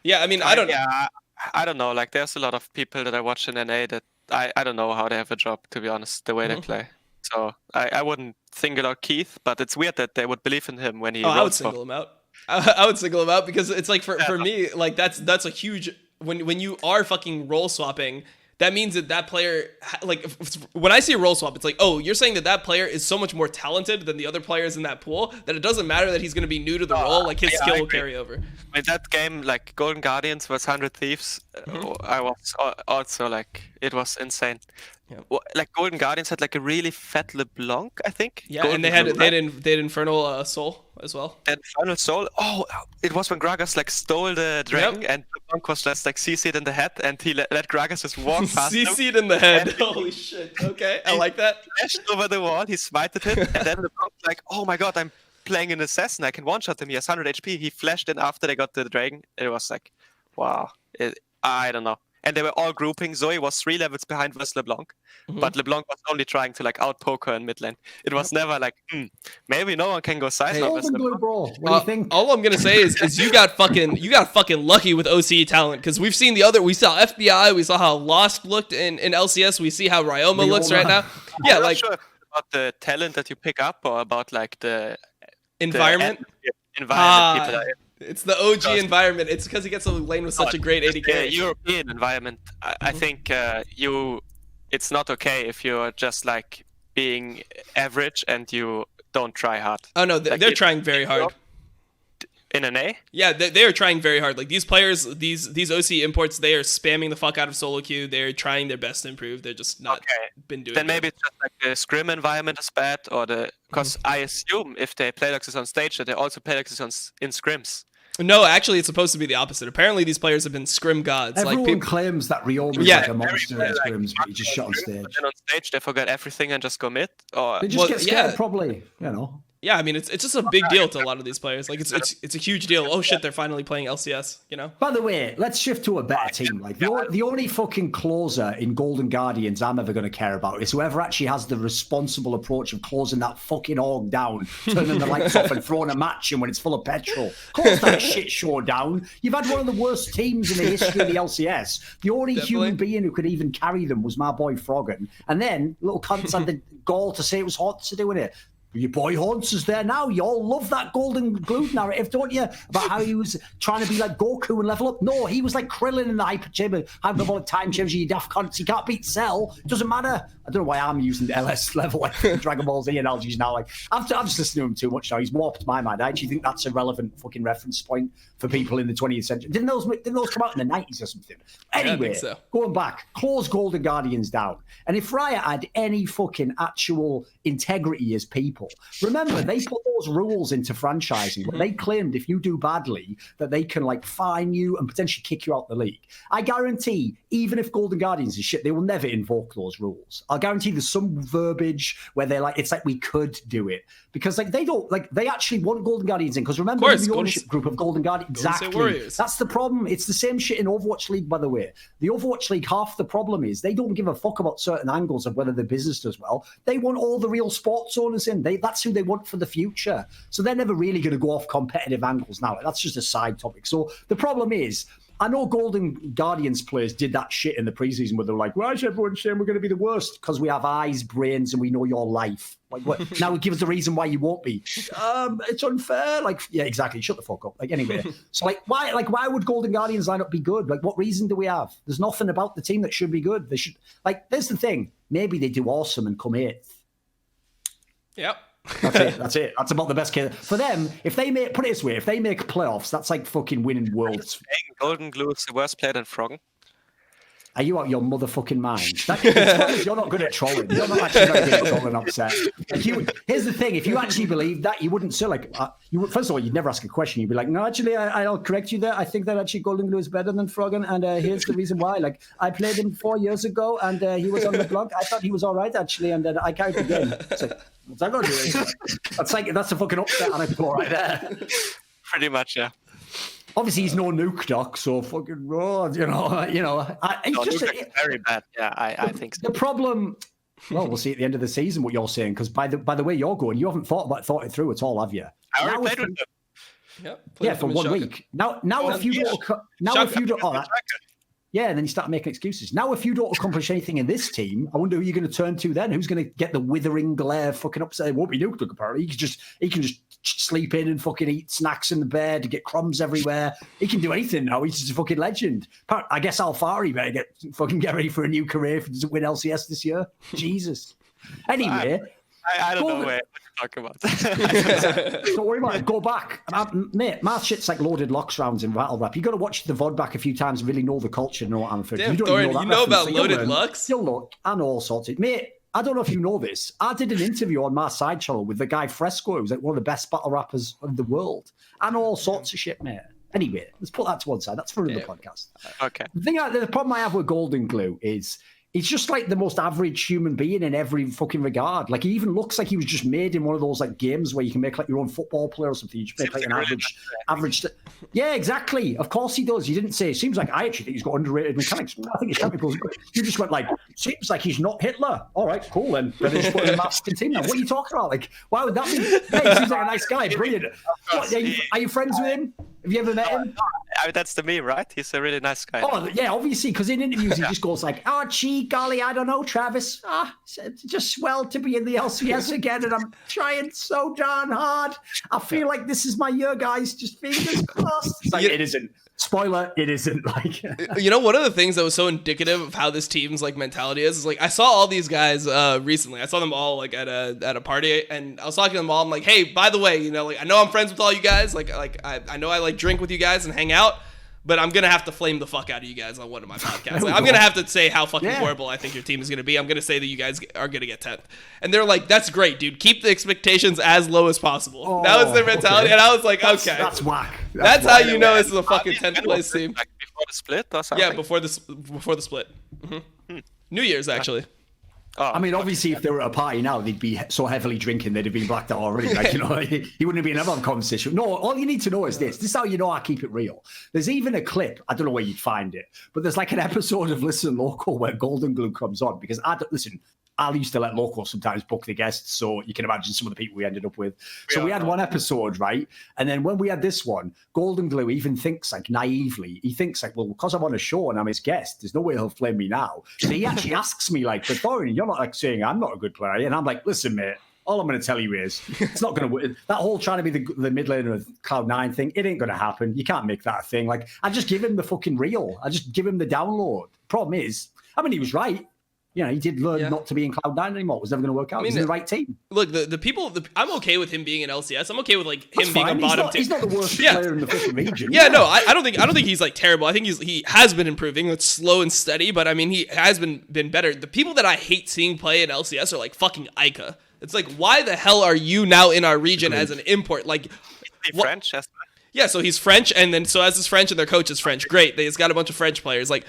yeah, I mean, I don't know. Like, there's a lot of people that I watch in NA that I don't know how they have a job, to be honest, the way they play. So I wouldn't single out Keith, but it's weird that they would believe in him when he. I would single him out. I would single him out because it's like for me, like that's a huge when you are fucking role swapping. That means that player, like, when I see a role swap, it's like, oh, you're saying that player is so much more talented than the other players in that pool that it doesn't matter that he's going to be new to the role, like his skill will carry over. In that game, like Golden Guardians vs 100 Thieves, I was also like, it was insane. Yeah. Like Golden Guardians had like a really fat LeBlanc, I think. Yeah, Golden and they had Infernal Soul as well. Infernal Soul. Oh, it was when Gragas like stole the dragon and LeBlanc was just like CC'd in the head, and he let Gragas just walk past him. CC'd in the head. Holy shit. Okay, I like that. He flashed over the wall, he smited him, and then LeBlanc like, oh my god, I'm playing an assassin, I can one-shot him, he has 100 HP. He flashed in after they got the dragon. It was like, wow. I don't know. And they were all grouping. Zoe was 3 levels behind versus LeBlanc, but LeBlanc was only trying to like out-poke her in mid lane. It was never like, maybe no one can go side lane. What do you think? All I'm gonna say is you got fucking lucky with OCE talent, because we saw FBI, we saw how Lost looked in LCS, we see how Ryoma looks right now. Yeah, I'm like not sure about the talent that you pick up or about like the environment. People are in. It's the OG environment. It's because he gets a lane with such a great ADK. The European environment. I think it's not okay if you're just like being average and you don't try hard. Oh no, they're trying very hard. In an A? Yeah, they are trying very hard. Like these players, these OC imports, they are spamming the fuck out of solo queue. They're trying their best to improve. They're just not been doing. Then maybe it's just like the scrim environment is bad, or because I assume if they play like this on stage, that they also play like this in scrims. No, actually, it's supposed to be the opposite. Apparently, these players have been scrim gods. Everyone claims that Ryoma is like a monster in scrims, but he just shot on stage. And on stage, they forget everything and just go mid. Or they just get scared, probably. You know. Yeah, I mean, it's just a big deal to a lot of these players. Like, it's a huge deal. Oh shit, they're finally playing LCS. You know. By the way, let's shift to a better team. Like the only fucking closer in Golden Guardians I'm ever going to care about is whoever actually has the responsible approach of closing that fucking org down, turning the lights off, and throwing a match in when it's full of petrol. Close that shit show down. You've had one of the worst teams in the history of the LCS. The only human being who could even carry them was my boy Froggen, and then little cunts had the gall to say it was hot to doing it. Your boy Haunts is there now. You all love that golden glue narrative, don't you? About how he was trying to be like Goku and level up. No, he was like Krillin in the hyperbolic time chamber. You daft cunts. He can't beat Cell. It doesn't matter. I don't know why I'm using the LS level like Dragon Ball Z analogies now. Like I've just listened to him too much now. He's warped my mind. I actually think that's a relevant fucking reference point for people in the 20th century. Didn't those come out in the 90s or something? Anyway, going back, close Golden Guardians down. And if Riot had any fucking actual integrity as people, remember they put those rules into franchising where they claimed if you do badly that they can like fine you and potentially kick you out the league. I guarantee, even if Golden Guardians is shit, they will never invoke those rules. I'll guarantee there's some verbiage where they're like, it's like we could do it because like they actually want Golden Guardians in, because remember the ownership group of Golden Guardians. Exactly. That's the problem. It's the same shit in Overwatch League, by the way. The Overwatch League, half the problem is they don't give a fuck about certain angles of whether the business does well. They want all the real sports owners in. That's who they want for the future. So they're never really going to go off competitive angles now. That's just a side topic. So the problem is, I know Golden Guardians players did that shit in the preseason where they're like, why is everyone saying we're going to be the worst? Because we have eyes, brains, and we know your life. Like, what? Now give us a reason why you won't be. It's unfair. Like, yeah, exactly. Shut the fuck up. Like, anyway. So, why would Golden Guardians lineup be good? Like, what reason do we have? There's nothing about the team that should be good. They should, like, there's the thing. Maybe they do awesome and come 8th. Yep. That's it. That's about the best case for them. If they make, put it this way, if they make playoffs, that's like fucking winning worlds. Golden Glue is the worst player than Froggen. Are you out your motherfucking mind? You're not good at trolling. You're not actually very good at trolling upset. Here's the thing: if you actually believe that, you wouldn't say like first of all, you'd never ask a question. You'd be like, no, actually, I'll correct you there. I think that actually Golden Glue is better than Froggen, and here's the reason why. Like, I played him 4 years ago, and he was on the blog. I thought he was all right actually, and I carried the game. It's like, what's that going to do? That's a fucking upset anecdote right there. Pretty much, yeah. Obviously, he's no Nukeduck, so fucking Nukeduck is very bad. Yeah, I think so. The problem, well, we'll see at the end of the season what you're saying, because by the way you're going, you haven't thought it through at all, have you? I already played with them. Yeah, for 1 week. Now, if you don't, yeah, and then you start making excuses. Now, if you don't accomplish anything in this team, I wonder who you're going to turn to then. Who's going to get the withering glare fucking upset? It won't be Nukeduck, apparently. He can just sleep in and fucking eat snacks in the bed, get crumbs everywhere. He can do anything now. He's just a fucking legend. I guess Alfari better get ready for a new career if he doesn't win LCS this year. Jesus. Anyway. I don't know what you're talking about. Don't worry about it. Go back. Mate, my shit's like loaded locks rounds in Battle Rap. You got to watch the VOD back a few times and really know the culture and know what I'm for. Damn, Thorin, you know about loaded locks? You'll know. I know all sorts of... Mate, I don't know if you know this. I did an interview on my side channel with the guy Fresco, who's like one of the best battle rappers of the world. I know all sorts of shit, mate. Anyway, let's put that to one side. That's for another podcast. Okay. The problem I have with Golden Glue is he's just like the most average human being in every fucking regard. Like, he even looks like he was just made in one of those like games where you can make like your own football player or something. You just make like an average. Yeah, exactly. Of course he does. You didn't say. Seems like I actually think he's got underrated mechanics. I think his chemicals. You just went like, seems like he's not Hitler. All right, cool then. Then they just put him in a massive team now. What are you talking about? Like, why would that be? Hey, he seems like a nice guy. Brilliant. What, are you friends with him? Have you ever met him? I mean, that's the meme, right? He's a really nice guy. Oh, yeah, obviously, because in interviews he just goes like, oh, gee, golly, I don't know, Travis. It's just swell to be in the LCS again, and I'm trying so darn hard. I feel like this is my year, guys. Just fingers crossed. It's like, it isn't. Spoiler, it isn't. Like, you know, one of the things that was so indicative of how this team's like mentality is like, I saw all these guys recently. I saw them all like at a party, and I was talking to them all. I'm like, hey, by the way, you know, like, I know I'm friends with all you guys. Like I know I like drink with you guys and hang out, but I'm gonna have to flame the fuck out of you guys on one of my podcasts. Like, I'm gonna have to say how fucking horrible I think your team is gonna be. I'm gonna say that you guys are gonna get 10th, and they're like, "That's great, dude. Keep the expectations as low as possible." Oh, that was their mentality, and I was like, "Okay, that's whack." That's how you know this is a fucking 10th place team. Like before the split or something? Yeah, before the split. Mm-hmm. New Year's actually. Oh, I mean, obviously, if they were at a party now, they'd be so heavily drinking, they'd have been blacked out already. Like, you know, he wouldn't be in another conversation. No, all you need to know is this. This is how you know I keep it real. There's even a clip, I don't know where you'd find it, but there's like an episode of Listen Local where Golden Glue comes on, because I used to let Local sometimes book the guests, so you can imagine some of the people we ended up with. So we had one episode, right? And then when we had this one, Golden Glue even thinks, like, naively, he thinks, like, well, because I'm on a show and I'm his guest, there's no way he'll flame me now. So he actually asks me, like, but Thorin, you're not, like, saying I'm not a good player. And I'm like, listen, mate, all I'm going to tell you is it's not going to win. That whole trying to be the mid laner of Cloud9 thing, it ain't going to happen. You can't make that a thing. Like, I just give him the fucking reel. I just give him the download. Problem is, I mean, he was right. You know, he did learn not to be in Cloud9 anymore. It was never going to work out. He's in the right team. Look, the people, I'm okay with him being in LCS. I'm okay with like him being a bottom team. He's not the worst player in the fucking region. Yeah, no, I don't think he's like terrible. I think he has been improving. It's slow and steady, but I mean, he has been better. The people that I hate seeing play in LCS are like fucking Ica. It's like, why the hell are you now in our region as an import? Like, French? Yeah, so he's French, and then so as is French, and their coach is French. Great, he's got a bunch of French players. Like,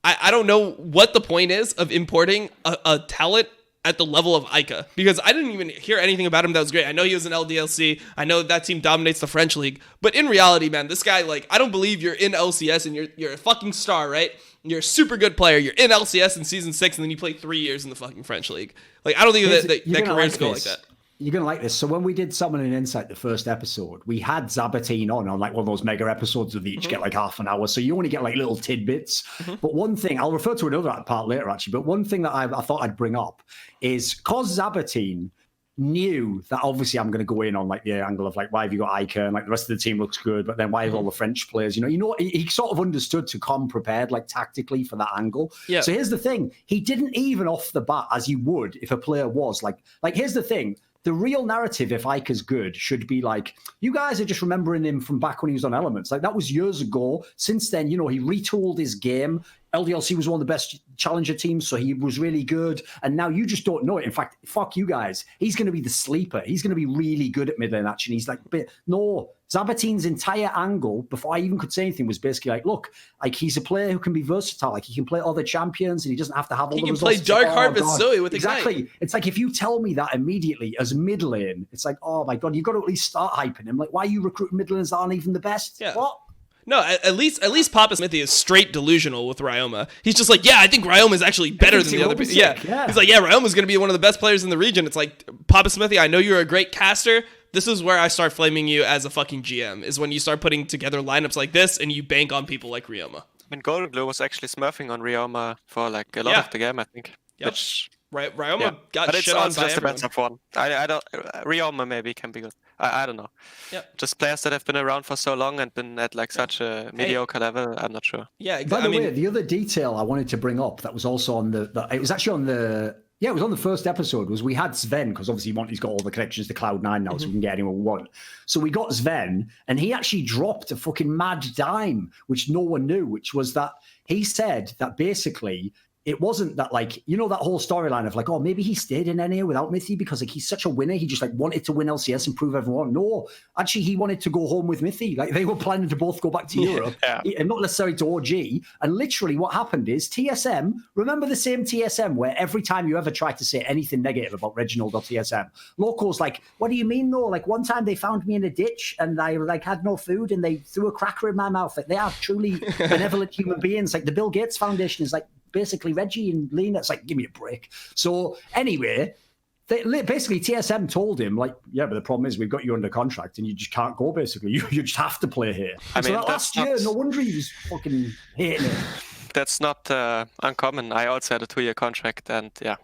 I don't know what the point is of importing a talent at the level of Ica, because I didn't even hear anything about him that was great. I know he was in LDLC. I know that team dominates the French league, but in reality, man, this guy, like, I don't believe you're in LCS and you're a fucking star, right? You're a super good player. You're in LCS in season 6, and then you play 3 years in the fucking French league. Like, I don't think that careers go like that. You're going to like this. So when we did Summon and Insight, the first episode, we had Zabatine on like one of those mega episodes of each get like half an hour. So you only get like little tidbits. But one thing, I'll refer to another part later actually, but one thing that I thought I'd bring up is because Zabatine knew that obviously I'm going to go in on like the angle of like, why have you got Ica and like the rest of the team looks good, but then why have all the French players, you know, he sort of understood to come prepared like tactically for that angle. Yeah. So here's the thing. He didn't even off the bat, as you would if a player was like here's the thing. The real narrative, if Ica's good, should be like, you guys are just remembering him from back when he was on Elements. Like, that was years ago. Since then, you know, he retooled his game. LDLC was one of the best challenger teams, so he was really good. And now you just don't know it. In fact, fuck you guys. He's going to be the sleeper. He's going to be really good at mid lane action. He's like, no. Zabateen's entire angle, before I even could say anything, was basically like, look, like he's a player who can be versatile. Like he can play other champions, and he doesn't have to have all the resources. He can play Dark Harvest Zoe with exactly. Ignite. It's like if you tell me that immediately as mid lane, it's like, oh my god, you've got to at least start hyping him. Like, why are you recruiting mid lanes that aren't even the best? Yeah. What? No, at least Papa Smithy is straight delusional with Ryoma. He's just like, yeah, I think Ryoma is actually better than the other people. Yeah. He's like, yeah, Ryoma's going to be one of the best players in the region. It's like, Papa Smithy, I know you're a great caster. This is where I start flaming you as a fucking GM, is when you start putting together lineups like this and you bank on people like Ryoma. I mean, Golden Glue was actually smurfing on Ryoma for like a lot of the game, I think. Yep. Which, Ryoma got but shit on by just the everyone. best of one. I don't. Ryoma maybe can be good. I don't know. Yep. Just players that have been around for so long and been at like such a mediocre level. I'm not sure. Yeah, By exactly. the way, the other detail I wanted to bring up that was also on it was actually on the. Yeah, it was on the first episode, was we had Sven, because obviously he's got all the connections to Cloud9 now, so we can get anyone we want. So we got Sven, and he actually dropped a fucking mad dime, which no one knew, which was that he said that basically it wasn't that, like, you know, that whole storyline of like, oh, maybe he stayed in NA without Mithy because like he's such a winner. He just like wanted to win LCS and prove everyone. No, actually, he wanted to go home with Mithy. Like they were planning to both go back to Europe, and not necessarily to OG. And literally, what happened is TSM. Remember the same TSM where every time you ever tried to say anything negative about Reginald or TSM, Loco's like, "What do you mean, though? Like one time they found me in a ditch and I like had no food and they threw a cracker in my mouth. Like they are truly benevolent human beings. Like the Bill Gates Foundation is like." Basically Reggie and Lena, it's like, give me a break. So anyway, basically TSM told him like, yeah, but the problem is we've got you under contract and you just can't go, basically. You just have to play here. I mean, that last year, no wonder he was fucking hating it. That's not uncommon. I also had a 2-year contract, and yeah.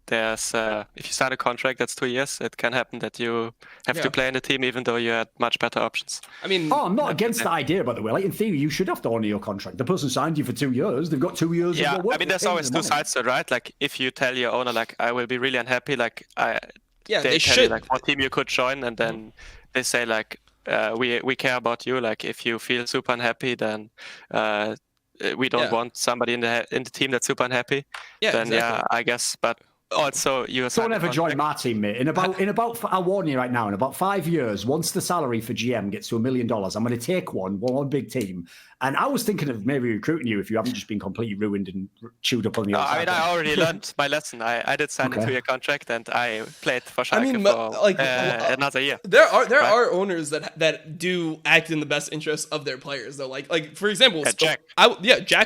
There's if you sign a contract that's 2 years, it can happen that you have to play in the team even though you had much better options. I mean, I'm not against the idea, by the way. Like in theory, you should have to honor your contract. The person signed you for 2 years. They've got 2 years. Yeah, of work. I mean, there's always two sides to it, right? Like if you tell your owner, like, I will be really unhappy, like they tell you like what team you could join, and then they say like, we care about you. Like if you feel super unhappy, then we don't want somebody in the team that's super unhappy. Yeah, then exactly. I guess, but. Also, you don't ever join my team, mate. In about, I'll warn you right now. In about 5 years, once the salary for GM gets to $1 million, I'm going to take one big team. And I was thinking of maybe recruiting you if you haven't just been completely ruined and chewed up on the outside. I mean, I already learned my lesson. I did sign a 2-year contract, and I played for Schalke for another year. There are owners that do act in the best interest of their players, though. Like for example, Jack.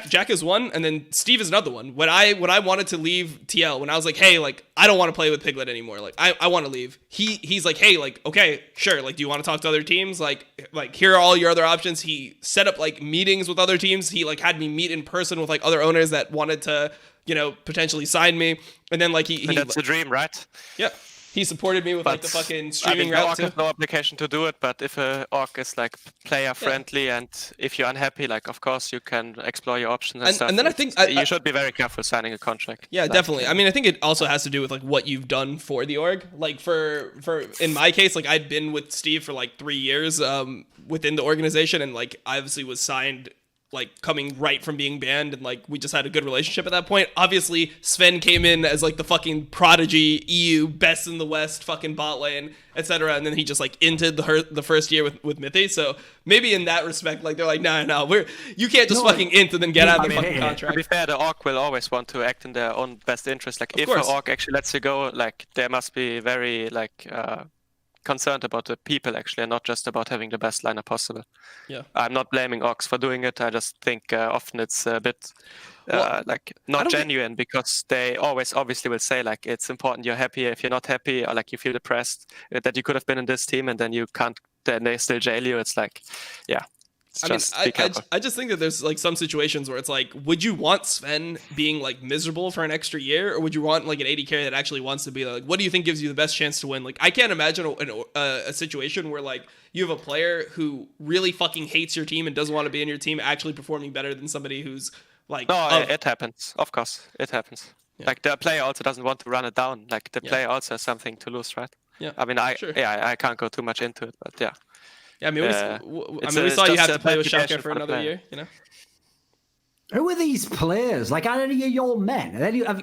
Jack is one, and then Steve is another one. When I wanted to leave TL, when I was like, hey, like I don't want to play with Piglet anymore. Like I want to leave. He's like, hey, like okay, sure. Like, do you want to talk to other teams? Like here are all your other options. He set up like meetings with other teams. He like had me meet in person with like other owners that wanted to, you know, potentially sign me. And then like he that's the dream, right? Yeah. He supported me with like the fucking streaming route too. No obligation to do it, but if a org is like player friendly and if you're unhappy, like of course you can explore your options and stuff. And then I think you should be very careful signing a contract. Yeah, definitely. I mean, I think it also has to do with like what you've done for the org. Like for in my case, like I'd been with Steve for like 3 years within the organization, and like I obviously was signed like coming right from being banned, and like we just had a good relationship at that point. Obviously Sven came in as like the fucking prodigy EU best in the West fucking bot lane, etc., and then he just like inted the first year with Mithy. So maybe in that respect, like they're like, no, you can't just fucking int and then get out of the fucking contract. To be fair, the org will always want to act in their own best interest. Like if an org actually lets you go, like they must be very like concerned about the people actually, and not just about having the best lineup possible. Yeah, I'm not blaming Ox for doing it. I just think often it's a bit like not genuine, because they always obviously will say like it's important you're happy. If you're not happy or like you feel depressed that you could have been in this team and then you can't, then they still jail you. It's like, yeah. I just think that there's like some situations where it's like, would you want Sven being like miserable for an extra year, or would you want like an AD carry that actually wants to be like, what do you think gives you the best chance to win? Like, I can't imagine a situation where like you have a player who really fucking hates your team and doesn't want to be in your team actually performing better than somebody who's like. No, it happens. Of course, it happens. Yeah. Like the player also doesn't want to run it down. Like the player also has something to lose, right? Yeah. I mean, I can't go too much into it, but yeah. Yeah, I mean, we saw you have to play with Schalke for another year, you know? Who are these players? Like, are any of your men?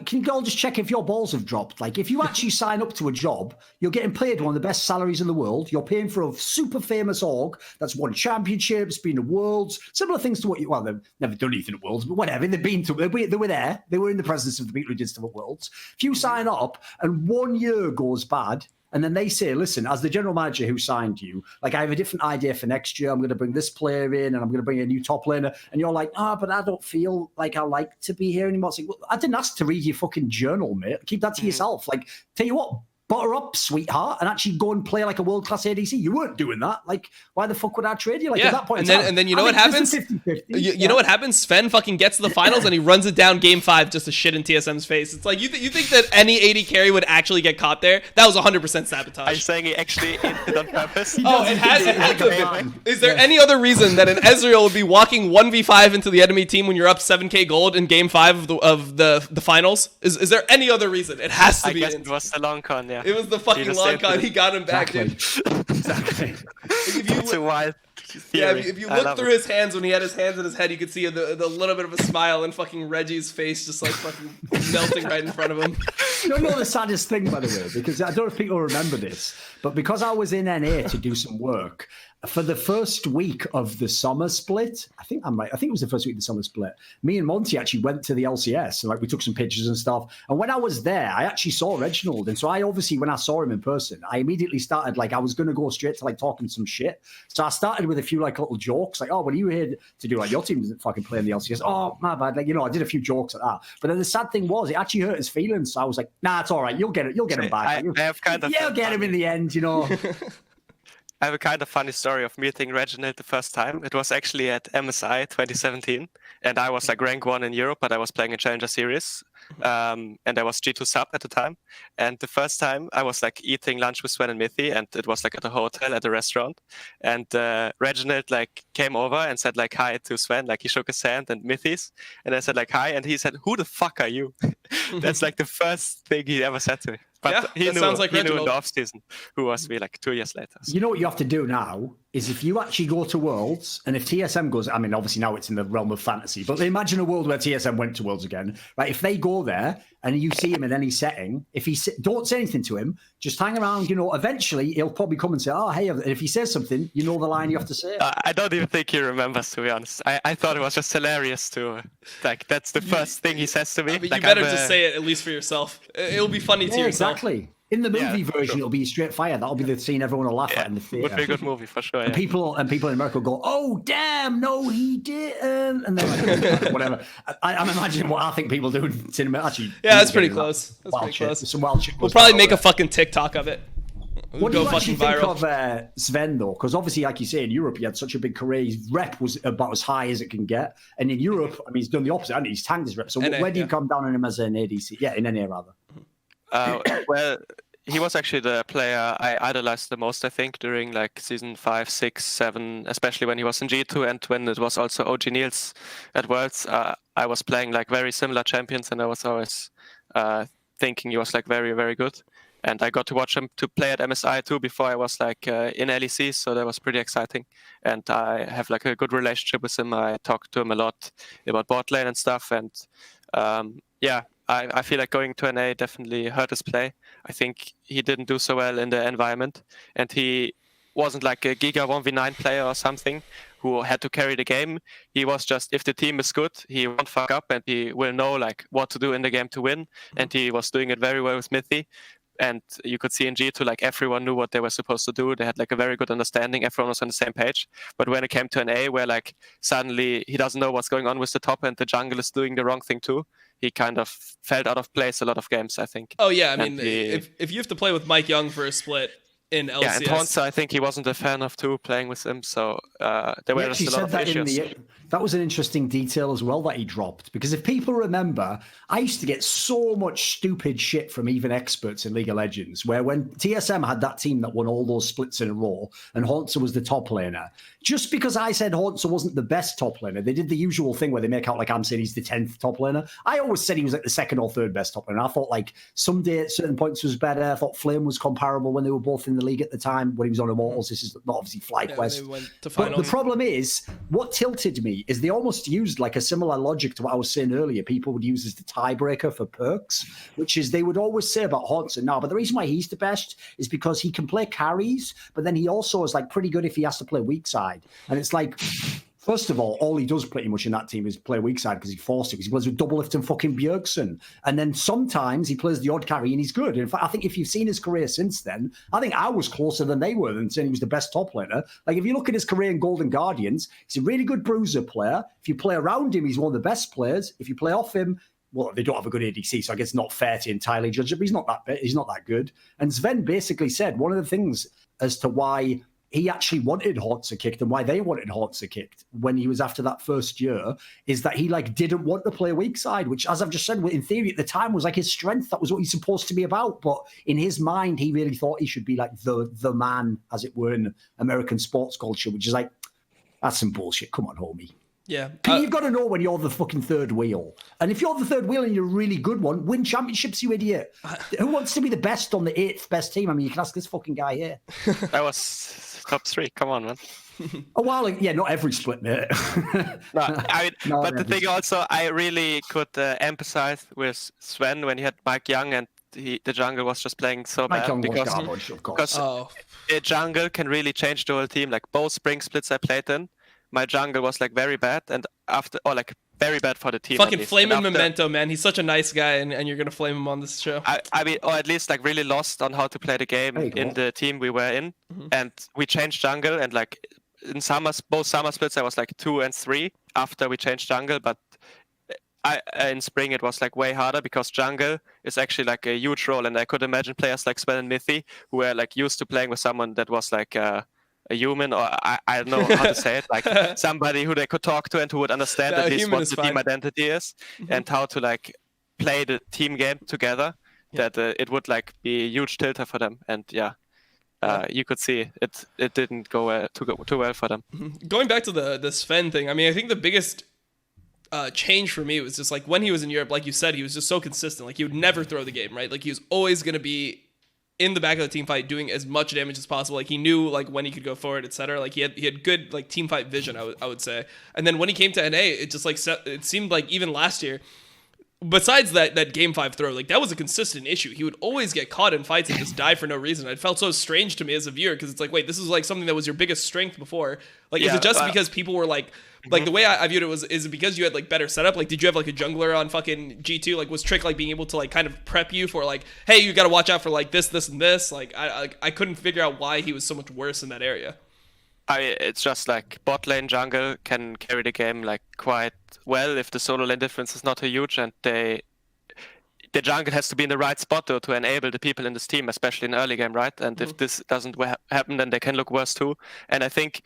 Can you all just check if your balls have dropped? Like, if you actually sign up to a job, you're getting paid one of the best salaries in the world. You're paying for a super famous org that's won championships, been to Worlds, similar things to what you. Well, they've never done anything at Worlds, but whatever. They've been to. They were there. They were in the presence of the people who did stuff at Worlds. If you sign up and 1 year goes bad. And then they say, listen, as the general manager who signed you, like, I have a different idea for next year. I'm going to bring this player in and I'm going to bring a new top laner. And you're like, but I don't feel like I like to be here anymore. It's like, well, I didn't ask to read your fucking journal, mate. Keep that to yourself. Like, tell you what, butter up, sweetheart, and actually go and play like a world-class ADC. You weren't doing that. Like, why the fuck would I trade you? Like, at that point, and then you know what happens? You know what happens? Sven fucking gets to the finals and he runs it down game 5 just to shit in TSM's face. It's like, you think that any AD carry would actually get caught there? That was 100% sabotage. Are you saying he actually did on purpose? Oh, it had to be. Is there any other reason that an Ezreal would be walking 1v5 into the enemy team when you're up 7k gold in game 5 of the finals? Is there any other reason? It has to be. I guess it was the long con, yeah. It was the fucking long con. He got him back, dude. Exactly. It's a wild theory. Yeah, if you look through his hands when he had his hands in his head, you could see the little bit of a smile and fucking Reggie's face just like fucking melting right in front of him. You know the saddest thing, by the way, because I don't know if people remember this, but because I was in NA to do some work, for the first week of the summer split, I think it was the first week of the summer split, me and Monty actually went to the LCS, and like we took some pictures and stuff. And when I was there, I actually saw Reginald. And so I obviously, when I saw him in person, I immediately started, like, I was going to go straight to like talking some shit. So I started with a few like little jokes, like, oh, what are you here to do? Like, your team doesn't fucking play in the LCS. Oh, my bad. Like, I did a few jokes like that. But then the sad thing was, it actually hurt his feelings. So I was like, nah, it's all right. You'll get him back. I have kind of you'll get him in the end, I have a kind of funny story of meeting Reginald the first time. It was actually at MSI 2017, and I was like rank 1 in Europe, but I was playing a Challenger Series, and I was G2 sub at the time. And the first time I was like eating lunch with Sven and Mithy, and it was like at a hotel at a restaurant. And Reginald like came over and said like hi to Sven, like he shook his hand and Mithy's, and I said like hi, and he said, "Who the fuck are you?" That's like the first thing he ever said to me. But he knew in the off season who was me like 2 years later. So. You know what you have to do now is if you actually go to Worlds, and if TSM goes, I mean, obviously now it's in the realm of fantasy, but imagine a world where TSM went to Worlds again, right? If they go there and you see him in any setting, if don't say anything to him, just hang around, eventually he'll probably come and say, oh, hey, and if he says something, you know the line you have to say. I don't even think he remembers, to be honest. I thought it was just hilarious to, like, that's the first thing he says to me. I mean, like, you better just say it, at least for yourself. It'll be funny to yourself. Exactly. In the movie version, it'll be straight fire. That'll be the scene everyone will laugh at in the theater. Would be a good movie for sure. And people in America will go, "Oh damn, no, he didn't," and then like, whatever. I'm imagining what I think people do in cinema. Actually, yeah, that's pretty close. That's pretty close. Some wild shit. We'll probably make a fucking TikTok of it. What do you actually think of Sven though? Because obviously, like you say, in Europe, he had such a big career. His rep was about as high as it can get, and in Europe, I mean, he's done the opposite. He's tanked his rep. So where do you come down on him as an ADC? Yeah, in NA rather. Well. He was actually the player I idolized the most, I think, during like season 5, 6, 7, especially when he was in G2 and when it was also OG Niels at Worlds. I was playing like very similar champions, and I was always thinking he was like very, very good. And I got to watch him to play at MSI too before I was like in LEC, so that was pretty exciting. And I have like a good relationship with him. I talked to him a lot about bot lane and stuff, and I feel like going to NA definitely hurt his play. I think he didn't do so well in the environment, and he wasn't like a Giga 1v9 player or something who had to carry the game. He was just, if the team is good, he won't fuck up, and he will know like what to do in the game to win. And he was doing it very well with Mithy. And you could see in G2, like everyone knew what they were supposed to do. They had like a very good understanding. Everyone was on the same page. But when it came to NA, where like suddenly he doesn't know what's going on with the top and the jungle is doing the wrong thing too, he kind of felt out of place a lot of games, I think. Oh yeah, I mean, if you have to play with Mike Young for a split in LCS. Yeah, and Ponce, I think he wasn't a fan of too playing with him, so there were just a lot of issues. That was an interesting detail as well that he dropped, because if people remember, I used to get so much stupid shit from even experts in League of Legends, where when TSM had that team that won all those splits in a row and Hauntzer was the top laner, just because I said Hauntzer wasn't the best top laner, they did the usual thing where they make out like I'm saying he's the 10th top laner. I always said he was like the 2nd or 3rd best top laner. I thought like someday at certain points was better. I thought Flame was comparable when they were both in the league at the time when he was on Immortals. This is not obviously FlyQuest. They went to but the problem is, what tilted me me is they almost used like a similar logic to what I was saying earlier. People would use as the tiebreaker for Perkz, which is they would always say about Hodgson now. But the reason why he's the best is because he can play carries, but then he also is like pretty good if he has to play weak side. And it's like, first of all he does pretty much in that team is play weak side because he forced it. Because he plays with double lift and fucking Bjergsen. And then sometimes he plays the odd carry and he's good. In fact, I think if you've seen his career since then, I think I was closer than they were than saying he was the best top laner. Like, if you look at his career in Golden Guardians, he's a really good bruiser player. If you play around him, he's one of the best players. If you play off him, well, they don't have a good ADC, so I guess it's not fair to entirely judge it, but he's not that good. And Sven basically said one of the things as to why he actually wanted Hodgson kicked and why they wanted Hodgson kicked when he was after that first year is that he like didn't want to play weak side, which, as I've just said, in theory at the time was like his strength. That was what he's supposed to be about. But in his mind, he really thought he should be like the man, as it were, in American sports culture, which is like, that's some bullshit. Come on, homie. Yeah. You've got to know when you're the fucking third wheel. And if you're the third wheel and you're a really good one, win championships, you idiot. Who wants to be the best on the 8th best team? I mean, you can ask this fucking guy here. That was top 3. Come on, man. A while, yeah, not every split, mate. But the thing also, I really could empathize with Sven when he had Mike Young and the jungle was just playing so Mike bad. Young was garbage, of course. Because a jungle can really change the whole team. Like both spring splits I played in, my jungle was like very bad, and very bad for the team. Fucking flame him Memento, man. He's such a nice guy, and you're gonna flame him on this show. I mean, or at least like really lost on how to play the game in the team we were in, and we changed jungle, and like in both summer splits I was like 2 and 3 after we changed jungle, but in spring it was like way harder because jungle is actually like a huge role, and I could imagine players like Sven and Mithy who were like used to playing with someone that was like a human, or I don't know how to say it, like somebody who they could talk to and who would understand at least what the team identity is and how to like play the team game together, that it would like be a huge tilter for them. And you could see it didn't go too well for them. Going back to the Sven thing, I mean, I think the biggest change for me was just like when he was in Europe, like you said, he was just so consistent. Like he would never throw the game, right? Like he was always going to be in the back of the team fight doing as much damage as possible. Like he knew like when he could go forward, etc. Like he had good like team fight vision, I would say. And then when he came to NA, it just like it seemed like even last year, besides that game 5 throw, like that was a consistent issue. He would always get caught in fights and just die for no reason. It felt so strange to me as a viewer because it's like, wait, this is like something that was your biggest strength before. Like, is it just because people were like the way I viewed it is it because you had like better setup? Like, did you have like a jungler on fucking G2? Like, was Trick like being able to like kind of prep you for like, hey, you got to watch out for like this, and this? Like, I couldn't figure out why he was so much worse in that area. It's just like bot lane jungle can carry the game like quite well if the solo lane difference is not too huge, and the jungle has to be in the right spot though to enable the people in this team, especially in early game, right? And if this doesn't happen, then they can look worse too. And I think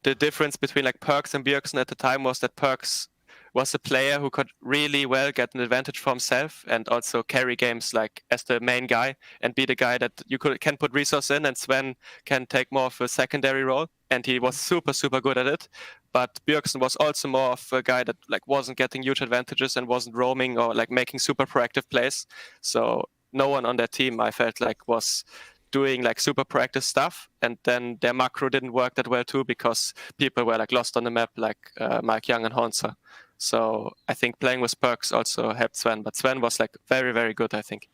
the difference between like Perkz and Bjergsen at the time was that Perkz was a player who could really well get an advantage for himself and also carry games like as the main guy and be the guy that you can put resource in, and Sven can take more of a secondary role, and he was super good at it. But Bjergsen was also more of a guy that like wasn't getting huge advantages and wasn't roaming or like making super proactive plays. So no one on that team I felt like was doing like super proactive stuff, and then their macro didn't work that well too because people were like lost on the map like Mike Young and Honsa. So I think playing with Perkz also helped Sven, but Sven was like very good, I think.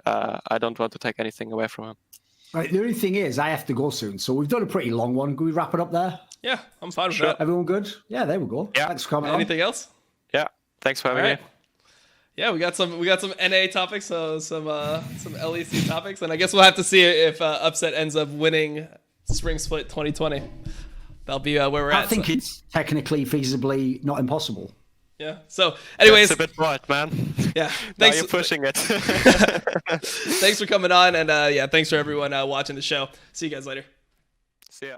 I don't want to take anything away from him. Right, the only thing is I have to go soon, so we've done a pretty long one. Can we wrap it up there? Yeah, I'm fine with that. Everyone good? Yeah, there we go. Yeah. Thanks for coming. Anything else? Yeah, thanks for having me. Yeah, we got some NA topics, so some LEC topics, and I guess we'll have to see if Upset ends up winning Spring Split 2020. That'll be where we're at. I think it's technically, feasibly not impossible. Yeah. So, anyways, it's a bit broad, man. Yeah. Thanks. Thanks. You're pushing it. Thanks for coming on, and thanks for everyone watching the show. See you guys later. See ya.